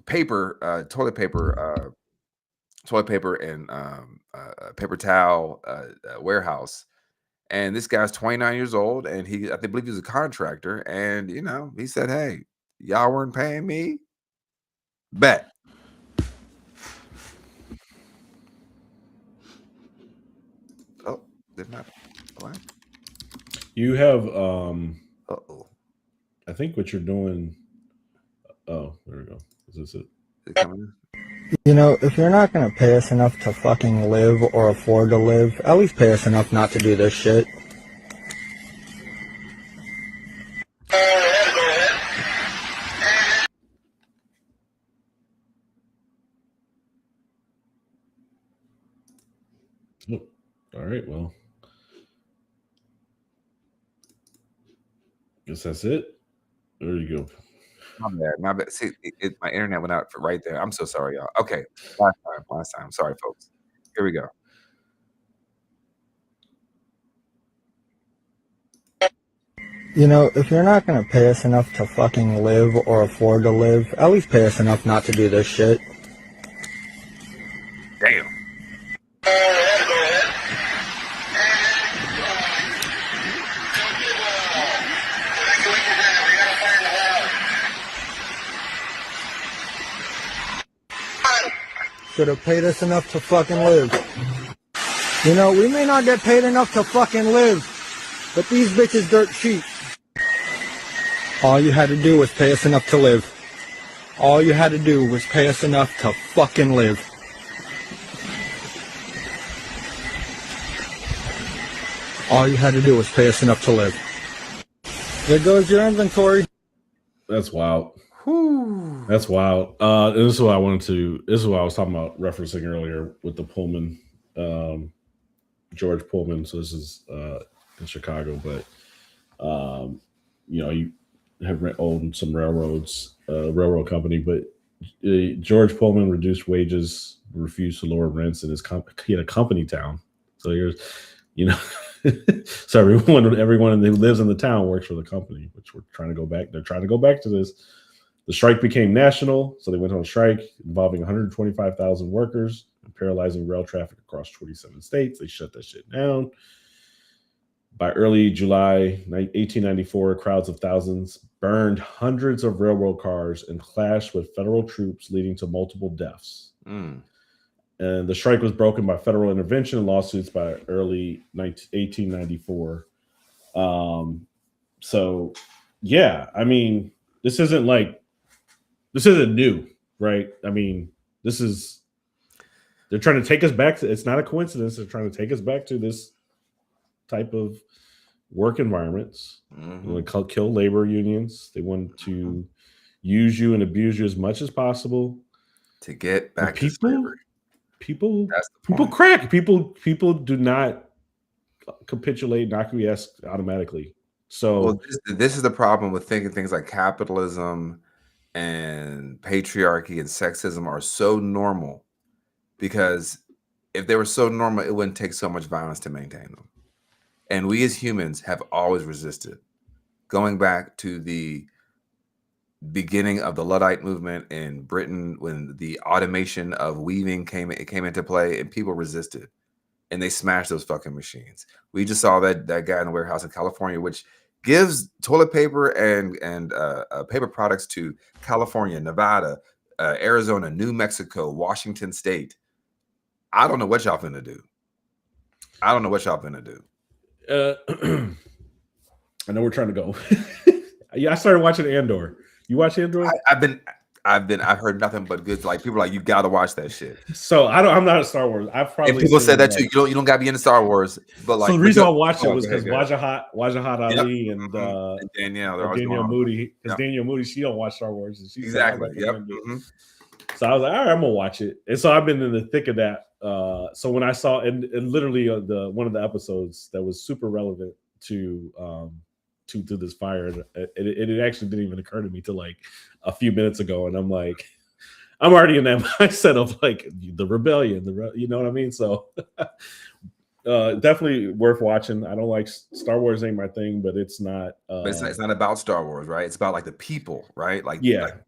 paper, toilet paper and paper towel warehouse. And this guy's 29 years old, and I believe he was a contractor. And he said, "Hey, y'all weren't paying me. Bet." Oh, did not. What? You have Uh-oh. I think what you're doing. Oh, there we go. Is this it? Is it coming in? If you're not gonna pay us enough to fucking live or afford to live, at least pay us enough not to do this shit. Oh, all right, well. Guess that's it. There you go. My bad. See, my internet went out right there. I'm so sorry, y'all. Okay, last time. Sorry, folks. Here we go. If you're not gonna pay us enough to fucking live or afford to live, at least pay us enough not to do this shit. Damn. Should have paid us enough to fucking live. We may not get paid enough to fucking live, but these bitches dirt cheap. All you had to do was pay us enough to live. All you had to do was pay us enough to fucking live. All you had to do was pay us enough to live. There goes your inventory. That's wild. Whew. That's wild. This is what I was talking about, referencing earlier with the Pullman, George Pullman. So this is in Chicago, but you have owned some railroads, railroad company, but George Pullman reduced wages, refused to lower rents in he had a company town. So here's, so everyone who lives in the town works for the company, which we're trying to go back. They're trying to go back to this. The strike became national, so they went on a strike involving 125,000 workers and paralyzing rail traffic across 27 states. They shut that shit down. By early July 1894, crowds of thousands burned hundreds of railroad cars and clashed with federal troops, leading to multiple deaths. And the strike was broken by federal intervention and lawsuits by early 1894. So, yeah, I mean, this isn't new, right? I mean, they're trying to take us back to, it's not a coincidence. They're trying to take us back to this type of work environments. They want to kill labor unions. They want to use you and abuse you as much as possible to get back to slavery. People crack. People do not capitulate and acquiesce automatically. So this is the problem with thinking things like capitalism and patriarchy and sexism are so normal, because if they were so normal, it wouldn't take so much violence to maintain them. And we as humans have always resisted. Going back to the beginning of the Luddite movement in Britain, when the automation of weaving came into play, and people resisted, and they smashed those fucking machines. We just saw that guy in the warehouse in California, which gives toilet paper and paper products to California, Nevada, Arizona, New Mexico, Washington State. I don't know what y'all finna do. I know we're trying to go. Yeah, I started watching Andor. You watch Andor? I've heard nothing but good. Like, people are like, you gotta watch that shit. So I'm not a Star Wars. I've probably and people said that too. You don't gotta be into Star Wars, but like, so the reason I watched it was because Wajahat Ali and Danielle Moody. Because Danielle Moody, she don't watch Star Wars, and she exactly. So I was like, all right, I'm gonna watch it, and so I've been in the thick of that. So when I saw and literally one of the episodes that was super relevant to this fire, it actually didn't even occur to me till like a few minutes ago, and I'm like, I'm already in that mindset of like the rebellion, you know what I mean? So definitely worth watching. I don't like Star Wars ain't my thing, but it's not. But it's not about Star Wars, right? It's about like the people, right? Like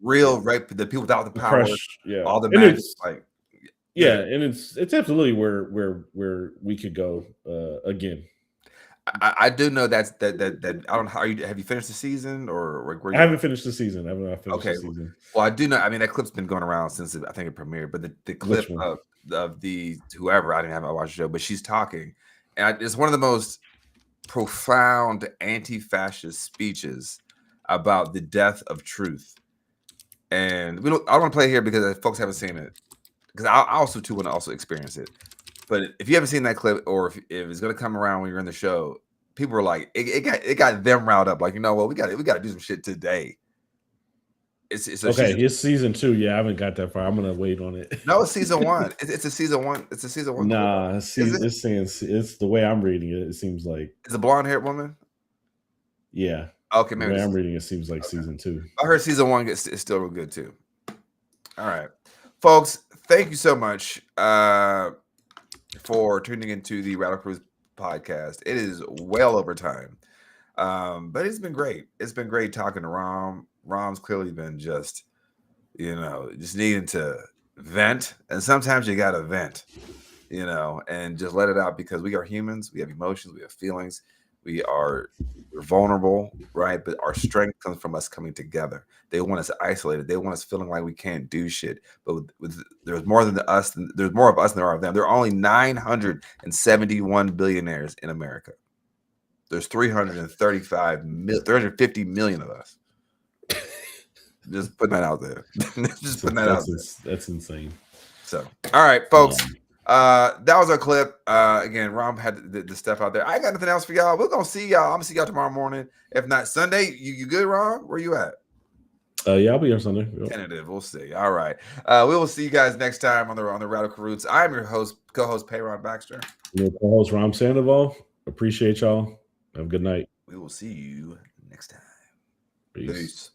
real, right? The people without the power, all the magic, like and it's absolutely where we could go again. I do know that I don't know how have you finished the season or I haven't finished the season. I haven't finished the season. Well, I do know. I mean, that clip's been going around since I think it premiered. But the clip of the whoever I haven't watched the show, but she's talking, and it's one of the most profound anti-fascist speeches about the death of truth. And I don't want to play it here because folks haven't seen it. Because I also too want to also experience it. But if you haven't seen that clip, or if it's going to come around when you're in the show, people are like, it got them riled up. Like, you know what, we got to do some shit today. It's okay. It's season 2. Yeah, I haven't got that far. I'm gonna wait on it. No, it's season 1. It's a season 1. It's a season 1. Nah, it's the way I'm reading it. It seems like it's a blonde-haired woman. Yeah. Okay, maybe the way I'm reading it seems like season 2. I heard season 1 is still real good too. All right, folks, thank you so much for tuning into the Radical Cruise podcast. It is well over time, but it's been great. It's been great talking to Rom. Rom's clearly been just needing to vent, and sometimes you gotta vent, and just let it out, because we are humans. We have emotions. We have feelings. We're vulnerable, right? But our strength comes from us coming together. They want us isolated. They want us feeling like we can't do shit. But there's more than us. There's more of us than there are of them. There are only 971 billionaires in America. There's 350 million of us. Just putting that out there. That's insane. So, all right, folks. That was our clip. Again, Rom had the stuff out there. I got nothing else for y'all. We're gonna see y'all. I'm gonna see y'all tomorrow morning. If not Sunday, you good, Rom? Where you at? Yeah, I'll be here Sunday. Tentative. We'll see. All right. We will see you guys next time on the Radical Roots. I'm your co-host Peyron Baxter. Your co-host Rom Sandoval. Appreciate y'all. Have a good night. We will see you next time. Peace.